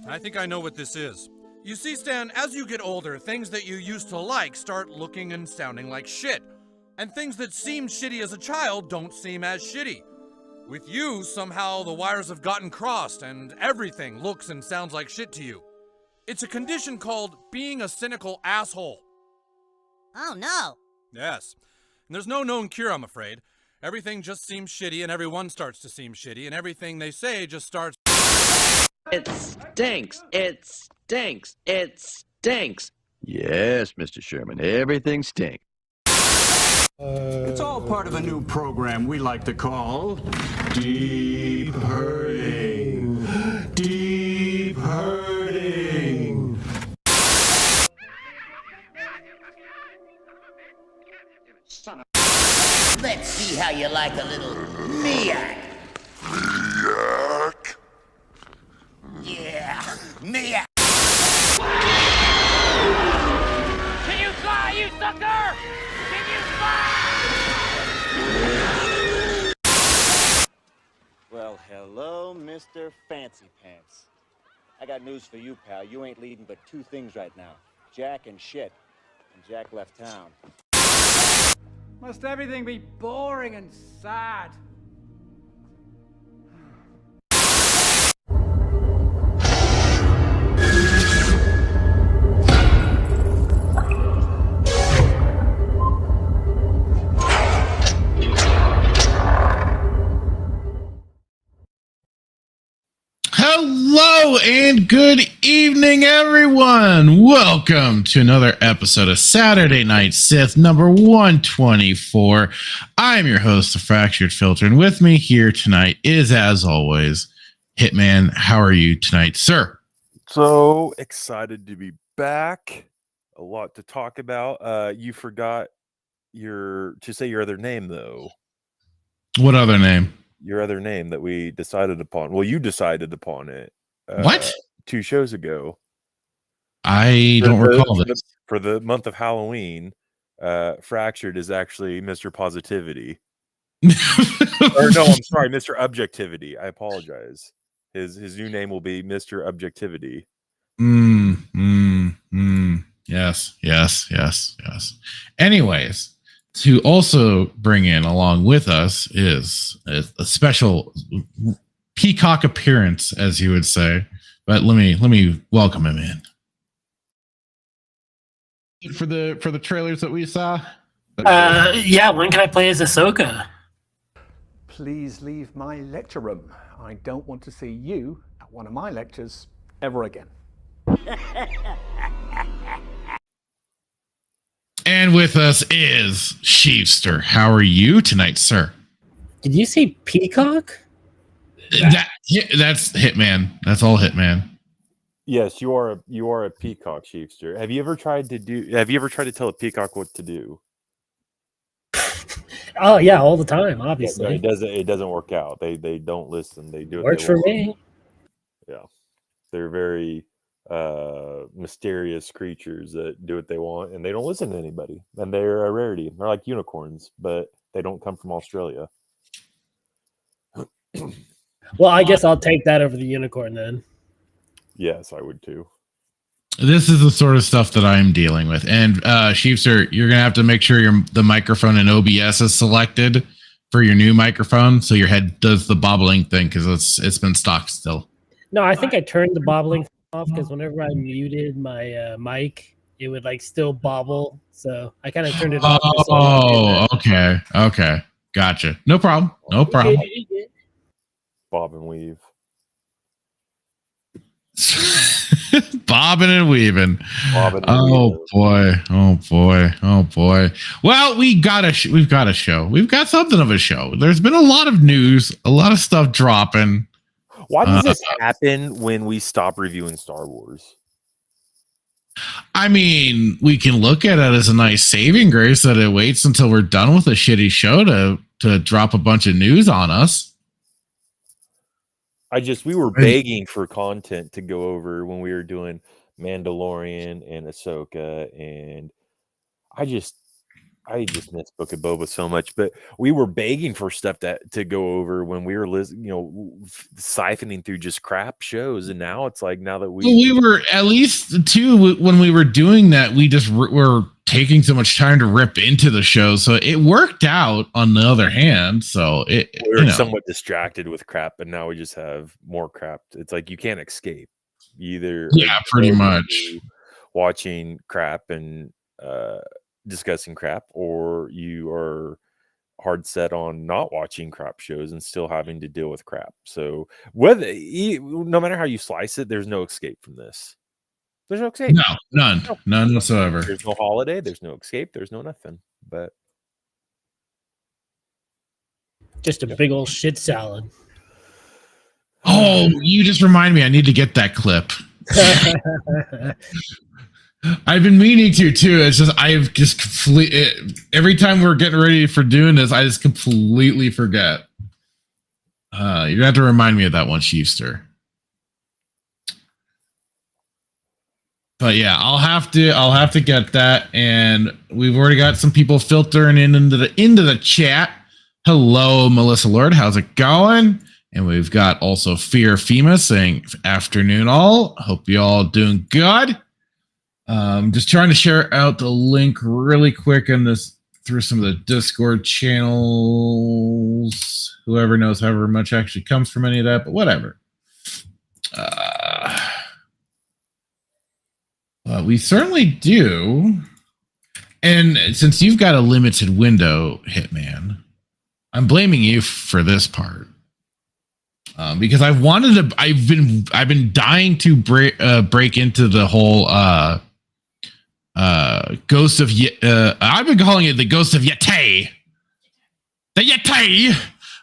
I think I know what this is. You see, Stan, as you get older, things that you used to like start looking and sounding like shit. And things that seemed shitty as a child don't seem as shitty. With you, somehow the wires have gotten crossed and everything looks and sounds like shit to you. It's a condition called being a cynical asshole. Oh no. Yes. And there's no known cure, I'm afraid. Everything just seems shitty and everyone starts to seem shitty and everything they say just starts... It stinks. It stinks. It stinks. Yes, Mr. Sherman, everything stinks. It's all part of a new program we like to call Deep Hurting. Deep Hurting. Let's see how you like a little Miak. Yuck. Yeah, Miak. Can you fly, you sucker? Can you fly? Well, hello, Mr. Fancy Pants. I got news for you, pal. You ain't leading but two things right now. Jack and shit. And Jack left town. Must everything be boring and sad? Hello and good evening, everyone. Welcome to another episode of Saturday Night Sith number 124. I'm your host, The Fractured Filter, and with me here tonight is, as always, Hitman. How are you tonight, sir? So excited to be back. A lot to talk about. You forgot to say your other name, though. What other name? Your other name that we decided upon. Well, you decided upon it. What? 2 shows ago. I don't recall this. For the month of Halloween, Fractured is actually Mr. Positivity. Or no, I'm sorry, Mr. Objectivity. I apologize. His new name will be Mr. Objectivity. Yes. Anyways, to also bring in along with us is a special peacock appearance, as you would say. But let me welcome him in. For the trailers that we saw. Yeah, when can I play as Ahsoka? Please leave my lecture room. I don't want to see you at one of my lectures ever again. And with us is Sheevster. How are you tonight, sir? Did you say peacock? That's Hitman. That's all Hitman. Yes, you are a peacock, Chiefster. Have you ever tried to tell a peacock what to do? Oh yeah, all the time, obviously. Yeah, it doesn't work out. They don't listen. They do Works for me. Yeah. They're very mysterious creatures that do what they want, and they don't listen to anybody. And they're a rarity. They're like unicorns, but they don't come from Australia. Well, I guess I'll take that over the unicorn then. Yes, I would too. This is the sort of stuff that I'm dealing with. And Sheepster, you're gonna have to make sure the microphone in OBS is selected for your new microphone, so your head does the bobbling thing, because it's been stock still. No, I think I turned the bobbling off because whenever I muted my mic, it would like still bobble. So I kind of turned it off. Oh, okay, gotcha. No problem. Bob and weave. Bobbing and weaving. Oh boy. Well, we've got a show. We've got something of a show. There's been a lot of news, a lot of stuff dropping. Why does this happen when we stop reviewing Star Wars? I mean, we can look at it as a nice saving grace that it waits until we're done with a shitty show to drop a bunch of news on us. We were begging for content to go over when we were doing Mandalorian and Ahsoka, and I I just miss Book of Boba so much, but we were begging for stuff to go over when we were siphoning through just crap shows, and now it's like now that we were at least too when we were doing that, we just were taking so much time to rip into the show, so it worked out. On the other hand, so we were somewhat distracted with crap, and now we just have more crap. It's like you can't escape either. Pretty much watching crap and discussing crap, or you are hard set on not watching crap shows and still having to deal with crap. So no matter how you slice it, there's no escape from this. There's no escape. None whatsoever. There's no holiday. There's no escape. There's no nothing. But just a big old shit salad. Oh, you just remind me. I need to get that clip. I've been meaning to too. It's just I've just every time we're getting ready for doing this, I just completely forget. You have to remind me of that one, Chiefster. But yeah, I'll have to get that, and we've already got some people filtering into the chat. Hello, Melissa Lord, how's it going? And we've got also Fear Fema saying afternoon all. Hope you all doing good. Just trying to share out the link really quick on this through some of the Discord channels. Whoever knows however much actually comes from any of that, but whatever. We certainly do. And since you've got a limited window, Hitman, I'm blaming you for this part. Because I've been dying to break into the whole Ghost of I've been calling it the Ghost of Yetay. The Yetay.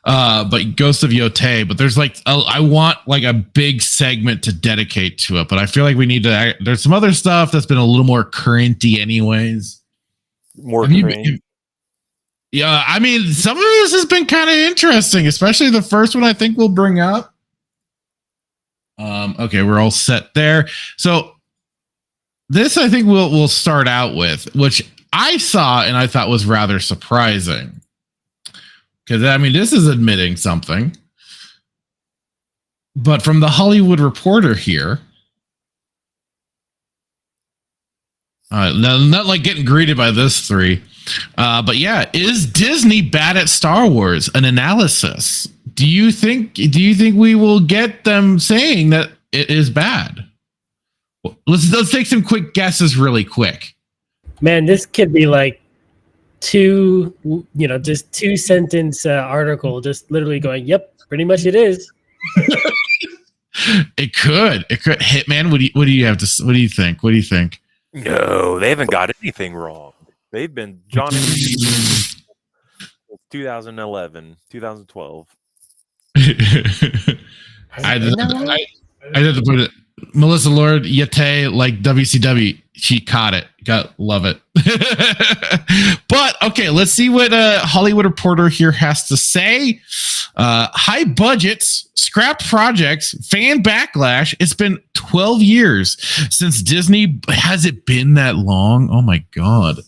But Ghost of Yotei, but there's I want like a big segment to dedicate to it, but I feel like we need to there's some other stuff that's been a little more currenty anyways. Yeah, I mean, some of this has been kind of interesting, especially the first one I think we'll bring up. Okay, we're all set there. So this I think we'll start out with, which I saw and I thought was rather surprising. Because, I mean, this is admitting something. But from the Hollywood Reporter here, not like getting greeted by this three. But yeah, is Disney bad at Star Wars? An analysis. Do you think we will get them saying that it is bad? Let's take some quick guesses really quick. Man, this could be like two sentence article, just literally going, yep, pretty much it is. It could. Hitman, what do you think? No, they haven't got anything wrong. They've been John since 2011, 2012. I had to put it. Melissa Lord, Yete, like WCW, she caught it. Love it. But okay, let's see what Hollywood Reporter here has to say. High budgets, scrapped projects, fan backlash. It's been 12 years since Disney. Has it been that long? Oh my God.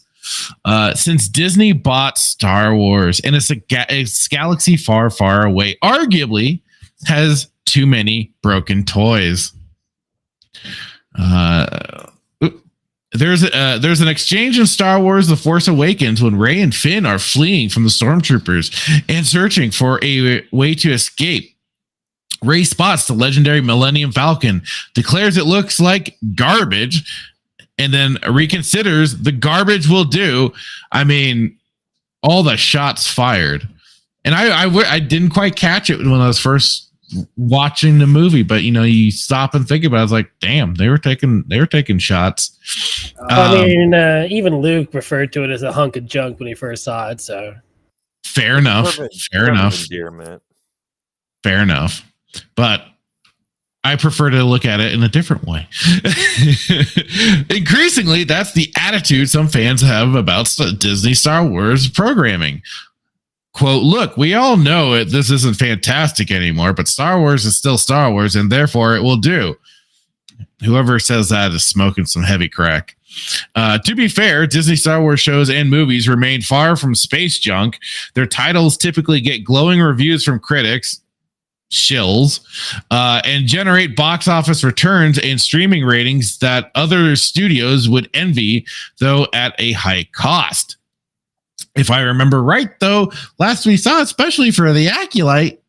Since Disney bought Star Wars, and it's a galaxy far, far away, arguably has too many broken toys. There's an exchange in Star Wars The Force Awakens when Rey and Finn are fleeing from the stormtroopers and searching for a way to escape. Rey spots the legendary Millennium Falcon, declares it looks like garbage, and then reconsiders the garbage will do. I mean, all the shots fired. And I didn't quite catch it when I was first watching the movie, but you stop and think about it. I was like, damn, they were taking shots. I mean, even Luke referred to it as a hunk of junk when he first saw it. So fair enough. Fair enough. But I prefer to look at it in a different way. Increasingly, that's the attitude some fans have about Disney Star Wars programming. Quote, look, we all know this isn't fantastic anymore, but Star Wars is still Star Wars, and therefore it will do. Whoever says that is smoking some heavy crack. To be fair, Disney Star Wars shows and movies remain far from space junk. Their titles typically get glowing reviews from critics, shills, and generate box office returns and streaming ratings that other studios would envy, though at a high cost. If I remember right, though, last we saw, especially for the Acolyte,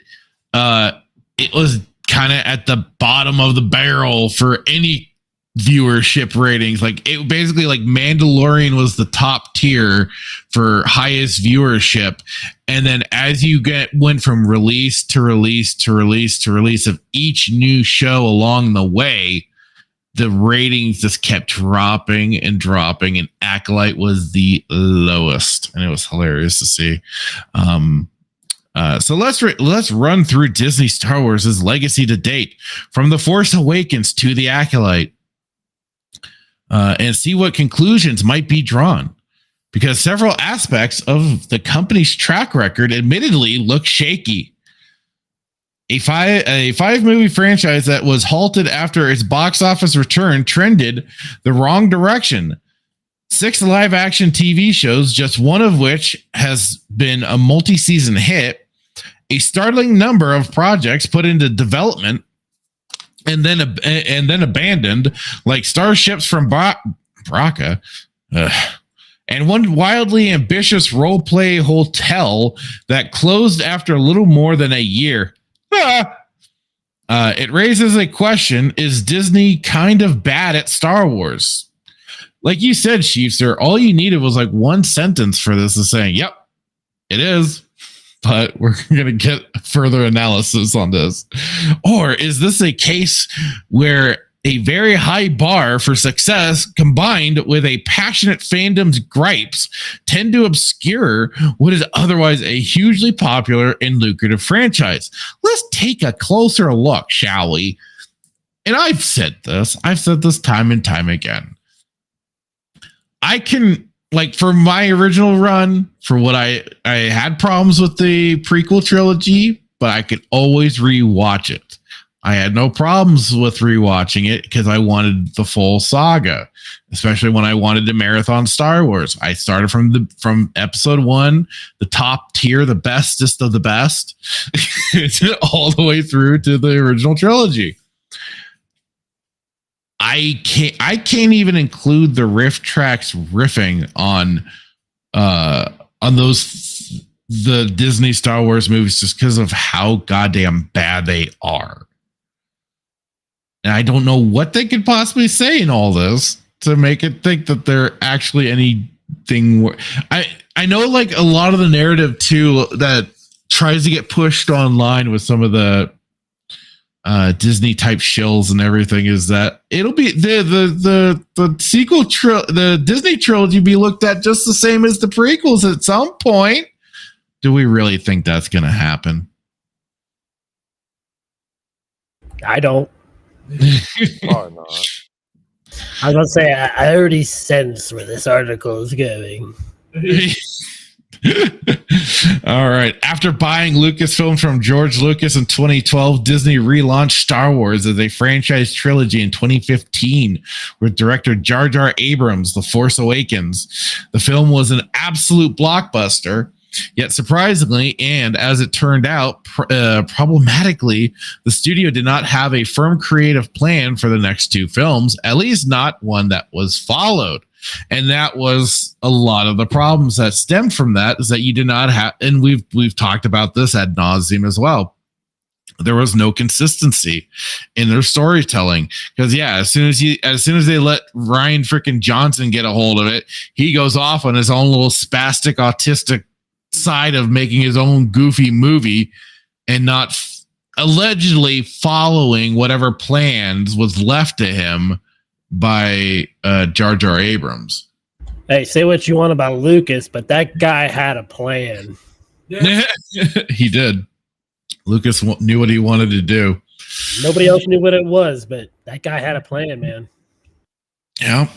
it was kind of at the bottom of the barrel for any viewership ratings. Like, it basically, like, Mandalorian was the top tier for highest viewership, and then as you went from release to release to release to release of each new show along the way, the ratings just kept dropping and dropping, and Acolyte was the lowest, and it was hilarious to see. So let's run through Disney Star Wars' legacy to date, from The Force Awakens to The Acolyte, and see what conclusions might be drawn, because several aspects of the company's track record admittedly look shaky. A five movie franchise that was halted after its box office return trended the wrong direction. 6 live action TV shows, just one of which has been a multi-season hit. A startling number of projects put into development and then abandoned, like Starships from Braca, and one wildly ambitious role-play hotel that closed after a little more than a year. It raises a question: is Disney kind of bad at Star Wars? Like you said, Chiefster, all you needed was like one sentence for this to say, yep, it is. But we're going to get further analysis on this. Or is this a case where a very high bar for success combined with a passionate fandom's gripes tend to obscure what is otherwise a hugely popular and lucrative franchise? Let's take a closer look, shall we? And I've said this time and time again. I can, like, for my original run, for what I had problems with the prequel trilogy, but I could always rewatch it. I had no problems with rewatching it because I wanted the full saga, especially when I wanted to marathon Star Wars. I started from episode 1, the top tier, the bestest of the best, all the way through to the original trilogy. I can't even include the riff tracks riffing on those the Disney Star Wars movies just because of how goddamn bad they are. And I don't know what they could possibly say in all this to make it think that they're actually anything. I know, like, a lot of the narrative too that tries to get pushed online with some of the Disney type shills and everything is that it'll be the sequel the Disney trilogy be looked at just the same as the prequels at some point. Do we really think that's going to happen? I don't. Probably not. I was going to say, I already sense where this article is going. All right. After buying Lucasfilm from George Lucas in 2012, Disney relaunched Star Wars as a franchise trilogy in 2015 with director Jar Jar Abrams' The Force Awakens. The film was an absolute blockbuster. Yet surprisingly, and as it turned out, problematically, the studio did not have a firm creative plan for the next 2 films, at least not one that was followed. And that was a lot of the problems that stemmed from that, is that you did not have, and we've talked about this ad nauseum as well. There was no consistency in their storytelling, because as soon as they let Ryan freaking Johnson get a hold of it, he goes off on his own little spastic autistic side of making his own goofy movie and not allegedly following whatever plans was left to him by Jar Jar Abrams. Hey, say what you want about Lucas, but that guy had a plan. Yeah. He did. Lucas knew what he wanted to do. Nobody else knew what it was, but that guy had a plan, man. Yeah.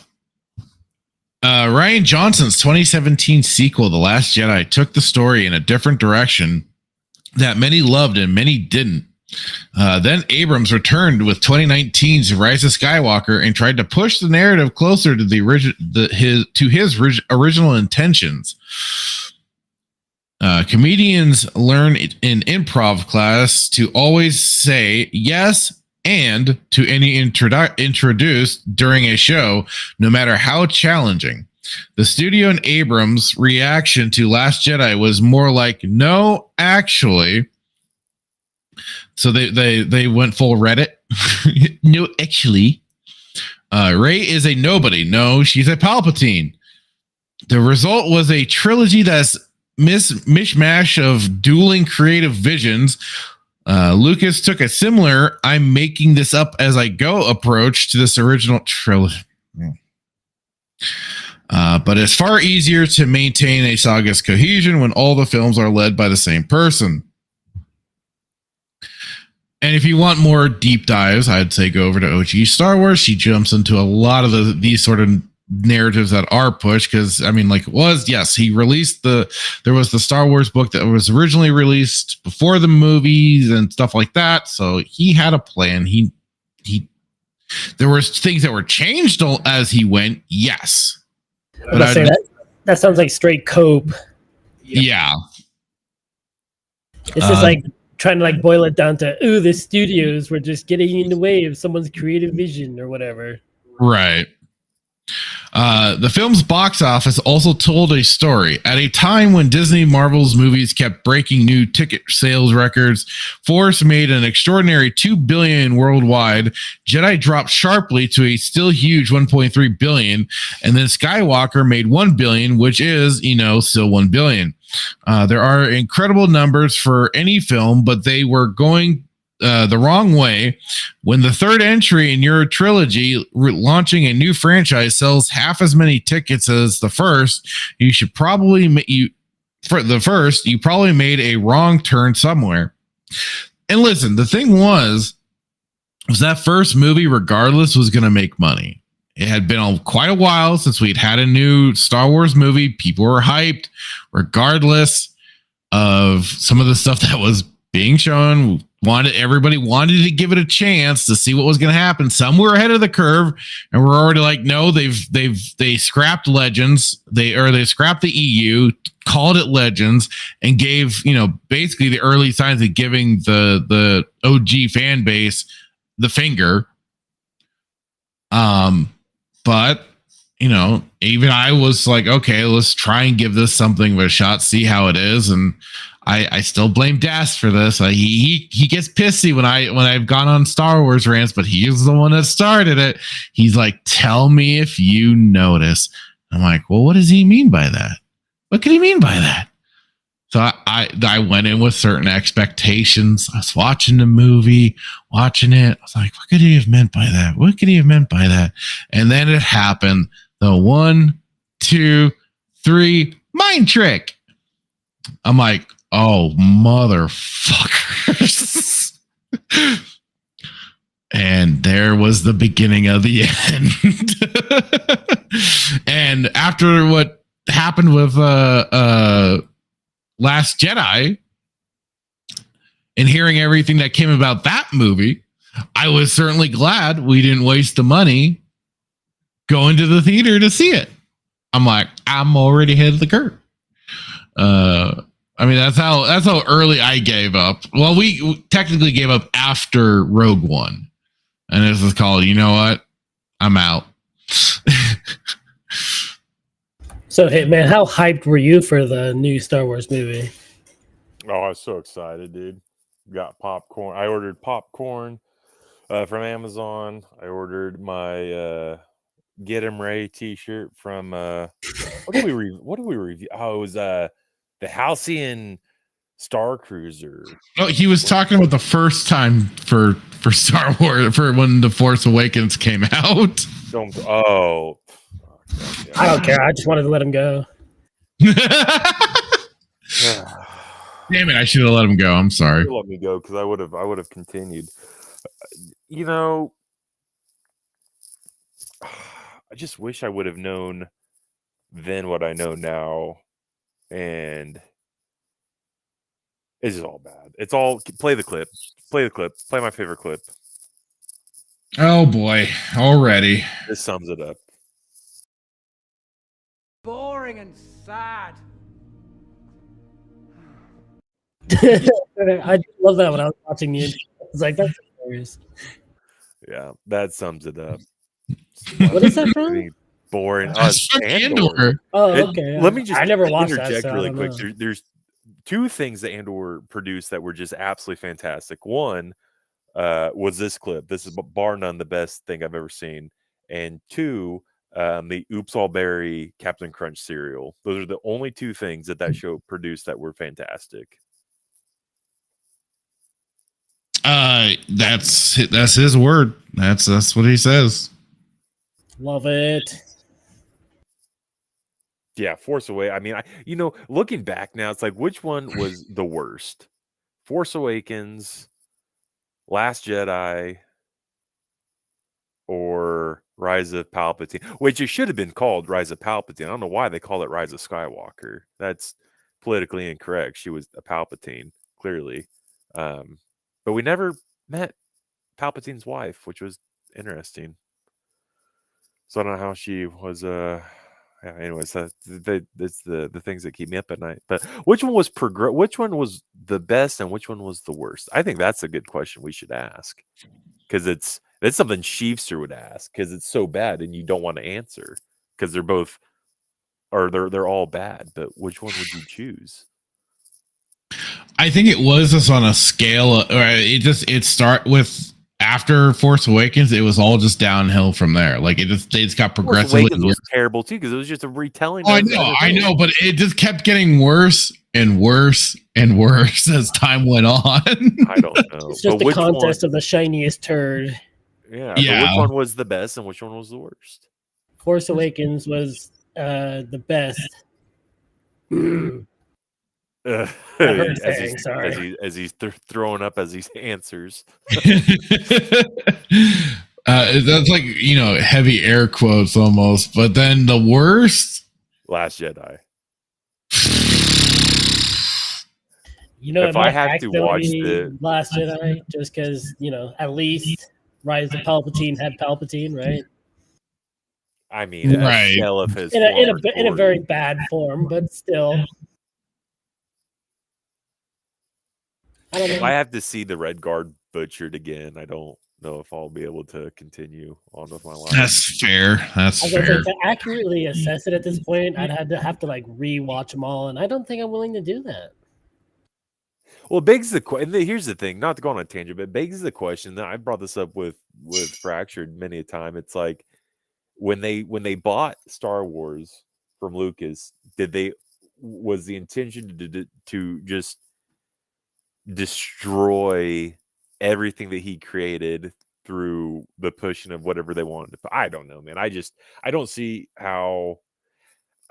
Ryan Johnson's 2017 sequel, The Last Jedi, took the story in a different direction that many loved and many didn't. Then Abrams returned with 2019's Rise of Skywalker and tried to push the narrative closer to his original intentions. Comedians learn in improv class to always say yes and to any introduced during a show, no matter how challenging. The studio and Abrams' reaction to Last Jedi was more like, no, actually. So they went full Reddit. No, actually. Rey is a nobody. No, she's a Palpatine. The result was a trilogy that's mishmash of dueling creative visions. Lucas took a similar I'm making this up as I go approach to this original trilogy. But it's far easier to maintain a saga's cohesion when all the films are led by the same person. And if you want more deep dives, I'd say go over to OG Star Wars. She jumps into a lot of these sort of narratives that are pushed, because I mean, like, it was, yes, he released there was the Star Wars book that was originally released before the movies and stuff like that, so he had a plan. He there were things that were changed as he went, yes, but that sounds like straight cope. Yeah, it's just like trying to like boil it down to, ooh, the studios were just getting in the way of someone's creative vision or whatever. Right. The film's box office also told a story. At a time when Disney Marvel's movies kept breaking new ticket sales records, Force made an extraordinary $2 billion worldwide. Jedi dropped sharply to a still huge $1.3 billion, and then Skywalker made $1 billion, which is, still $1 billion. There are incredible numbers for any film, but they were going the wrong way. When the third entry in your trilogy, launching a new franchise, sells half as many tickets as the first, you probably made a wrong turn somewhere. And listen, the thing was that first movie, regardless, was going to make money. It had been quite a while since we'd had a new Star Wars movie. People were hyped, regardless of some of the stuff that was being shown. Everybody wanted to give it a chance to see what was going to happen. Some were ahead of the curve and were already like, no, they scrapped Legends. They scrapped the EU, called it Legends, and gave, basically the early signs of giving the OG fan base the finger. But even I was like, okay, let's try and give this something of a shot, see how it is. And I still blame Das for this. He gets pissy when I've gone on Star Wars rants, but he's the one that started it. He's like, tell me if you notice. I'm like, well, what does he mean by that? What could he mean by that? So I went in with certain expectations. I was watching the movie, watching it. I was like, what could he have meant by that? What could he have meant by that? And then it happened. The 1, 2, 3 mind trick. I'm like, oh, motherfuckers. And there was the beginning of the end. And after what happened with Last Jedi and hearing everything that came about that movie, I was certainly glad we didn't waste the money going to the theater to see it. I'm like, I'm already ahead of the curve. I mean, that's how early I gave up. Well, we technically gave up after Rogue One. And this is called, you know what? I'm out. So, hey, man, how hyped were you for the new Star Wars movie? Oh, I was so excited, dude. Got popcorn. I ordered popcorn from Amazon. I ordered my Get 'em Ray t-shirt from what did we review? Oh, it was the Halcyon Star Cruiser. Oh, he was talking about the first time for Star Wars, for when The Force Awakens came out. Oh. I don't care. I just wanted to let him go. Damn it! I should have let him go. I'm sorry. Let me go because I would have continued. I just wish I would have known then what I know now, and It's just all bad. It's all play the clip. Play the clip. Play my favorite clip. Oh boy, already. This sums it up. Boring and sad. I love that when I was watching the intro. I was like, that's hilarious. Yeah, that sums it up. What is that from? Boring. That's from Andor. Oh, okay. Let me just I never watched that, interject so I really don't quick. know. There's two things that Andor produced that were just absolutely fantastic. One was this clip. This is bar none the best thing I've ever seen. And two, the Oops All Berry Captain Crunch cereal. Those are the only two things that show produced that were fantastic. That's his word. That's what he says. Love it. Yeah, Force Away. I mean, looking back now, it's like, which one was the worst? Force Awakens, Last Jedi, or Rise of Palpatine? Which it should have been called Rise of Palpatine. I don't know why they call it Rise of Skywalker. That's politically incorrect. She was a Palpatine, clearly. But we never met Palpatine's wife, which was interesting. So I don't know how she was. Yeah, anyways, that's the things that keep me up at night. But which one was which one was the best and which one was the worst? I think that's a good question we should ask, because it's something Sheefster would ask, because it's so bad and you don't want to answer because they're both, or they're all bad. But which one would you choose? I think it was just on a scale of, or it start with after Force Awakens, it was all just downhill from there. Like it just got progressively Force Awakens was terrible too, because it was just a retelling. Oh, I know, but it just kept getting worse and worse and worse as time went on. I don't know. It's just the contest of the shiniest turd. Yeah. But which one was the best and which one was the worst? Force Awakens was the best. As he's throwing up as he answers. That's like, heavy air quotes almost. But then the worst? Last Jedi. If I have to watch the Last Jedi, just because, at least Rise of Palpatine had Palpatine, right? I mean, right. In a very bad form, but still. I don't know. If I have to see the Red Guard butchered again, I don't know if I'll be able to continue on with my life. That's fair. That's fair. To accurately assess it at this point, I'd have to like rewatch them all, and I don't think I'm willing to do that. Well, it begs the question. Here's the thing, not to go on a tangent, but it begs the question that I brought this up with Fractured many a time. It's like when they bought Star Wars from Lucas, was the intention to just destroy everything that he created through the pushing of whatever they wanted? I don't know, man. I don't see how.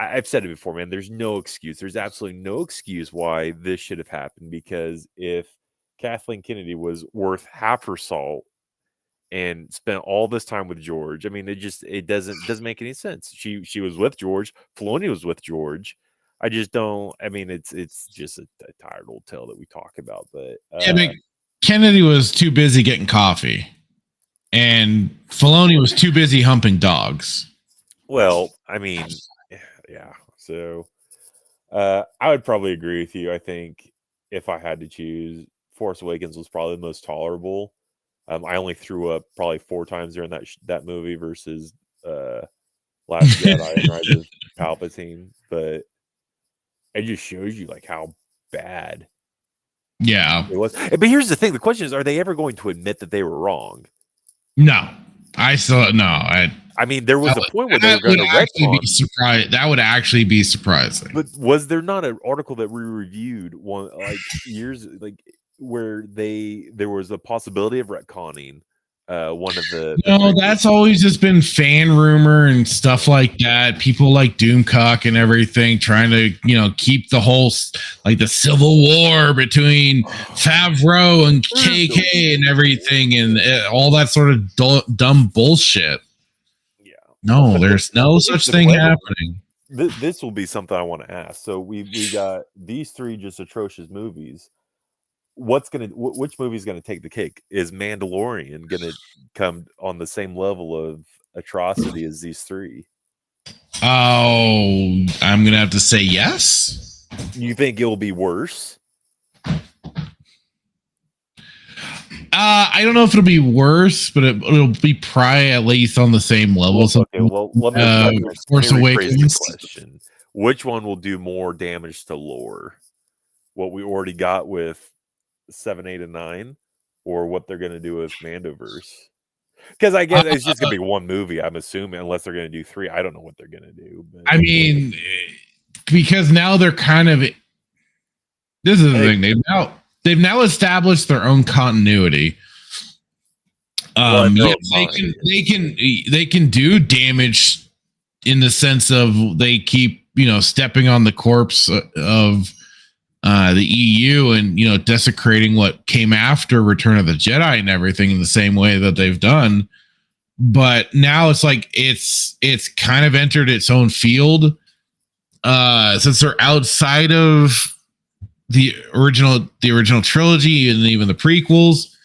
I've said it before, man. There's no excuse. There's absolutely no excuse why this should have happened, because if Kathleen Kennedy was worth half her salt and spent all this time with George, I mean, it doesn't make any sense. She was with George. Filoni was with George. I just don't. I mean, it's just a tired old tale that we talk about. But Kennedy was too busy getting coffee, and Filoni was too busy humping dogs. Well, I mean, yeah. So I would probably agree with you. I think if I had to choose, Force Awakens was probably the most tolerable. I only threw up probably 4 times during that movie versus Last Jedi and Rise of Palpatine, but it just shows you like how bad it was. But here's the thing: the question is, are they ever going to admit that they were wrong? No, I still no. I mean, there was a point where they were going to actually be surprised. That would actually be surprising. But was there not an article that we reviewed years where there was a possibility of retconning one of the no, that's always just been fan rumor and stuff like that. People like Doomcock and everything trying to keep the whole like the civil war between Favreau and KK and everything and all that sort of dumb bullshit. Yeah, no, there's no such thing happening. This will be something I want to ask. So we got these 3 just atrocious movies. which movie's gonna take the cake? Is Mandalorian gonna come on the same level of atrocity as these three? Oh, I'm gonna have to say yes. You think it will be worse? I don't know if it'll be worse, but it'll be probably at least on the same level. Okay, well, let me Force rephrase Awakens. the question. Which one will do more damage to lore? What we already got with 7, 8, and 9, or what they're going to do with Mandoverse? Because I guess it's just going to be one movie, I'm assuming, unless they're going to do 3. I don't know what they're going to do. But... I mean, because now they're kind of. This is the thing. They've now established their own continuity. They can do damage in the sense of they keep stepping on the corpse of the EU and desecrating what came after Return of the Jedi and everything in the same way that they've done. But now it's like it's kind of entered its own field since they're outside of the original trilogy and even the prequels.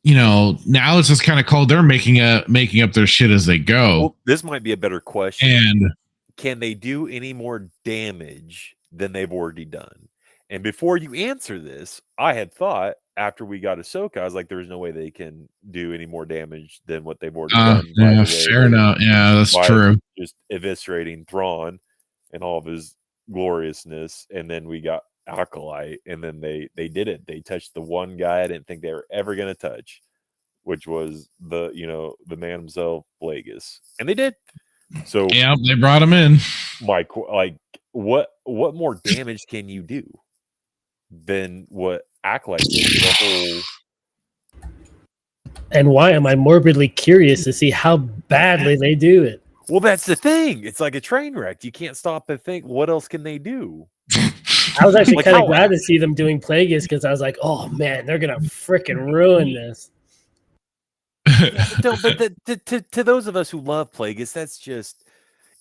Now it's just kind of called they're making up their shit as they go. Well, this might be a better question. And can they do any more damage than they've already done? And before you answer this, I had thought after we got Ahsoka, I was like, there's no way they can do any more damage than what they've already done. Yeah, fair enough. Yeah, that's true. Just eviscerating Thrawn and all of his gloriousness, and then we got Acolyte, and then they did it. They touched the one guy I didn't think they were ever going to touch, which was the man himself, Plagueis, and they did. So yeah, they brought him in. What more damage can you do than what Acolyte did to the whole? And why am I morbidly curious to see how badly they do it? Well, that's the thing. It's like a train wreck. You can't stop and think, what else can they do? I was actually kind of glad to see them doing Plagueis because I was like, oh man, they're gonna freaking ruin this. But to those of us who love Plagueis, that's just,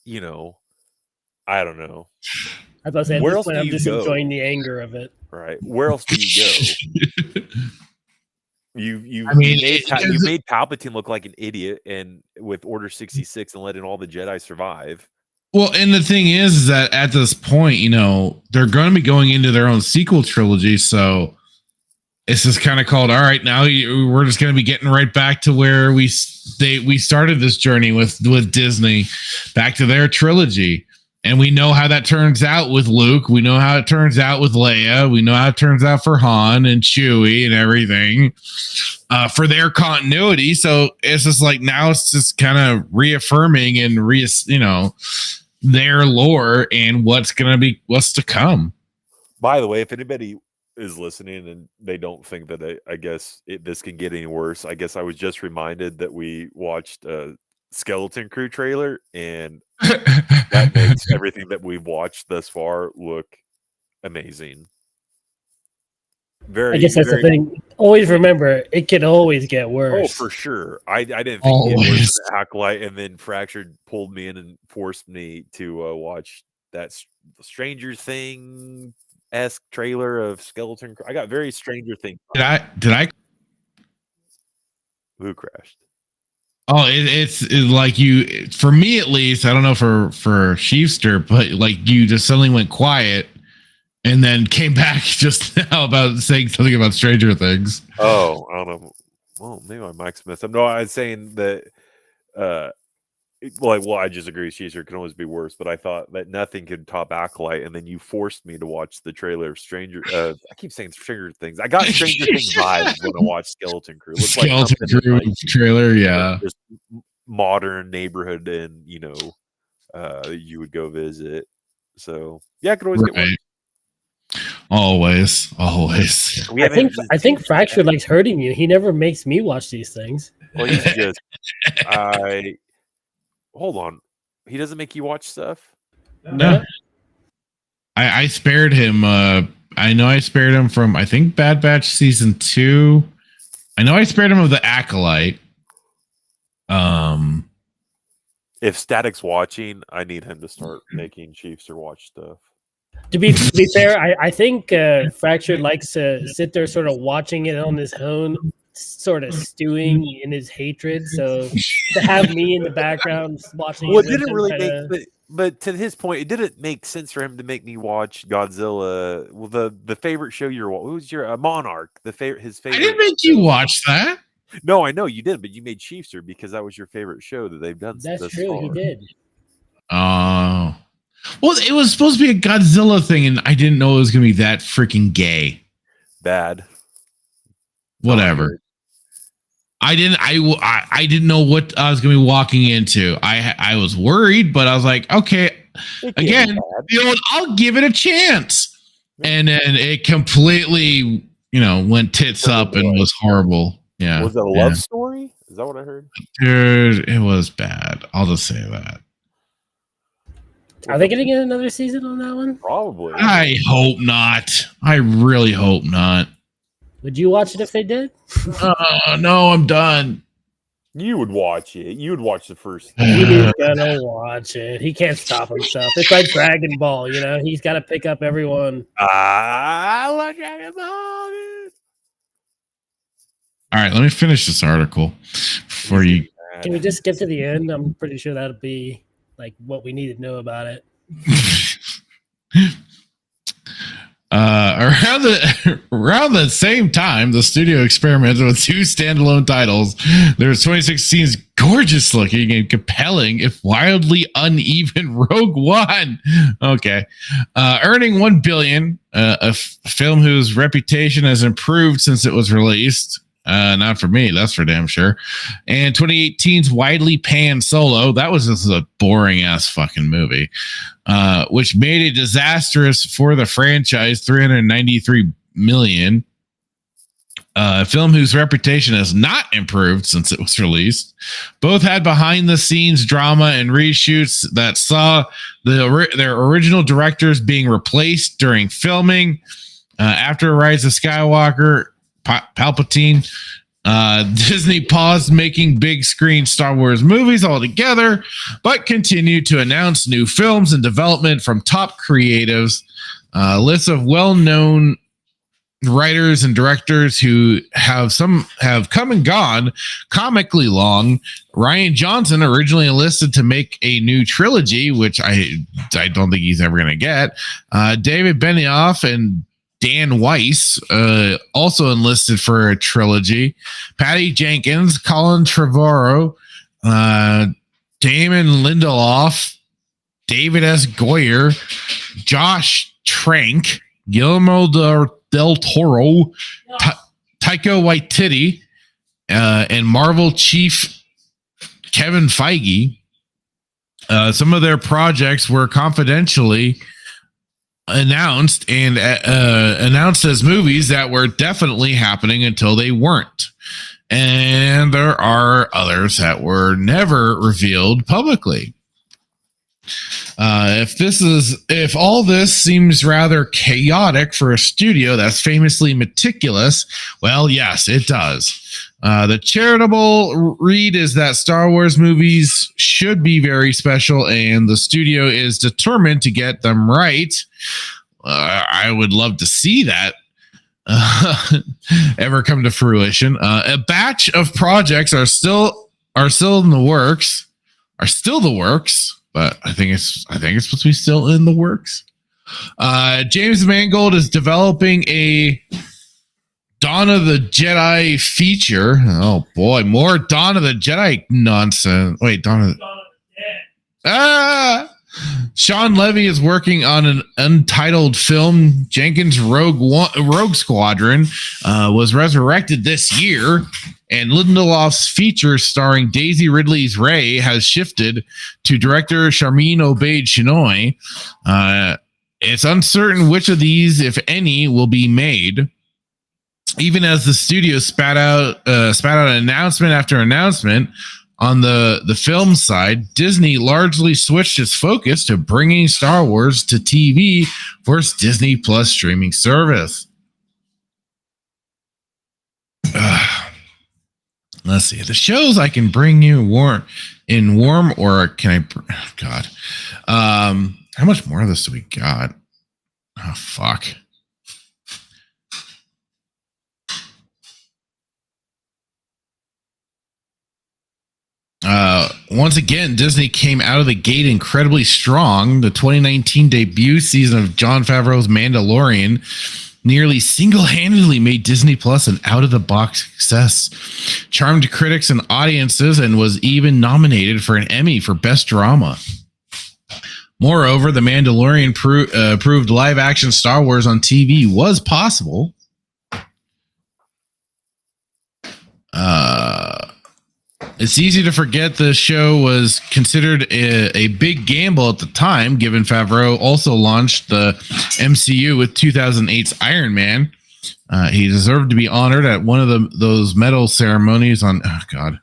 I don't know. I was saying, where else I'm just enjoying the anger of it. Right. Where else do you go? You made Palpatine look like an idiot, and with Order 66 and letting all the Jedi survive. Well, and the thing is that at this point, they're going to be going into their own sequel trilogy, so it's just kind of called, all right, now we're just going to be getting right back to where we started this journey with Disney, back to their trilogy. And we know how that turns out with Luke. We know how it turns out with Leia. We know how it turns out for Han and Chewie and everything for their continuity. So it's just like now it's just kind of reaffirming and their lore and what's to come. By the way, if anybody is listening and they don't think that I guess this can get any worse, I guess I was just reminded that we watched Skeleton Crew trailer, and that makes everything that we've watched thus far look amazing. I guess that's the thing. Always remember, it can always get worse. Oh, for sure. I didn't think it was Acolyte, and then Fractured pulled me in and forced me to watch that Stranger Thing-esque trailer of Skeleton Crew. I got very Stranger Things. Did I? Who crashed? Oh, it's like you, for me at least, I don't know for Sheefster, but like you just suddenly went quiet and then came back just now about saying something about Stranger Things. Oh, I don't know. Well, maybe my mic's messed up. No, I was saying that, I just agree with Sheefster. It can always be worse, but I thought that nothing could top Acolyte, and then you forced me to watch the trailer of I keep saying Stranger Things. I got Stranger Things vibes when I watched Skeleton Crew. Skeleton Crew trailer, yeah. Just modern neighborhood, and you would go visit. So yeah, it could always get worse. Always. I think Fractured likes hurting you. He never makes me watch these things. Well, he's just hold on. He doesn't make you watch stuff? No. I spared him. I know I spared him from, I think, Bad Batch season 2. I know I spared him of the Acolyte. If Static's watching, I need him to start making Chiefs or watch stuff. To be fair, I think Fractured likes to sit there sort of watching it on his own, sort of stewing in his hatred. So to have me in the background watching Well, it it didn't really kinda... make, but to his point, it didn't make sense for him to make me watch Godzilla. Well, the favorite show you're watching, who's your Monarch? His favorite. I didn't make you watch that. No, I know you did, but you made Chiefster because that was your favorite show that they've done. That's true. Far. He did. Oh. Well, it was supposed to be a Godzilla thing, and I didn't know it was going to be that freaking gay. Bad. Whatever. I didn't know what I was going to be walking into. I was worried, but I was like, okay, again, I'll give it a chance. And then it completely, went tits up and was horrible. Yeah. Was it a love story? Is that what I heard? Dude, it was bad. I'll just say that. Are they going to get another season on that one? Probably. I hope not. I really hope not. Would you watch it if they did? No, I'm done. You would watch it. You would watch the first. He's gonna watch it. He can't stop himself. It's like Dragon Ball, He's got to pick up everyone. I love Dragon Ball. Dude. All right, let me finish this article before you. Can we just skip to the end? I'm pretty sure that'll be like what we need to know about it. Around the same time, the studio experimented with 2 standalone titles. There's 2016's gorgeous looking and compelling, if wildly uneven, Rogue One. Okay. Earning $1 billion, a film whose reputation has improved since it was released. Not for me, that's for damn sure. And 2018's widely panned Solo, that was just a boring ass fucking movie, which made it disastrous for the franchise, $393 million. A film whose reputation has not improved since it was released. Both had behind the scenes drama and reshoots that saw their original directors being replaced during filming. After Rise of Skywalker, Palpatine, Disney paused making big screen Star Wars movies altogether, but continued to announce new films in development from top creatives. Lists of well-known writers and directors who have come and gone, comically long. Rian Johnson originally enlisted to make a new trilogy, which I don't think he's ever going to get. David Benioff and Dan Weiss also enlisted for a trilogy. Patty Jenkins, Colin Trevorrow, Damon Lindelof, David S. Goyer, Josh Trank, Guillermo del Toro, Taika Waititi, and Marvel chief Kevin Feige. Some of their projects were confidentially announced as movies that were definitely happening until they weren't. And there are others that were never revealed publicly. If all this seems rather chaotic for a studio that's famously meticulous, well, yes, it does. The charitable read is that Star Wars movies should be very special, and the studio is determined to get them right. I would love to see that ever come to fruition. A batch of projects are still in the works. But I think it's supposed to be still in the works. James Mangold is developing a Dawn of the Jedi feature. Oh boy, more Dawn of the Jedi nonsense. Wait, Dawn of the Dead. Sean Levy is working on an untitled film. Jenkins' Rogue Squadron was resurrected this year, and Lindelof's feature starring Daisy Ridley's Rey has shifted to director Sharmeen Obaid-Chinoy. It's uncertain which of these, if any, will be made. Even as the studio spat out announcement after announcement, on the film side, Disney largely switched its focus to bringing Star Wars to TV for its Disney Plus streaming service. Let's see. The shows I can bring you warm, or can I? God, how much more of this do we got? Oh, fuck. Once again, Disney came out of the gate incredibly strong. The 2019 debut season of Jon Favreau's Mandalorian nearly single-handedly made Disney Plus an out-of-the-box success, charmed critics and audiences, and was even nominated for an Emmy for Best Drama. Moreover, The Mandalorian proved live-action Star Wars on TV was possible. It's easy to forget the show was considered a big gamble at the time, given Favreau also launched the MCU with 2008's Iron Man. He deserved to be honored at one of those medal ceremonies on... Oh, God.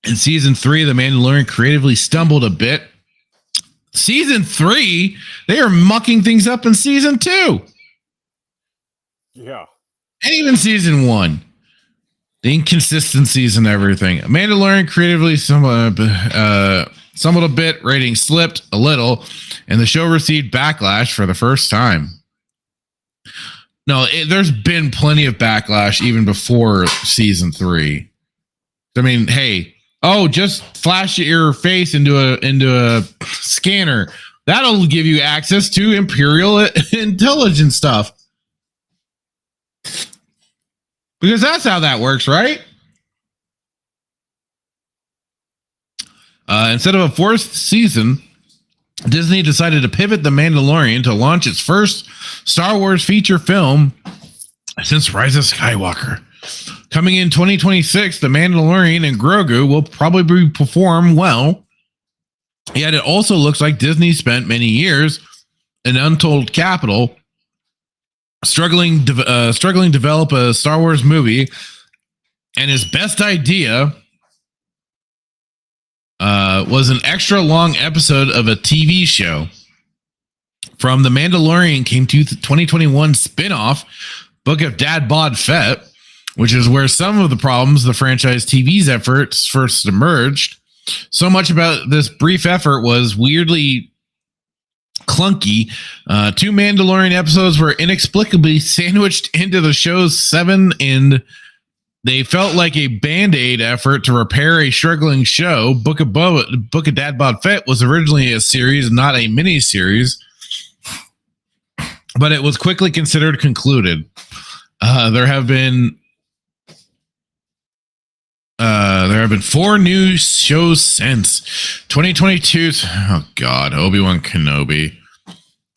In season 3, The Mandalorian creatively stumbled a bit. Season 3? They are mucking things up in season 2. Yeah. And even season 1. The inconsistencies and everything. Mandalorian creatively stumbled a bit, rating slipped a little, and the show received backlash for the first time. No, there's been plenty of backlash even before season 3. I mean, hey, just flash your face into a scanner. That'll give you access to Imperial intelligence stuff. Because that's how that works, right? Instead of a fourth season, Disney decided to pivot The Mandalorian to launch its first Star Wars feature film since Rise of Skywalker. Coming in 2026, The Mandalorian and Grogu will probably perform well. Yet it also looks like Disney spent many years in untold capital struggling to develop a Star Wars movie, and his best idea was an extra long episode of a TV show. From The Mandalorian came to 2021 spin-off Book of Dad Bod Fett, which is where some of the problems the franchise TV's efforts first emerged. So much about this brief effort was weirdly clunky. 2 Mandalorian episodes were inexplicably sandwiched into the show's 7, and they felt like a band-aid effort to repair a struggling show. Book of Dad Bod Fett was originally a series, not a mini-series, but it was quickly considered concluded. There have been 4 new shows since 2022's Obi-Wan Kenobi.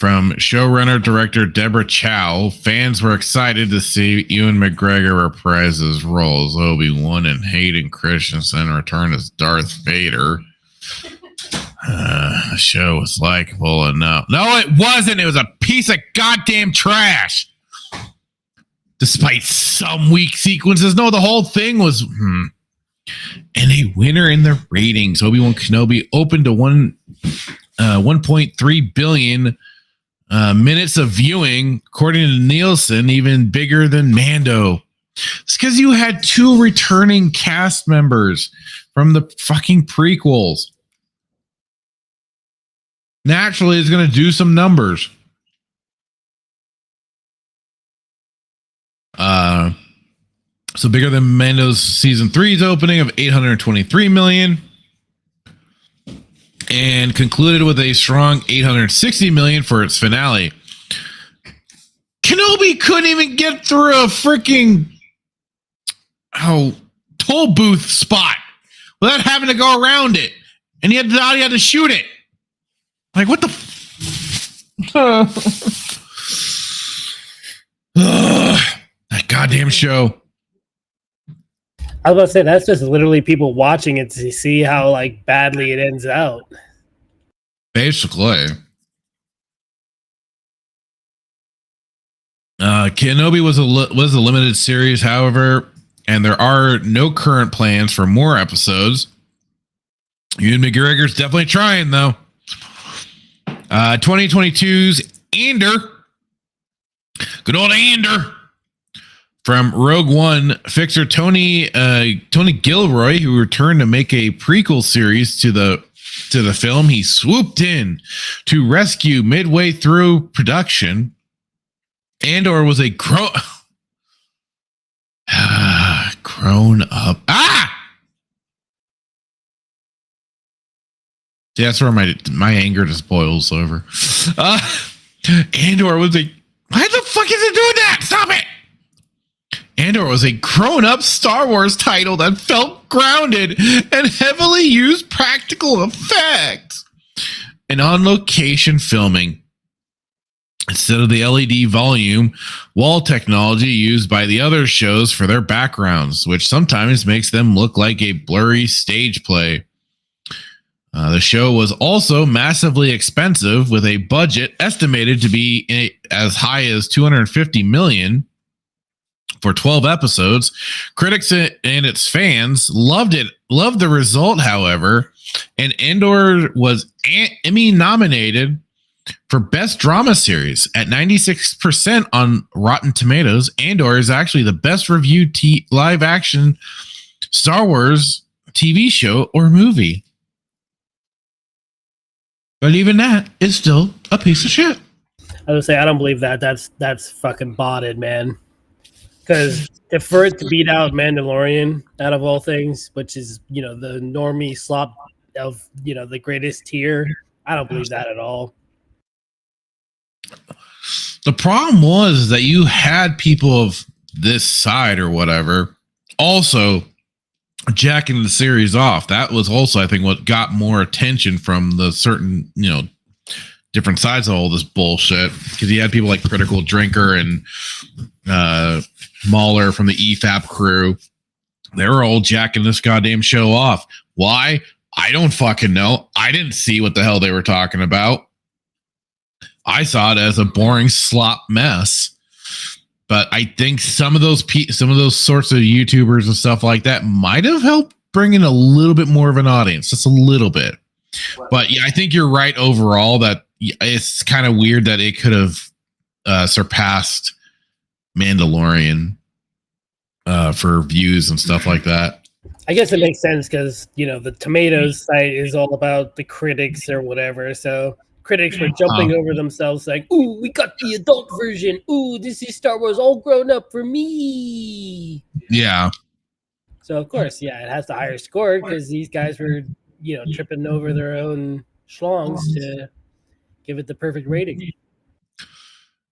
From showrunner director Deborah Chow, fans were excited to see Ewan McGregor reprise his roles. Obi-Wan and Hayden Christensen return as Darth Vader. The show was likable enough. No, it wasn't. It was a piece of goddamn trash. Despite some weak sequences. No, the whole thing was... And a winner in the ratings. Obi-Wan Kenobi opened to 1.3 billion minutes of viewing, according to Nielsen, even bigger than Mando. It's because you had 2 returning cast members from the fucking prequels. Naturally, it's going to do some numbers. So bigger than Mando's season 3's opening of 823 million, and concluded with a strong 860 million for its finale. Kenobi couldn't even get through a freaking toll booth spot without having to go around it, and he had to shoot it. Like, what the? That goddamn show. I was about to say, that's just literally people watching it to see how badly it ends out. Basically. Kenobi was a limited series, however, and there are no current plans for more episodes. Ewan McGregor's definitely trying, though. 2022's Ander. Good old Ander. From Rogue One, fixer Tony Gilroy, who returned to make a prequel series to the to the film, he swooped in to rescue midway through production. Andor was a grown up. Yeah, that's where my anger just boils over. Andor was a... Why the fuck is it doing that? Stop it! Andor was a grown-up Star Wars title that felt grounded and heavily used practical effects and on-location filming instead of the LED volume wall technology used by the other shows for their backgrounds, which sometimes makes them look like a blurry stage play. The show was also massively expensive, with a budget estimated to be as high as $250 million for 12 episodes. Critics and its fans loved the result, however, and Andor was Emmy nominated for Best Drama Series at 96% on Rotten Tomatoes. Andor is actually the best reviewed live action Star Wars TV show or movie. But even that is still a piece of shit. I would say I don't believe that. That's fucking botted, man. Because for it to beat out Mandalorian out of all things, which is, the normie slop of, the greatest tier, I don't believe that at all. The problem was that you had people of this side or whatever also jacking the series off. That was also, I think, what got more attention from the certain, different sides of all this bullshit. Because you had people like Critical Drinker and Mahler from the EFAP crew. They were all jacking this goddamn show off. Why? I don't fucking know. I didn't see what the hell they were talking about. I saw it as a boring slop mess. But I think some of those sorts of YouTubers and stuff like that might have helped bring in a little bit more of an audience, just a little bit. But yeah, I think you're right overall that it's kind of weird that it could have surpassed Mandalorian for views and stuff like that. I guess it makes sense because, the Tomatoes site is all about the critics or whatever. So critics were jumping over themselves like, ooh, we got the adult version. Ooh, this is Star Wars all grown up for me. Yeah. So, of course, it has the higher score because these guys were, tripping over their own schlongs to give it the perfect rating.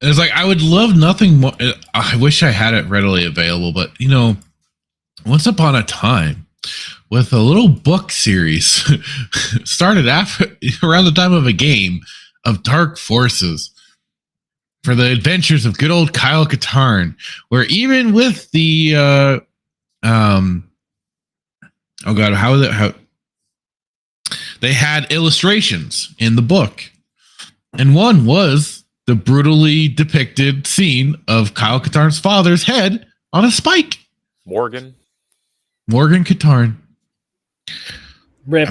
It's like, I would love nothing more. I wish I had it readily available, but, once upon a time, with a little book series started around the time of a game of Dark Forces for the adventures of good old Kyle Katarn, where even with the they had illustrations in the book, and one was the brutally depicted scene of Kyle Katarn's father's head on a spike. Morgan Katarn. Rip.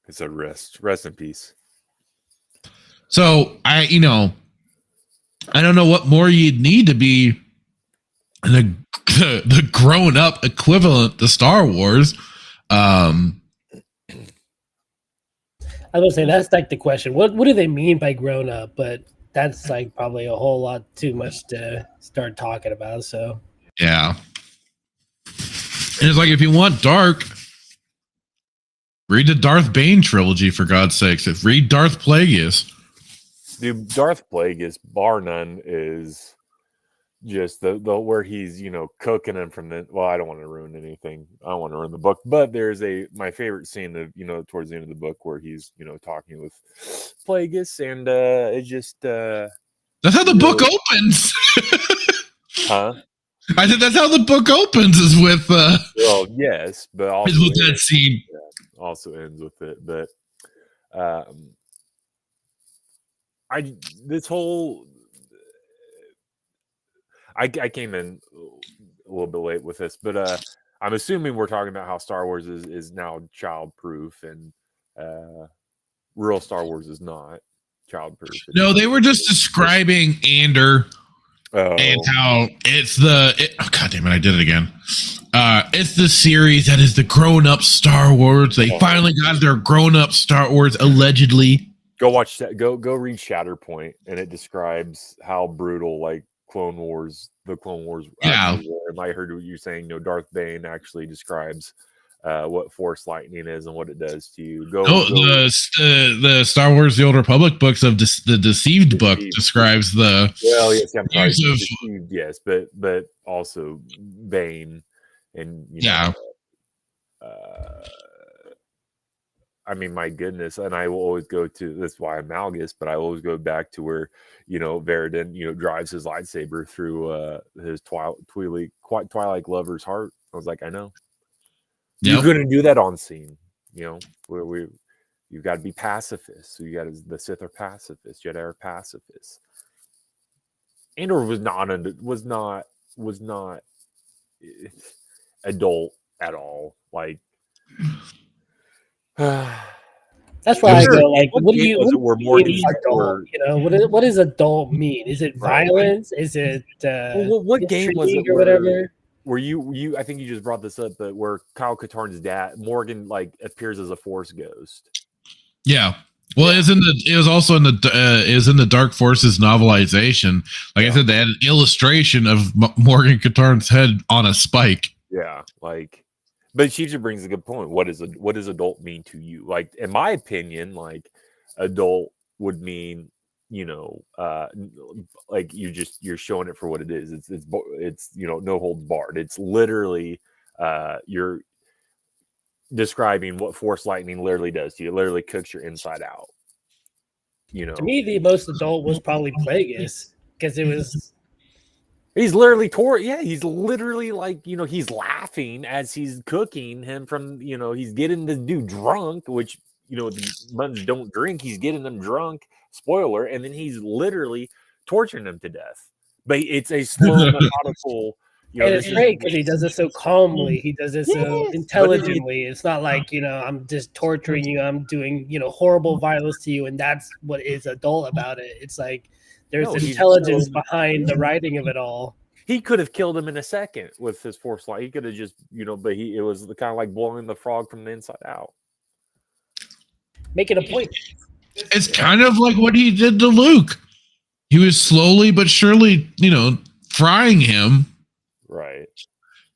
It's a rest in peace. So I don't know what more you'd need to be the grown up equivalent to Star Wars. I was say that's like the question. What do they mean by grown up? But that's like probably a whole lot too much to start talking about. So yeah. And it's like, if you want dark, read the Darth Bane trilogy, for God's sakes. Read Darth Plagueis. Dude, Darth Plagueis, bar none, is just the where he's, cooking him from the... Well, I don't want to ruin anything. I don't want to ruin the book. But there's my favorite scene of, towards the end of the book where he's, talking with Plagueis, and it just... That's how the book opens! Huh? I think that's how the book opens, is with well, yes, but also with that scene. Also ends with it. But I came in a little bit late with this, but I'm assuming we're talking about how Star Wars is now child proof, and real Star Wars is not child proof. No, they were just describing Andor. And how it's God damn it, I did it again. It's the series that is the grown-up Star Wars. They finally got their grown-up Star Wars, allegedly. Go watch that. Go read Shatterpoint, and it describes how brutal like the Clone Wars actually were. And I heard what you're saying. Darth Bane actually describes what Force lightning is and what it does to you. The Star Wars: The Old Republic books of the Deceived book describes the. Well, yes, I'm sorry. Deceived, yes, but also Bane, and I mean, my goodness, and I will always go to, that's why I'm Malgus, but I always go back to where, Veridin, drives his lightsaber through his Twilight lover's heart. I was like, I know. Yep. You're going to do that on scene, where you've got to be pacifists. So the Sith are pacifists, Jedi are pacifists. Andor was not adult at all. Like, that's why I go like, what do you mean adult? What does adult mean? Is it violence? Is it what game was it or whatever? Where you I think you just brought this up, but where Kyle Katarn's dad Morgan like appears as a Force ghost. Yeah. Well, it was also in the Dark Forces novelization. Like I said, they had an illustration of Morgan Katarn's head on a spike. Yeah, like, but she just brings a good point. What does adult mean to you? Like, in my opinion, like adult would mean, like you're showing it for what it is. It's no holds barred. It's literally you're describing what Force lightning literally does to you. It literally cooks your inside out. To me, the most adult was probably Plagueis, because it was. He's literally he's literally like, he's laughing as he's cooking him from, he's getting this dude drunk, which, the buns don't drink. He's getting them drunk, spoiler, and then he's literally torturing them to death. But it's a slow, methodical. And it's great because he does it so calmly. He does it so intelligently. It's not like, I'm just torturing you. I'm doing, horrible violence to you. And that's what is adult about it. It's like, there's intelligence behind the writing of it all. He could have killed him in a second with his Force light. He could have just, but it was kind of like blowing the frog from the inside out. Making a point. It's kind of like what he did to Luke. He was slowly but surely, frying him. Right.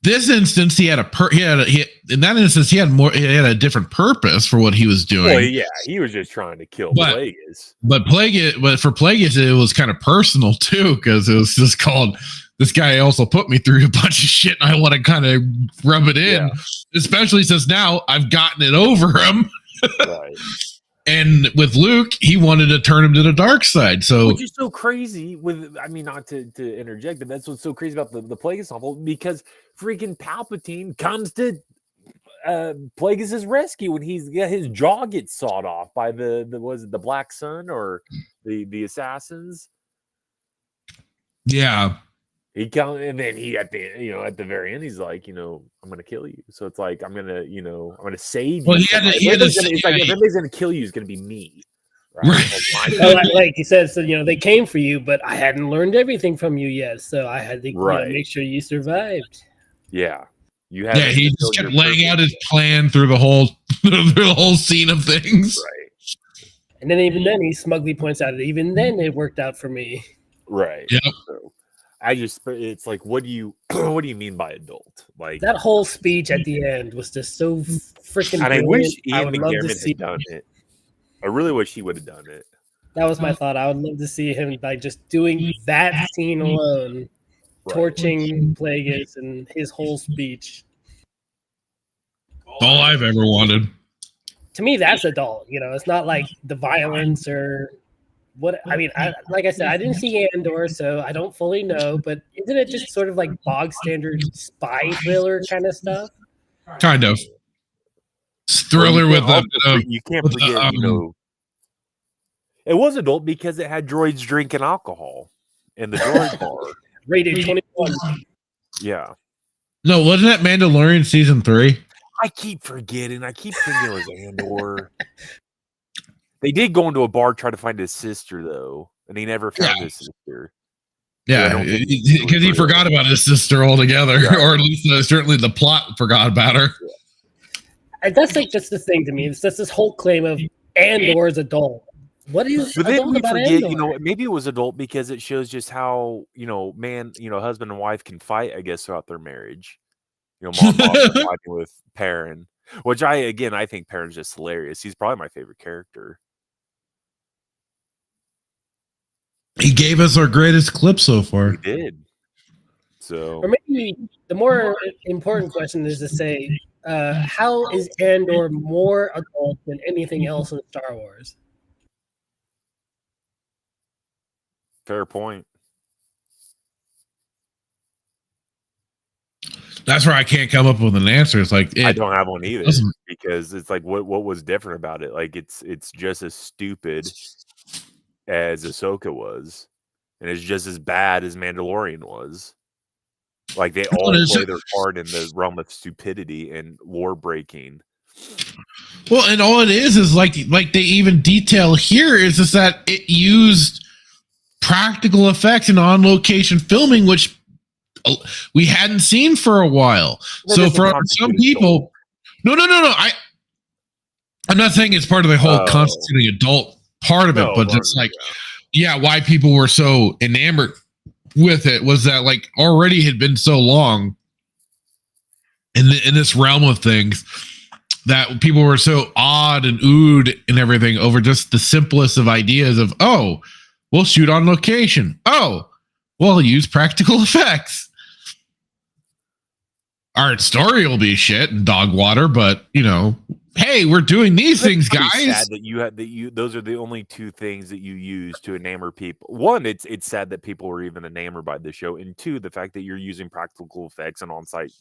This instance, he had in that instance he had a different purpose for what he was doing. Well, yeah, he was just trying to kill Plagueis. But for Plagueis, it was kind of personal too, because it was just called. This guy also put me through a bunch of shit, and I want to kind of rub it in, especially since now I've gotten it over him. Right. And with Luke, he wanted to turn him to the dark side. So, which is so crazy. Not to interject, but that's what's so crazy about the Plagueis novel, because freaking Palpatine comes to Plagueis' rescue when his jaw gets sawed off by the Black Sun or the assassins. Yeah. He comes, and then he at the very end, he's like, I'm gonna kill you. So it's like I'm gonna save you. Well, it's like if anybody's gonna kill you, it's gonna be me. Right. Like he says, so, they came for you, but I hadn't learned everything from you yet, so I had to make sure you survived. Yeah, you had. Yeah, he just kept laying out his plan through the whole scene of things. Right. And then even then, he smugly points out that even then it worked out for me. Right. Yep. So, it's like, what do you mean by adult? Like that whole speech at the end was just so freaking. And I wish Ian McDiarmid had done it. I really wish he would have done it. That was my thought. I would love to see him like just doing that scene alone, torching Plagueis and his whole speech. All I've ever wanted. To me, that's adult. It's not like the violence or. What I mean, like I said, I didn't see Andor, so I don't fully know. But isn't it just sort of like bog standard spy thriller kind of stuff? Kind of thriller with you can't forget. It was adult because it had droids drinking alcohol in the droid bar. Rated 21. Yeah. No, wasn't that Mandalorian season 3? I keep forgetting. I keep thinking it was Andor. They did go into a bar try to find his sister, though, and he never found his sister. Yeah, because he forgot about his sister altogether, or at least certainly the plot forgot about her. And that's like just the thing to me. It's just this whole claim of Andor is adult. What is But then adult we about forget, Andor? you know, maybe it was adult because it shows just how, you know, husband and wife can fight, I guess, throughout their marriage. You know, Mom Bob fighting with Perrin, which I think Perrin's just hilarious. He's probably my favorite character. He gave us our greatest clip so far. He did. So, or maybe the more important question is to say, how is Andor more adult than anything else in Star Wars? fair point. That's where I can't come up with an answer. It's like I don't have one either because it's like what was different about it? Like it's just as stupid as Ahsoka was, and it's just as bad as Mandalorian was. Like they all play their part in the realm of stupidity and lore breaking. Well, and all it is like they even detail here is just that it used practical effects and on location filming, which we hadn't seen for a while. So for some people, no. I'm not saying it's part of the whole constituting adult part of it, but it's like, why people were so enamored with it was that like already had been so long in this realm of things that people were so awed and oohed and everything over just the simplest of ideas of, oh, we'll shoot on location. Oh, we'll use practical effects. Our story will be shit and dog water, but you know, hey, we're doing these things, guys. Sad that those are the only two things that you use to enamor people. One, it's sad that people were even enamored by the show, and two, the fact that you're using practical effects and on-site.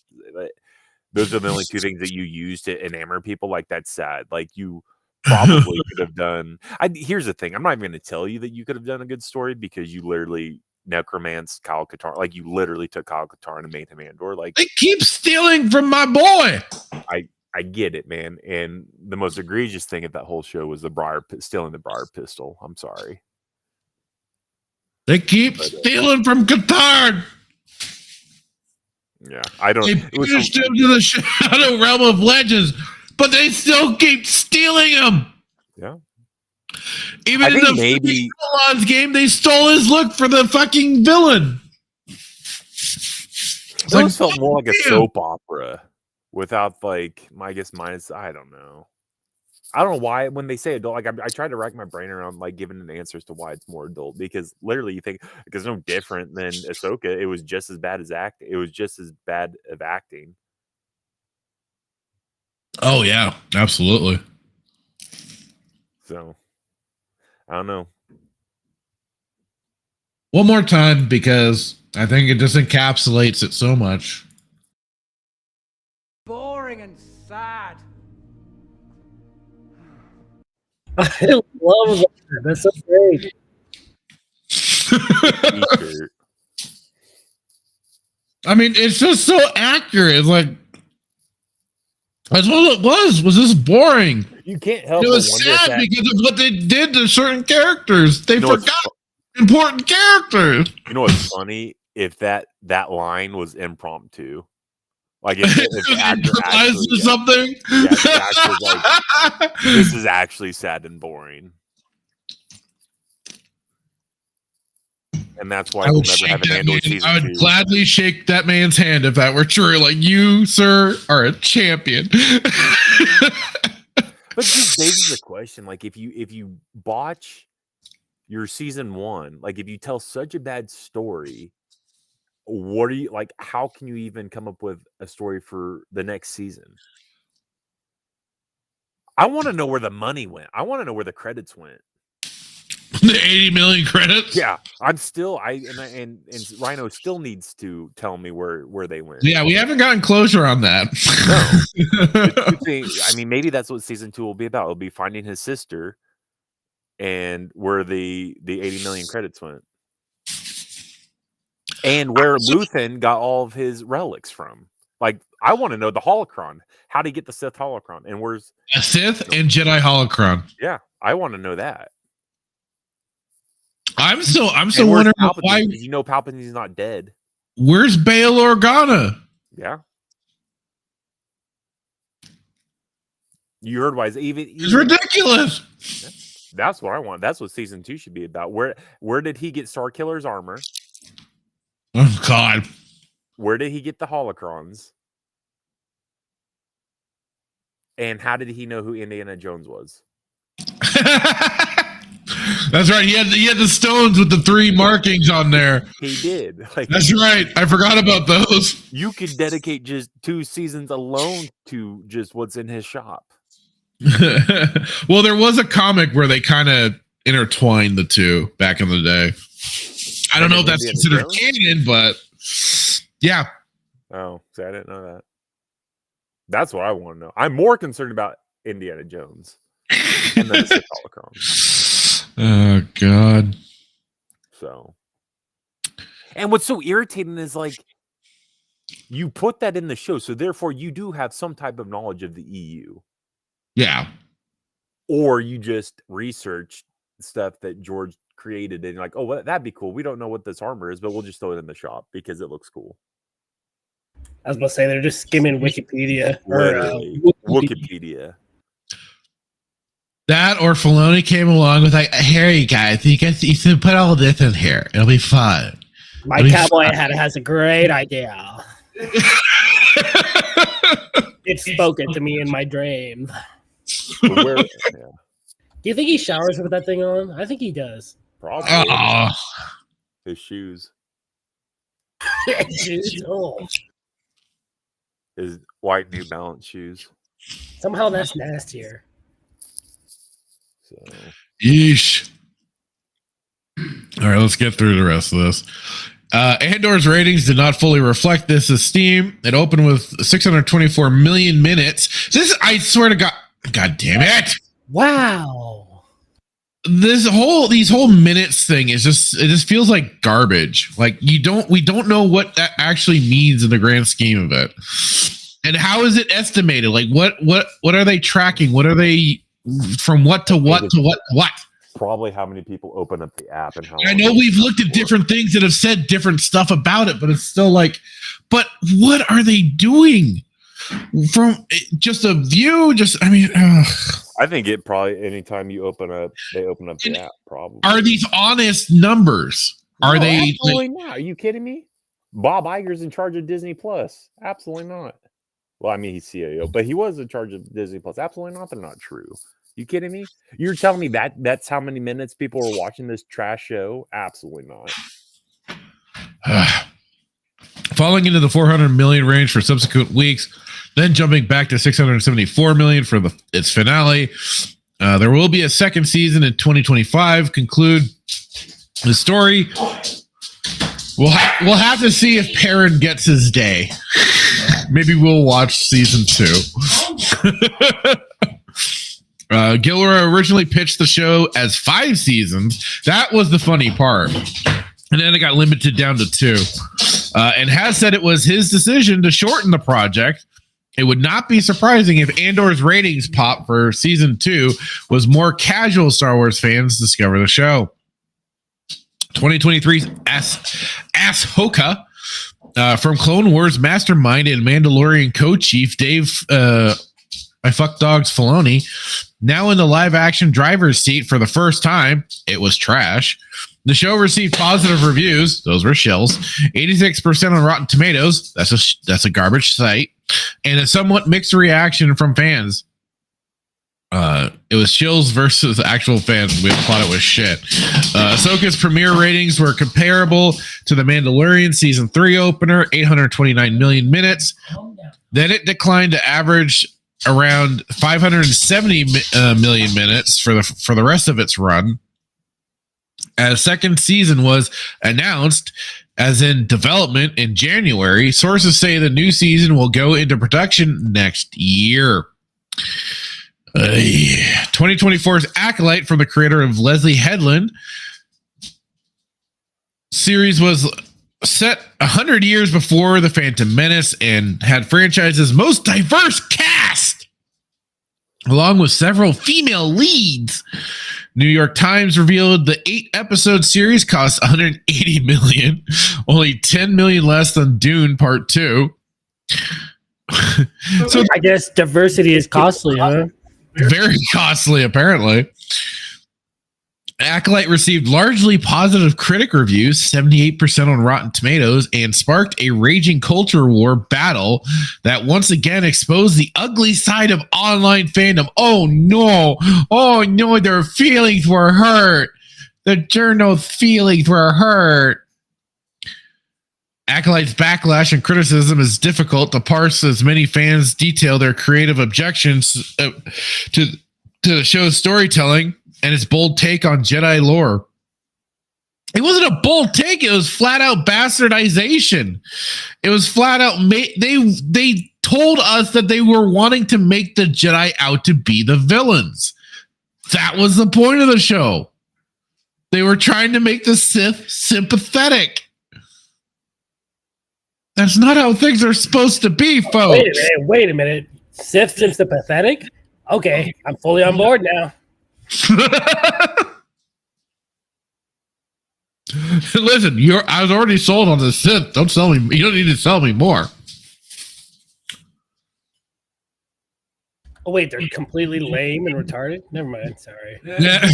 Those are the only two things that you use to enamor people. Like that's sad. Like you probably could have done. Here's the thing: I'm not even going to tell you that you could have done a good story because you literally necromanced Kyle Katarn. Like you literally took Kyle Katarn and made him Andor. Like they keep stealing from my boy. I get it, man. And the most egregious thing of that whole show was stealing the Briar pistol. I'm sorry. They keep stealing from Katarn. Yeah, I don't. They pushed him to the shadow realm of legends, but they still keep stealing him. Yeah. Even in the Milan's game, they stole his look for the fucking villain. Those felt more like a soap opera without, like, minus. I don't know. I don't know why when they say adult, like I tried to rack my brain around like giving an answer as to why it's more adult because literally you think because no different than Ahsoka, it was just as bad as acting. It was just as bad of acting. Oh yeah, absolutely. So I don't know. One more time because I think it just encapsulates it so much. Boring and sad. I love that. That's so great. I mean, it's just so accurate. It's like that's what it was. Was this boring? You can't help. It was sad because of what they did to certain characters. They forgot important characters. You know what's funny? If that line was impromptu. Like if the actor actually, something. Yeah, the actor's like, this is actually sad and boring. And that's why we'll never have an Andor season 2. I would gladly shake that man's hand if that were true. Like, you, sir, are a champion. But this raises the question, like if you botch your season 1, like if you tell such a bad story, what are you like? How can you even come up with a story for the next season? I want to know where the money went. I want to know where the credits went. The 80 million credits. Yeah, I'm still. And Rhino still needs to tell me where they went. Yeah, we haven't gotten closure on that. No, I mean maybe that's what season 2 will be about. It'll be finding his sister, and where the 80 million credits went. And where Luthen got all of his relics from. Like, I want to know the holocron. How did he get the Sith holocron? And where's a Sith and Jedi holocron? Yeah, I want to know that. I'm still where's wondering Palpatine? why. Because you know Palpatine's not dead. Where's Bail Organa? Yeah. You heard why? It's ridiculous. That's what I want. That's what season 2 should be about. Where did he get Starkiller's armor? Oh God. Where did he get the holocrons? And how did he know who Indiana Jones was? That's right. He had the stones with the 3 markings on there. He did. That's right. I forgot about those. You could dedicate just 2 seasons alone to just what's in his shop. Well, there was a comic where they kind of intertwined the 2 back in the day. I don't know if that's considered canon, but yeah. Oh, see, I didn't know that. That's what I want to know. I'm more concerned about Indiana Jones and then the Sith holocrons. Oh God. So, and what's so irritating is you put that in the show, so therefore you do have some type of knowledge of the EU. Yeah. Or you just researched stuff that George created and you're like, oh, well, that'd be cool. We don't know what this armor is, but we'll just throw it in the shop because it looks cool. I was about to say they're just skimming Wikipedia. Wikipedia. That or Filoni came along with here you guys, you can put all this in here. It'll be fun. My cowboy hat has a great idea. It's spoken to me in my dream. Do you think he showers with that thing on? I think he does. Probably. His shoes. His white New Balance shoes. Somehow that's nastier. So. Yeesh. All right, let's get through the rest of this. Andor's ratings did not fully reflect this esteem. It opened with 624 million minutes. I swear to God damn it. Wow. These whole minutes thing it just feels like garbage. Like we don't know what that actually means in the grand scheme of it. And how is it estimated? Like what are they tracking? What are they from what to what to what? Probably how many people open up the app and how I know we've looked at different things that have said different stuff about it, but it's still like, but what are they doing? From just a view, I think it probably anytime they open up the app. Probably are these honest numbers? Are they? Absolutely not. Are you kidding me? Bob Iger's in charge of Disney Plus. Absolutely not. Well, I mean he's CEO, but he was in charge of Disney Plus. Absolutely not. They're not true. You kidding me? You're telling me that's how many minutes people are watching this trash show? Absolutely not. Falling into the 400 million range for subsequent weeks, then jumping back to 674 million for its finale. There will be a second season in 2025. Conclude the story. We'll have to see if Perrin gets his day. Maybe we'll watch season 2. Gilroy originally pitched the show as 5 seasons. That was the funny part. And then it got limited down to 2. And has said it was his decision to shorten the project. It would not be surprising if Andor's ratings pop for season 2 was more casual Star Wars fans discover the show. 2023's Ahsoka from Clone Wars mastermind and Mandalorian co-chief Dave I fuck dogs Filoni, now in the live-action driver's seat for the first time. It was trash. The show received positive reviews. Those were shills. 86% on Rotten Tomatoes. That's a garbage site. And a somewhat mixed reaction from fans. It was shills versus actual fans. We thought it was shit. Ahsoka's premiere ratings were comparable to The Mandalorian Season 3 opener, 829 million minutes. Then it declined to average around 570 million minutes for the rest of its run. As second season was announced as in development in January, sources say the new season will go into production next year. 2024's Acolyte from the creator of Leslie Headland series was set 100 years before The Phantom Menace and had franchise's most diverse cast, along with several female leads. New York Times revealed the 8-episode series cost $180 million, only $10 million less than Dune Part 2. So I guess diversity is costly, huh? Very costly, apparently. Acolyte received largely positive critic reviews, 78% on Rotten Tomatoes, and sparked a raging culture war battle that once again exposed the ugly side of online fandom. Oh no, their feelings were hurt. The journal's feelings were hurt. Acolyte's backlash and criticism is difficult to parse as many fans detail their creative objections to the show's storytelling and its bold take on Jedi lore. It wasn't a bold take. It was flat out bastardization. It was flat out. They told us that they were wanting to make the Jedi out to be the villains. That was the point of the show. They were trying to make the Sith sympathetic. That's not how things are supposed to be, folks. Wait a minute. Sith sympathetic? Okay, I'm fully on board now. Listen, I was already sold on the Sith. Don't sell me. You don't need to sell me more. Oh wait, they're completely lame and retarded? Never mind, sorry. Yeah.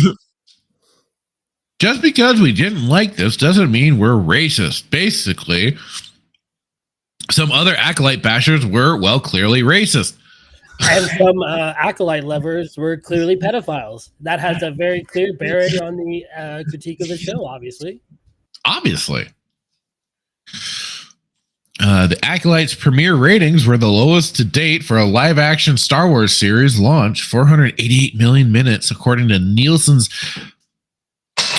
Just because we didn't like this doesn't mean we're racist. Basically, some other Acolyte bashers were, well, clearly racist. And some Acolyte lovers were clearly pedophiles. That has a very clear bearing on the critique of the show, obviously. Obviously. The Acolyte's premiere ratings were the lowest to date for a live-action Star Wars series launch, 488 million minutes, according to Nielsen's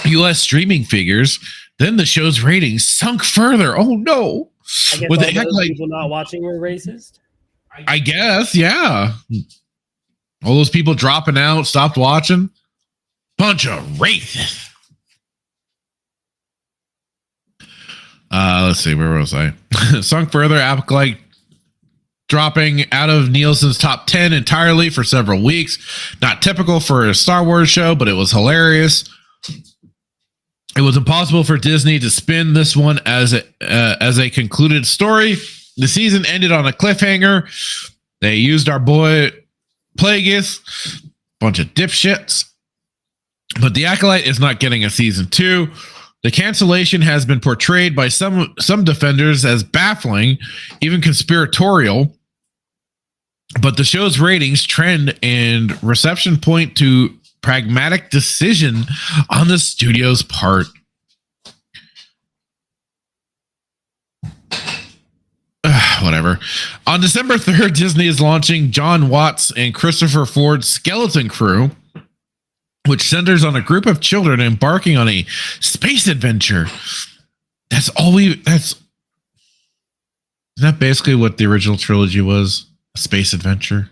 U.S. streaming figures. Then the show's ratings sunk further. Oh, no. I guess With all the those Acolyte, people not watching were racist? I guess, yeah. All those people dropping out, stopped watching. Bunch of racists. Let's see, where was I? Sunk further, Acolyte dropping out of Nielsen's top 10 entirely for several weeks. Not typical for a Star Wars show, but it was hilarious. It was impossible for Disney to spin this one as a concluded story. The season ended on a cliffhanger. They used our boy Plagueis, bunch of dipshits. But The Acolyte is not getting a season 2. The cancellation has been portrayed by some defenders as baffling, even conspiratorial. But the show's ratings, trend, and reception point to pragmatic decision on the studio's part. Whatever. On December 3rd, Disney is launching John Watts and Christopher Ford's Skeleton Crew, which centers on a group of children embarking on a space adventure. Isn't that basically what the original trilogy was? A space adventure?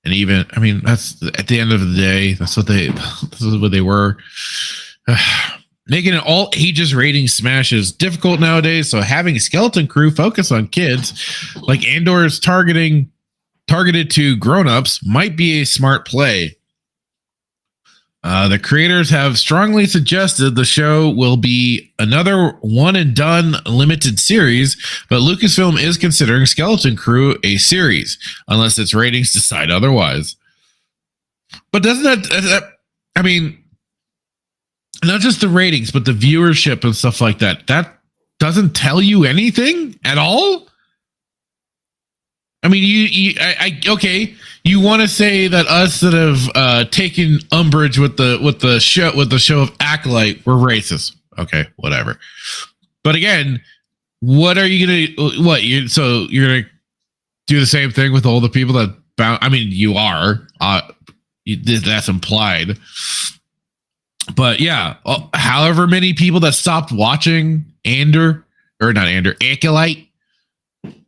And even, I mean, that's at the end of the day, that's what they were. Making an all ages rating smash is difficult nowadays, so having a Skeleton Crew focus on kids like Andor is targeted to grown-ups might be a smart play. The creators have strongly suggested the show will be another one-and-done limited series, but Lucasfilm is considering Skeleton Crew a series, unless its ratings decide otherwise. But doesn't that I mean, not just the ratings, but the viewership and stuff like that, that doesn't tell you anything at all? I mean, okay, you want to say that us that have taken umbrage with the show of Acolyte were racist? Okay, whatever. But again, what are you gonna you're gonna do the same thing with all the people that bound? I mean, you are. That's implied. But yeah, however many people that stopped watching Acolyte.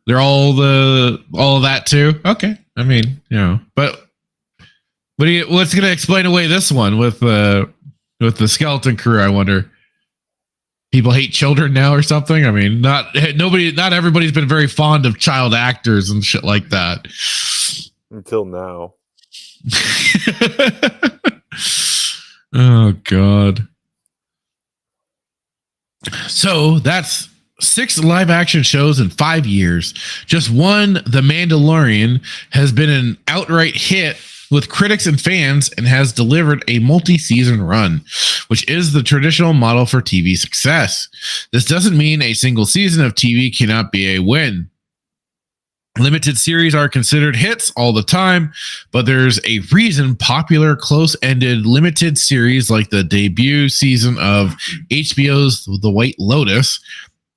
They're all of that too. Okay, I mean, but what's going to explain away this one with the Skeleton Crew? I wonder. People hate children now or something. I mean, not everybody's been very fond of child actors and shit like that until now. Oh God. So that's 6 live action shows in 5 years. Just one, The Mandalorian, has been an outright hit with critics and fans and has delivered a multi-season run, which is the traditional model for TV success. This doesn't mean a single season of TV cannot be a win. Limited series are considered hits all the time, but there's a reason popular close-ended limited series like the debut season of HBO's The White Lotus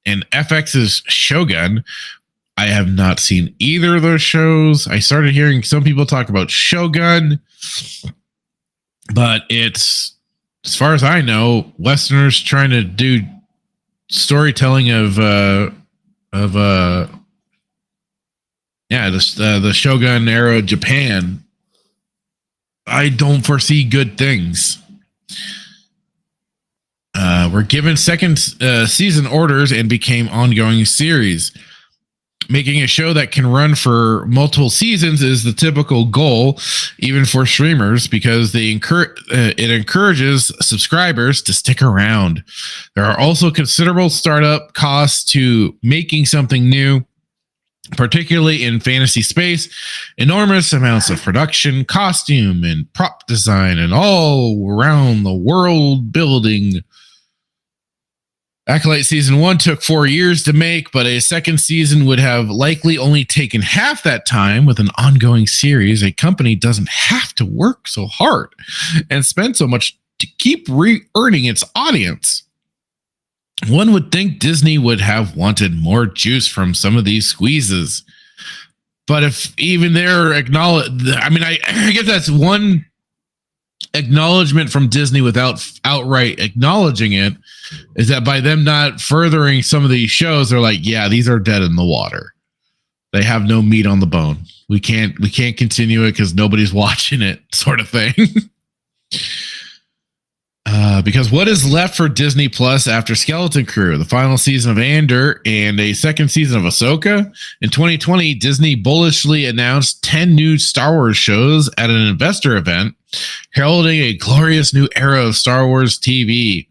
and FX's Shogun. I have not seen either of those shows. I started hearing some people talk about Shogun, but it's, as far as I know, Westerners trying to do storytelling of the Shogun era of Japan. I don't foresee good things. Were given second season orders and became ongoing series. Making a show that can run for multiple seasons is the typical goal, even for streamers, because it encourages subscribers to stick around. There are also considerable startup costs to making something new, particularly in fantasy space. Enormous amounts of production, costume, and prop design, and all around the world building. Acolyte Season 1 took 4 years to make, but a second season would have likely only taken half that time. With an ongoing series, a company doesn't have to work so hard and spend so much to keep re-earning its audience. One would think Disney would have wanted more juice from some of these squeezes. But if even they're I guess that's one acknowledgement from Disney without outright acknowledging it, is that by them not furthering some of these shows, they're like, yeah, these are dead in the water. They have no meat on the bone. We can't continue it because nobody's watching it, sort of thing. Because what is left for Disney Plus after Skeleton Crew, the final season of Andor, and a second season of Ahsoka? In 2020, Disney bullishly announced 10 new Star Wars shows at an investor event, heralding a glorious new era of Star Wars TV.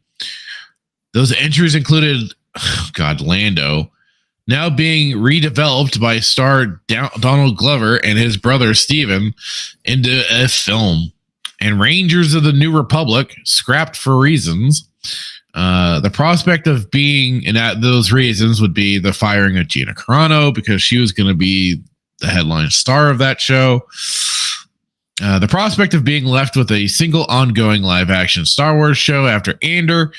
Those entries included, Lando, now being redeveloped by star Donald Glover and his brother Steven into a film. And Rangers of the New Republic, scrapped for reasons. The prospect of being, and those reasons would be the firing of Gina Carano, because she was going to be the headline star of that show. The prospect of being left with a single ongoing live action Star Wars show after Andor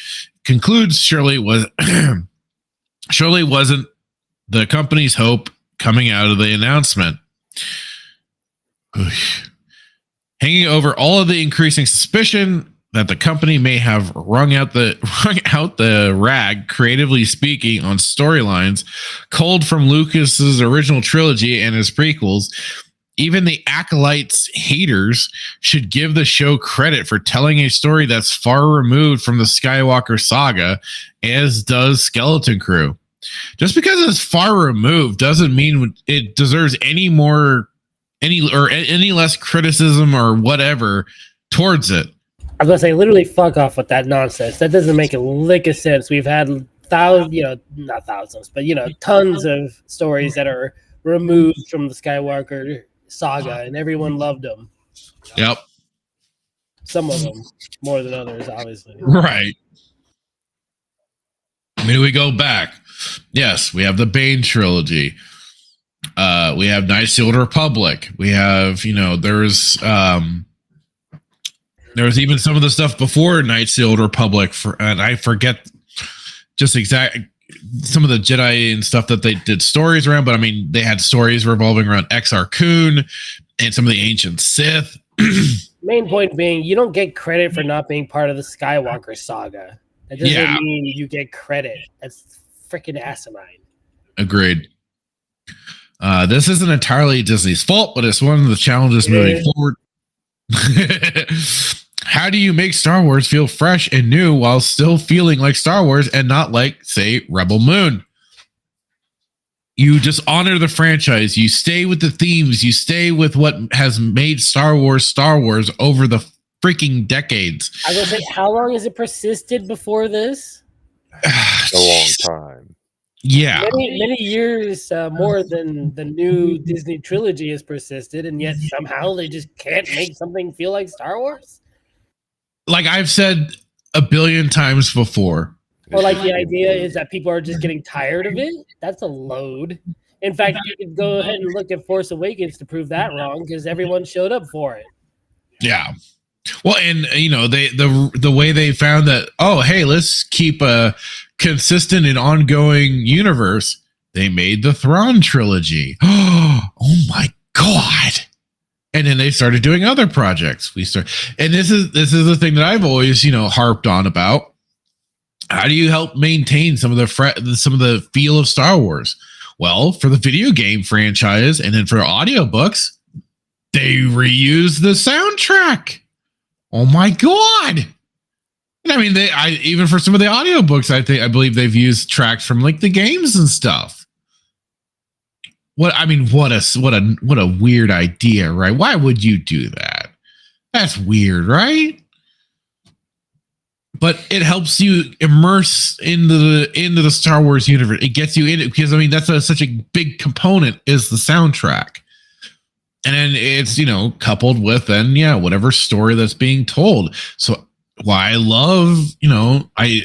concludes surely wasn't the company's hope coming out of the announcement. Hanging over all of the increasing suspicion that the company may have wrung out the rag, creatively speaking, on storylines culled from Lucas's original trilogy and his prequels, even the Acolyte's haters should give the show credit for telling a story that's far removed from the Skywalker saga, as does Skeleton Crew. Just because it's far removed doesn't mean it deserves any less criticism or whatever towards it. I was gonna say, literally, fuck off with that nonsense. That doesn't make a lick of sense. We've had not thousands, but tons of stories that are removed from the Skywalker saga, and everyone loved them. Yep. Some of them more than others, obviously. Right. I mean, we go back. Yes, we have the Bane trilogy. We have Knights of the Old Republic. We have, there was even some of the stuff before Knights of the Old Republic, and I forget just some of the Jedi and stuff that they did stories around, but I mean, they had stories revolving around Exar Kun and some of the ancient Sith. Main point being, you don't get credit for not being part of the Skywalker saga. That doesn't mean you get credit. That's freaking asinine. Agreed. This isn't entirely Disney's fault, but it's one of the challenges moving forward. How do you make Star Wars feel fresh and new while still feeling like Star Wars and not like, say, Rebel Moon? You just honor the franchise. You stay with the themes. You stay with what has made Star Wars over the freaking decades. I was gonna say, how long has it persisted before this? A long time. Yeah, many years more than the new Disney trilogy has persisted, and yet somehow they just can't make something feel like Star Wars. Like I've said a billion times before. Or like the idea is that people are just getting tired of it. That's a load. In fact, you could go ahead and look at Force Awakens to prove that wrong because everyone showed up for it. Yeah. Well, and you know, the way they found that, oh, hey, let's keep a consistent and ongoing universe. They made the Thrawn trilogy. Oh my God. And then they started doing other projects. And this is the thing that I've always, harped on about. How do you help maintain some of the feel of Star Wars? Well, for the video game franchise and then for audiobooks, they reuse the soundtrack. Oh my God. And I mean, even for some of the audiobooks, I believe they've used tracks from like the games and stuff. What a weird idea, right? Why would you do that? That's weird, right? But it helps you immerse into the Star Wars universe. It gets you in it because that's such a big component is the soundtrack. And then it's, coupled with whatever story that's being told. So why I love, I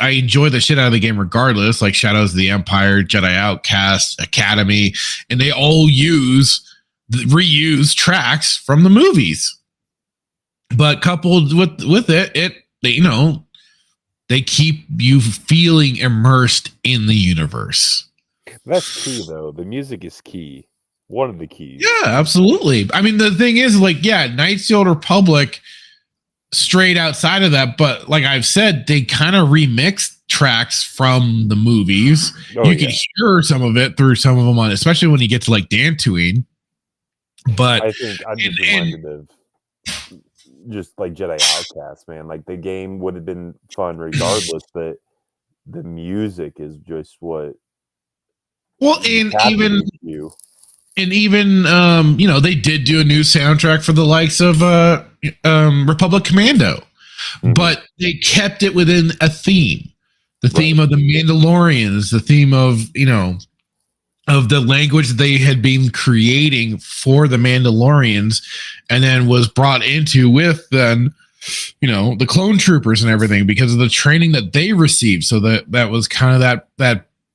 enjoy the shit out of the game regardless, like Shadows of the Empire, Jedi Outcast, Academy, and they all reuse tracks from the movies. But coupled with it, they keep you feeling immersed in the universe. That's key, though. The music is key. One of the keys. Yeah, absolutely. I mean, the thing is, Knights of the Old Republic straight outside of that, but like I've said, they kind of remixed tracks from the movies. You can hear some of it through some of them on, especially when you get to like Dantooine. But I think I'm just reminded of just like Jedi Outcast, man. Like the game would have been fun regardless, but the music is just what. Well, and even they did do a new soundtrack for the likes of Republic Commando, but they kept it within a theme. The theme of the Mandalorians, the theme of of the language they had been creating for the Mandalorians, and then was brought into with then the clone troopers and everything because of the training that they received. So that was kind of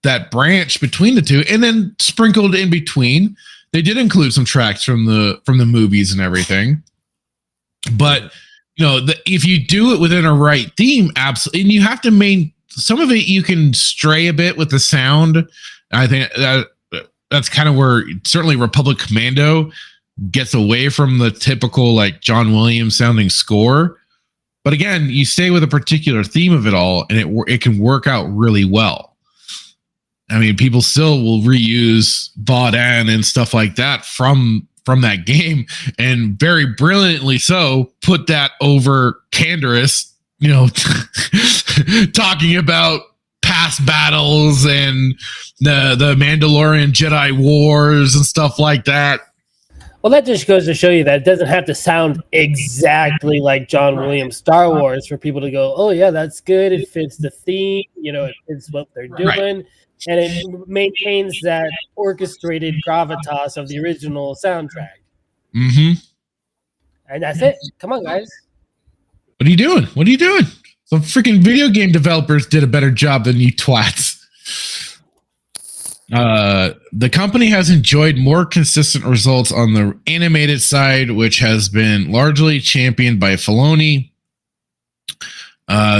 that branch between the two, and then sprinkled in between. They did include some tracks from the movies and everything, but if you do it within a right theme, absolutely, and you have to some of it. You can stray a bit with the sound. I think that's kind of where certainly Republic Commando gets away from the typical like John Williams sounding score. But again, you stay with a particular theme of it all, and it can work out really well. I mean, people still will reuse Vaudan and stuff like that from that game, and very brilliantly so put that over Canderous, talking about past battles and the Mandalorian Jedi Wars and stuff like that. Well, that just goes to show you that it doesn't have to sound exactly like John Williams' Star Wars for people to go, oh yeah, that's good. It fits the theme, it fits what they're doing. Right. And it maintains that orchestrated gravitas of the original soundtrack. Mm-hmm. And that's it. Come on, guys. What are you doing? Some freaking video game developers did a better job than you twats. The company has enjoyed more consistent results on the animated side, which has been largely championed by Filoni.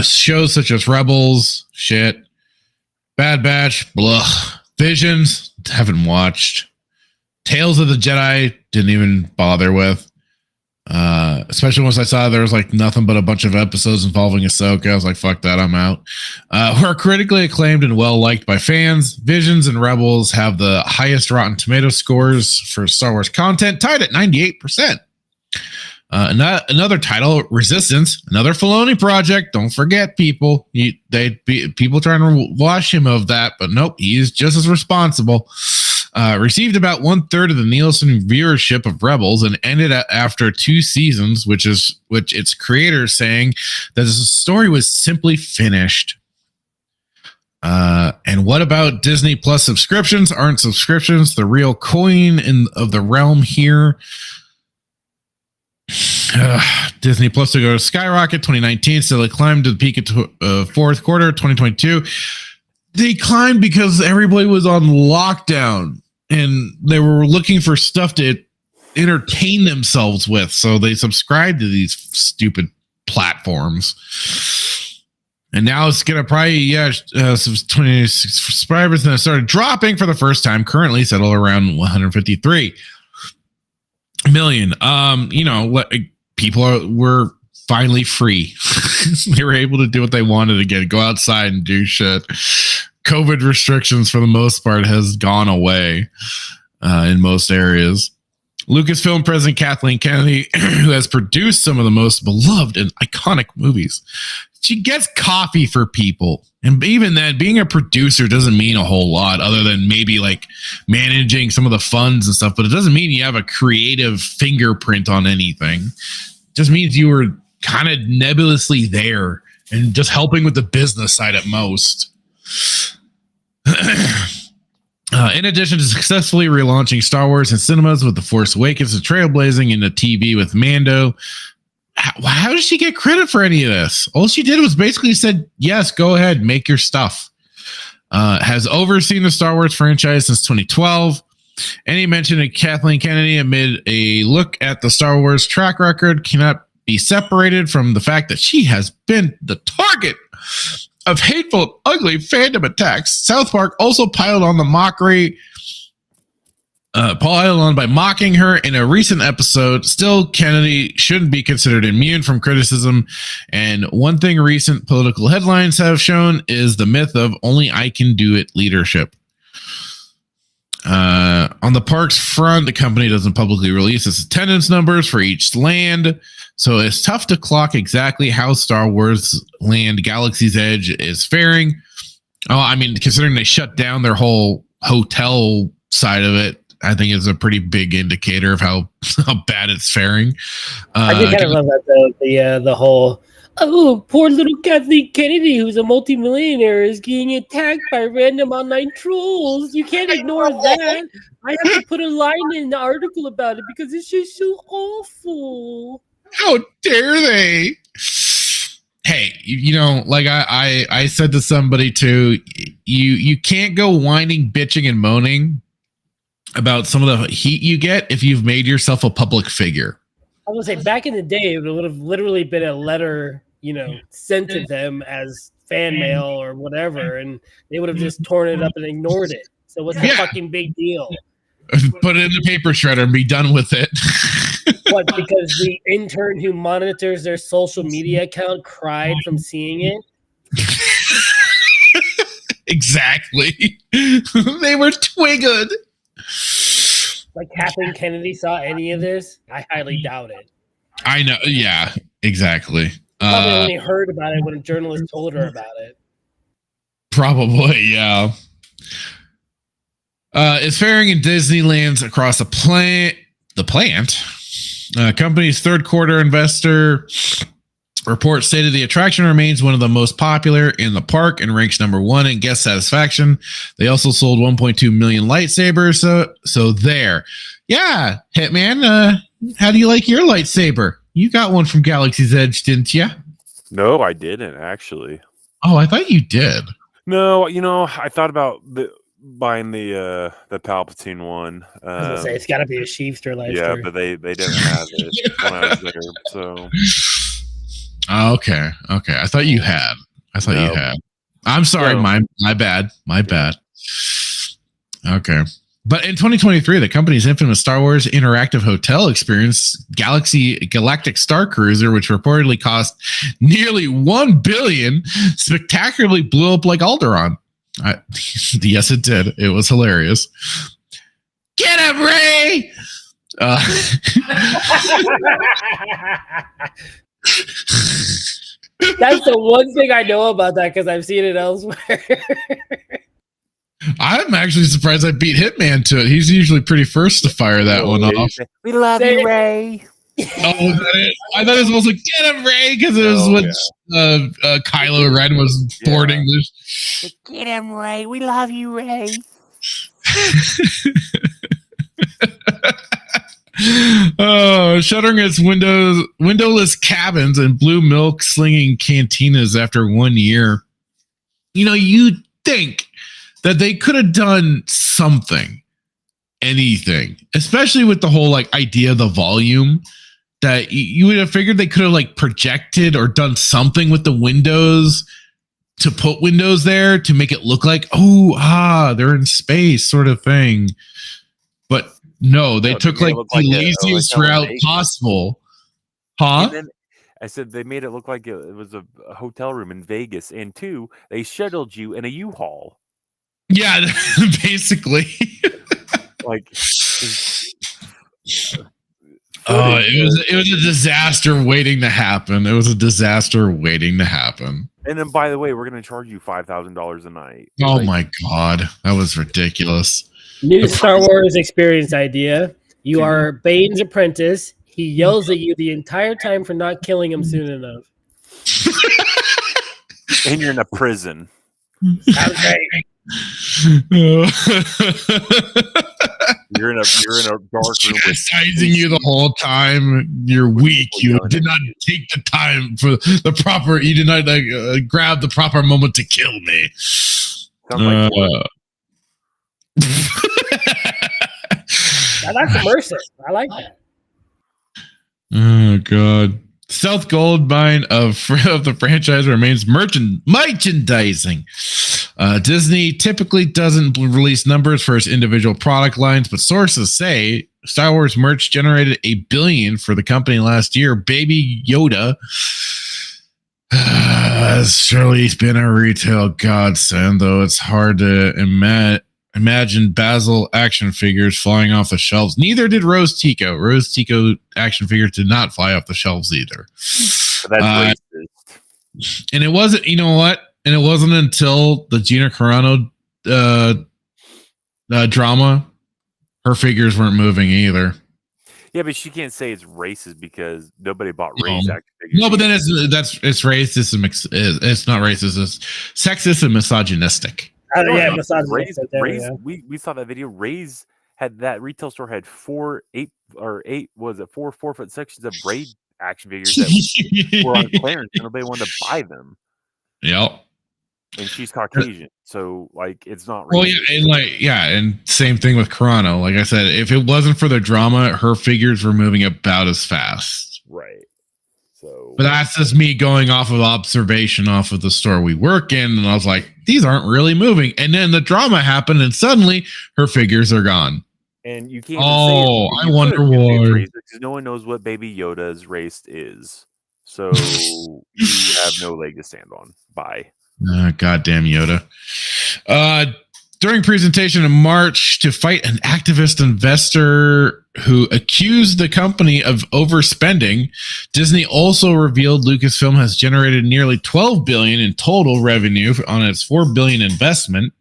Shows such as Rebels, Bad Batch, blah. Visions, haven't watched. Tales of the Jedi, didn't even bother with. Especially once I saw there was like nothing but a bunch of episodes involving Ahsoka. I was like, fuck that, I'm out. Were critically acclaimed and well liked by fans. Visions and Rebels have the highest Rotten Tomato scores for Star Wars content, tied at 98%. Another title, Resistance, another Filoni project. Don't forget, people. People trying to wash him of that, but nope, he's just as responsible. Received about 1/3 of the Nielsen viewership of Rebels and ended after 2 seasons, which its creators saying that the story was simply finished. And what about Disney Plus subscriptions? Aren't subscriptions the real coin of the realm here? Disney Plus to go to skyrocket 2019, so they climbed to the peak of fourth quarter 2022. They climbed because everybody was on lockdown and they were looking for stuff to entertain themselves with, so they subscribed to these stupid platforms. And now it's gonna probably 26 subscribers, and it started dropping for the first time. Currently settle around 153 million. What people were finally free. They were able to do what they wanted again, go outside and do shit. COVID restrictions for the most part has gone away in most areas. Lucasfilm president Kathleen Kennedy, who has produced some of the most beloved and iconic movies, she gets coffee for people. And even then, being a producer doesn't mean a whole lot other than maybe like managing some of the funds and stuff, but it doesn't mean you have a creative fingerprint on anything. It just means you were kind of nebulously there and just helping with the business side at most. In addition to successfully relaunching Star Wars in cinemas with The Force Awakens and trailblazing into TV with Mando, how does she get credit for any of this? All she did was basically said, yes, go ahead, make your stuff. Has overseen the Star Wars franchise since 2012. Any mention of Kathleen Kennedy amid a look at the Star Wars track record cannot be separated from the fact that she has been the target of hateful, ugly fandom attacks. South Park also piled on the mockery, by mocking her in a recent episode. Still, Kennedy shouldn't be considered immune from criticism. And one thing recent political headlines have shown is the myth of only I can do it leadership. On the parks front, the company doesn't publicly release its attendance numbers for each land, so it's tough to clock exactly how Star Wars Land Galaxy's Edge is faring. Considering they shut down their whole hotel side of it, I think is a pretty big indicator of how bad it's faring. I do kind of love that though. The whole poor little Kathleen Kennedy, who's a multimillionaire, is getting attacked by random online trolls. You can't ignore that. I have to put a line in the article about it because it's just so awful. How dare they? Hey, I said to somebody too, you can't go whining, bitching, and moaning about some of the heat you get if you've made yourself a public figure. I was gonna say, back in the day, it would have literally been a letter, sent to them as fan mail or whatever, and they would have just torn it up and ignored it. So what's the fucking big deal? Put it in the paper shredder and be done with it. What, because the intern who monitors their social media account cried from seeing it? Exactly. They were twiggered. Like Kathleen Kennedy saw any of this? I highly doubt it. I know. Yeah, exactly. Probably only heard about it when a journalist told her about it. Probably, yeah. It's faring in Disneyland's across the plant. Company's third quarter investor report stated the attraction remains one of the most popular in the park and ranks number 1 in guest satisfaction. They also sold 1.2 million lightsabers. So there. Yeah, Hitman, how do you like your lightsaber? You got one from Galaxy's Edge, didn't you? No, I didn't, actually. Oh, I thought you did. No, I thought about buying the Palpatine one. I was gonna say it's got to be a Sheevster lightsaber. Yeah, but they didn't have it when I was there. So okay. I thought you had. You had. I'm sorry. No. My bad. Okay. But in 2023, the company's infamous Star Wars interactive hotel experience, Galactic Star Cruiser, which reportedly cost nearly $1 billion, spectacularly blew up like Alderaan. Yes, it did. It was hilarious. Get him, Ray! That's the one thing I know about that because I've seen it elsewhere. I'm actually surprised I beat Hitman to it. He's usually pretty first to fire that one off. We love you, Ray. Oh, was that it? I thought it was also get him, Ray, because it was when Kylo Ren was boarding this. Get him, Ray. We love you, Ray. Oh, shuttering its windowless cabins and blue milk slinging cantinas after 1 year. You know, you'd think that they could have done something, anything, especially with the whole like idea of the volume. That you would have figured they could have like projected or done something with the windows to put windows there to make it look like, they're in space sort of thing. But no, they took like the laziest route possible. Huh? Then, I said they made it look like it was a hotel room in Vegas. And 2, they shuttled you in a U-Haul. Yeah, basically. Like... Oh, it was a disaster waiting to happen. It was a disaster waiting to happen. And then, by the way, we're going to charge you $5,000 a night. Oh my God, that was ridiculous. New Star Wars experience idea. You are Bane's apprentice. He yells at you the entire time for not killing him soon enough. And you're in a prison. Sounds great. You're in a dark room, chastising you the whole time. You're weak. You did not take the time for the proper. You did not grab the proper moment to kill me. That's immersive. I like that. Oh God. Stealth gold mine of the franchise remains merchandising. Disney typically doesn't release numbers for its individual product lines, but sources say Star Wars merch generated $1 billion for the company last year. Baby Yoda has surely been a retail godsend, though it's hard to imagine Basil action figures flying off the shelves. Neither did Rose Tico. Rose Tico action figures did not fly off the shelves either. That's racist. And it wasn't, you know what? And it wasn't until the Gina Carano drama, her figures weren't moving either. Yeah, but she can't say it's racist because nobody bought race action figures. No, but then it's racist. It's not racist. It's sexist and misogynistic. We saw that video. Ray's had that retail store had 4 4-foot sections of braid action figures that were on clearance and nobody wanted to buy them. Yep. And she's Caucasian, so like it's not racist. Well, and same thing with Carano. Like I said, if it wasn't for the drama, her figures were moving about as fast. Right. So, but that's just me going off of observation off of the store we work in, and I was like, these aren't really moving. And then the drama happened, and suddenly her figures are gone. And you can't. I wonder why. Because no one knows what Baby Yoda's race is, so you have no leg to stand on. Bye. Goddamn Yoda. During presentation in March to fight an activist investor who accused the company of overspending, Disney also revealed Lucasfilm has generated nearly $12 billion in total revenue on its $4 billion investment.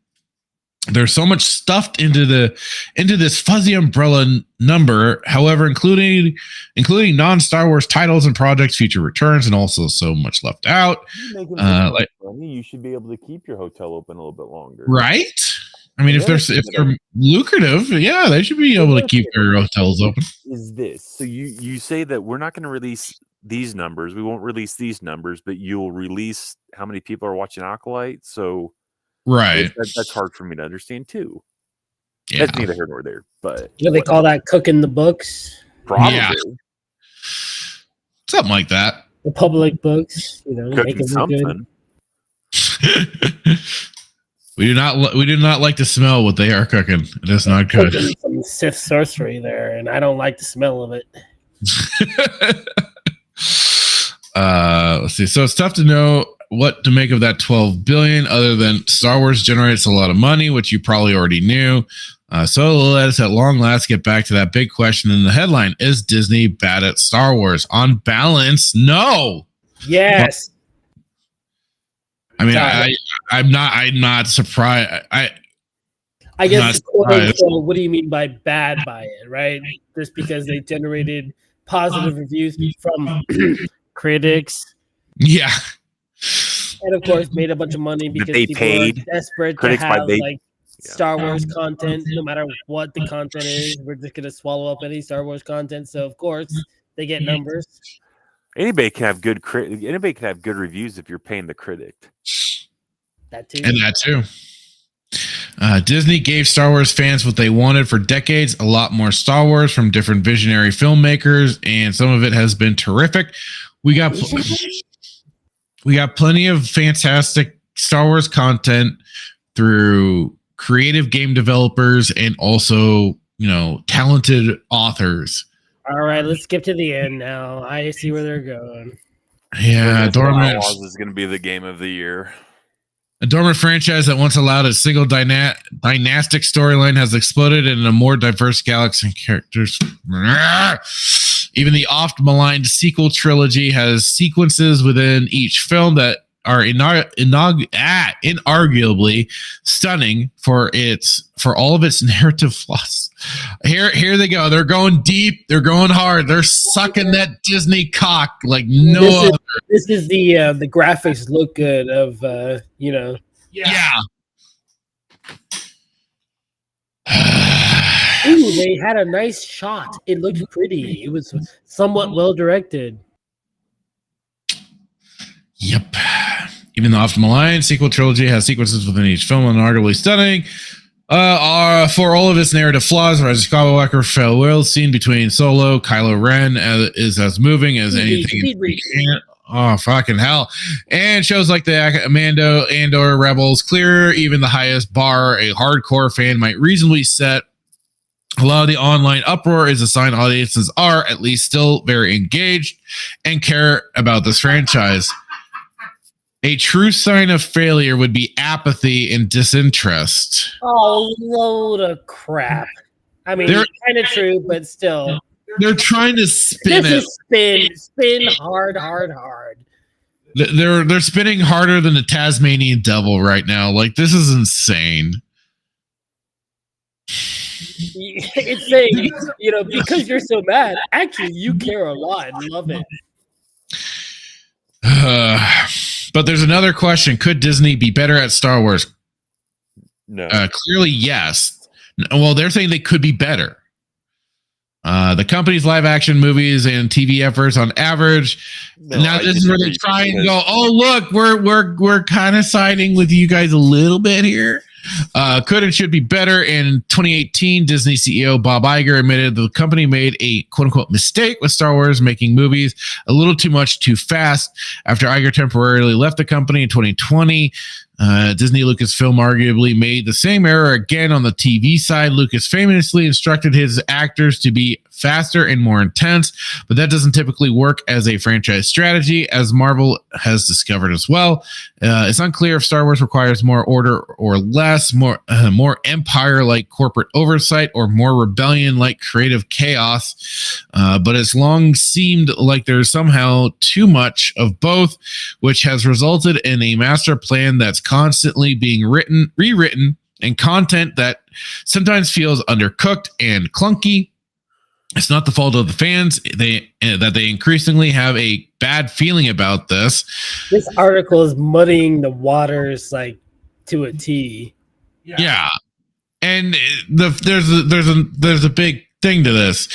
There's so much stuffed into this fuzzy umbrella number, however, including non-Star Wars titles and projects, future returns, and also so much left out. You should be able to keep your hotel open a little bit longer, right? I mean, if they're lucrative, yeah, they should be able to keep their hotels open. Is this so? You say that we're not going to release these numbers, we won't release these numbers, but you'll release how many people are watching Acolyte. So. Right. That's hard for me to understand too. Yeah. That's neither here nor there. But they call that cooking the books. Probably. Yeah. Something like that. The public books, cooking something. We do not like to smell what they are cooking. It is not good. Some Sith sorcery there, and I don't like the smell of it. Let's see. So it's tough to know what to make of that $12 billion other than Star Wars generates a lot of money, which you probably already knew. So let us at long last get back to that big question in the headline. Is Disney bad at Star Wars? On balance, no. Yes. I mean, I'm not surprised. I guess, quote Right. unquote, what do you mean by bad by it, right? Just because they generated positive reviews from critics. Yeah. And of course, made a bunch of money That because they people paid are desperate to critics by have they- like Star Wars content, no matter what the content is. We're just gonna swallow up any Star Wars content, so of course they get numbers. Anybody can have good anybody can have good reviews if you're paying the critic. That too. And that too. Disney gave Star Wars fans what they wanted for decades, a lot more Star Wars from different visionary filmmakers, and some of it has been terrific. We got plenty of fantastic Star Wars content through creative game developers and also, talented authors. All right, let's skip to the end now. I see where they're going. Yeah, dormant. Outlaws is going to be the game of the year. A dormant franchise that once allowed a single dynastic storyline has exploded in a more diverse galaxy of characters. Even the oft-maligned sequel trilogy has sequences within each film that are inarguably stunning for all of its narrative flaws. Here they go. They're going deep. They're going hard. They're sucking that Disney cock like no other. This is the graphics look good of Yeah. Ooh, they had a nice shot. It looked pretty. It was somewhat well directed. Yep. Even the oft-maligned sequel trilogy has sequences within each film and arguably stunning. For all of its narrative flaws, Rise of Skywalker farewell scene between Solo, Kylo Ren is as moving as anything. Oh, fucking hell. And shows like the Mando, Andor, Rebels clear even the highest bar a hardcore fan might reasonably set. A lot of the online uproar is a sign audiences are at least still very engaged and care about this franchise. A true sign of failure would be apathy and disinterest. Oh, load of crap. I mean, kind of true, but still. They're trying to spin it. Spin hard. They're spinning harder than the Tasmanian devil right now. Like, this is insane. It's saying, because you're so mad, actually, you care a lot and love it. But there's another question. Could Disney be better at Star Wars? No. Clearly, yes. Well, they're saying they could be better. The company's live action movies and TV efforts on average. Now this is where they try and go, oh, look, we're kind of siding with you guys a little bit here. Could and should be better. In 2018, Disney CEO Bob Iger admitted the company made a quote-unquote mistake with Star Wars, making movies a little too much too fast. After Iger temporarily left the company in 2020, Disney Lucasfilm arguably made the same error again on the TV side. Lucas famously instructed his actors to be faster and more intense, but that doesn't typically work as a franchise strategy, as Marvel has discovered as well. It's unclear if Star Wars requires more order or less, more empire-like corporate oversight or more rebellion-like creative chaos. But it's long seemed like there's somehow too much of both, which has resulted in a master plan that's constantly being rewritten, and content that sometimes feels undercooked and clunky. It's not the fault of the fans that they increasingly have a bad feeling about this. This article is muddying the waters like to a T. Yeah. And there's a big thing to this.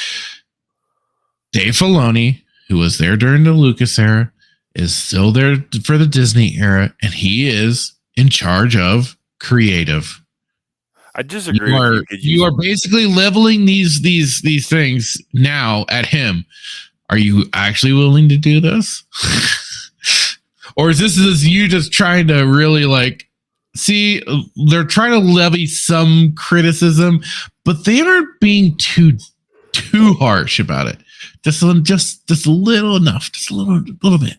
Dave Filoni, who was there during the Lucas era, is still there for the Disney era, and he is in charge of creative. I disagree. You are basically leveling these things now at him. Are you actually willing to do this? Or is this you just trying to really see, they're trying to levy some criticism, but they aren't being too harsh about it. Just a little enough, just a little bit.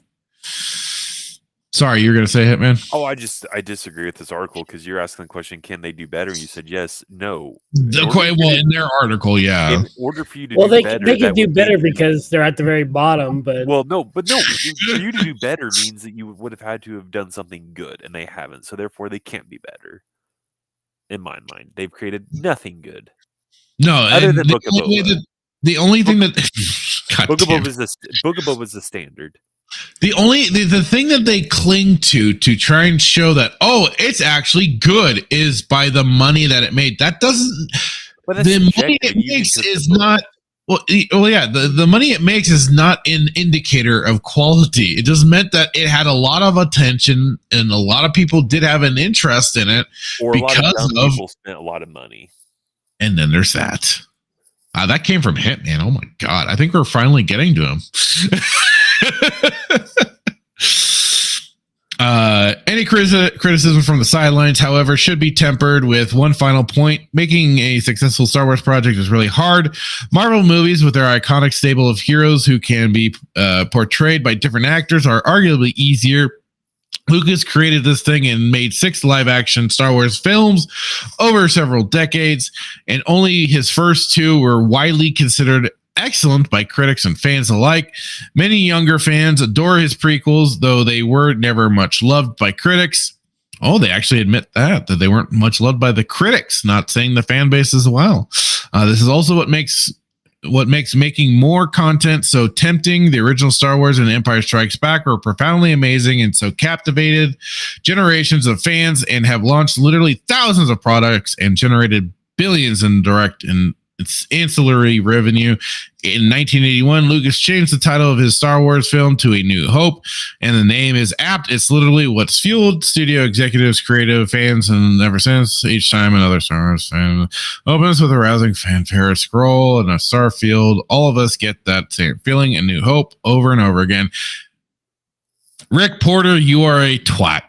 Sorry, you were going to say Hitman? Oh, I disagree with this article because you're asking the question, can they do better? And you said yes, no. In their article, yeah. In order for you to do better, they can do better because they're at the very bottom. But no. For you to do better means that you would have had to have done something good, and they haven't. So therefore, they can't be better. in my mind. They've created nothing good. No, other than Book of Boba. The only thing that Book of Boba is the standard. The thing that they cling to try and show that it's actually good is by the money that it made. That doesn't. The money it makes is not. The money it makes is not an indicator of quality. It just meant that it had a lot of attention and a lot of people did have an interest in it or because a lot of dumb people spent a lot of money. And then there's that. That came from Hitman. Oh my god! I think we're finally getting to him. Any criticism from the sidelines, however, should be tempered with one final point. Making a successful Star Wars project is really hard. Marvel movies, with their iconic stable of heroes who can be portrayed by different actors, are arguably easier. Lucas created this thing and made 6 live-action Star Wars films over several decades, and only his first 2 were widely considered excellent by critics and fans alike. Many younger fans adore his prequels, though they were never much loved by critics. Oh, they actually admit that they weren't much loved by the critics, not saying the fan base as well. This is also what makes making more content so tempting. The original Star Wars and Empire Strikes Back were profoundly amazing and so captivated generations of fans and have launched literally thousands of products and generated billions in direct and its ancillary revenue. In 1981, Lucas changed the title of his Star Wars film to A New Hope, and the name is apt. It's literally what's fueled studio executives, creative fans, and ever since, each time another Star Wars fan opens with a rousing fanfare, a scroll, and a star field, all of us get that same feeling, A New Hope, over and over again. Rick Porter, you are a twat.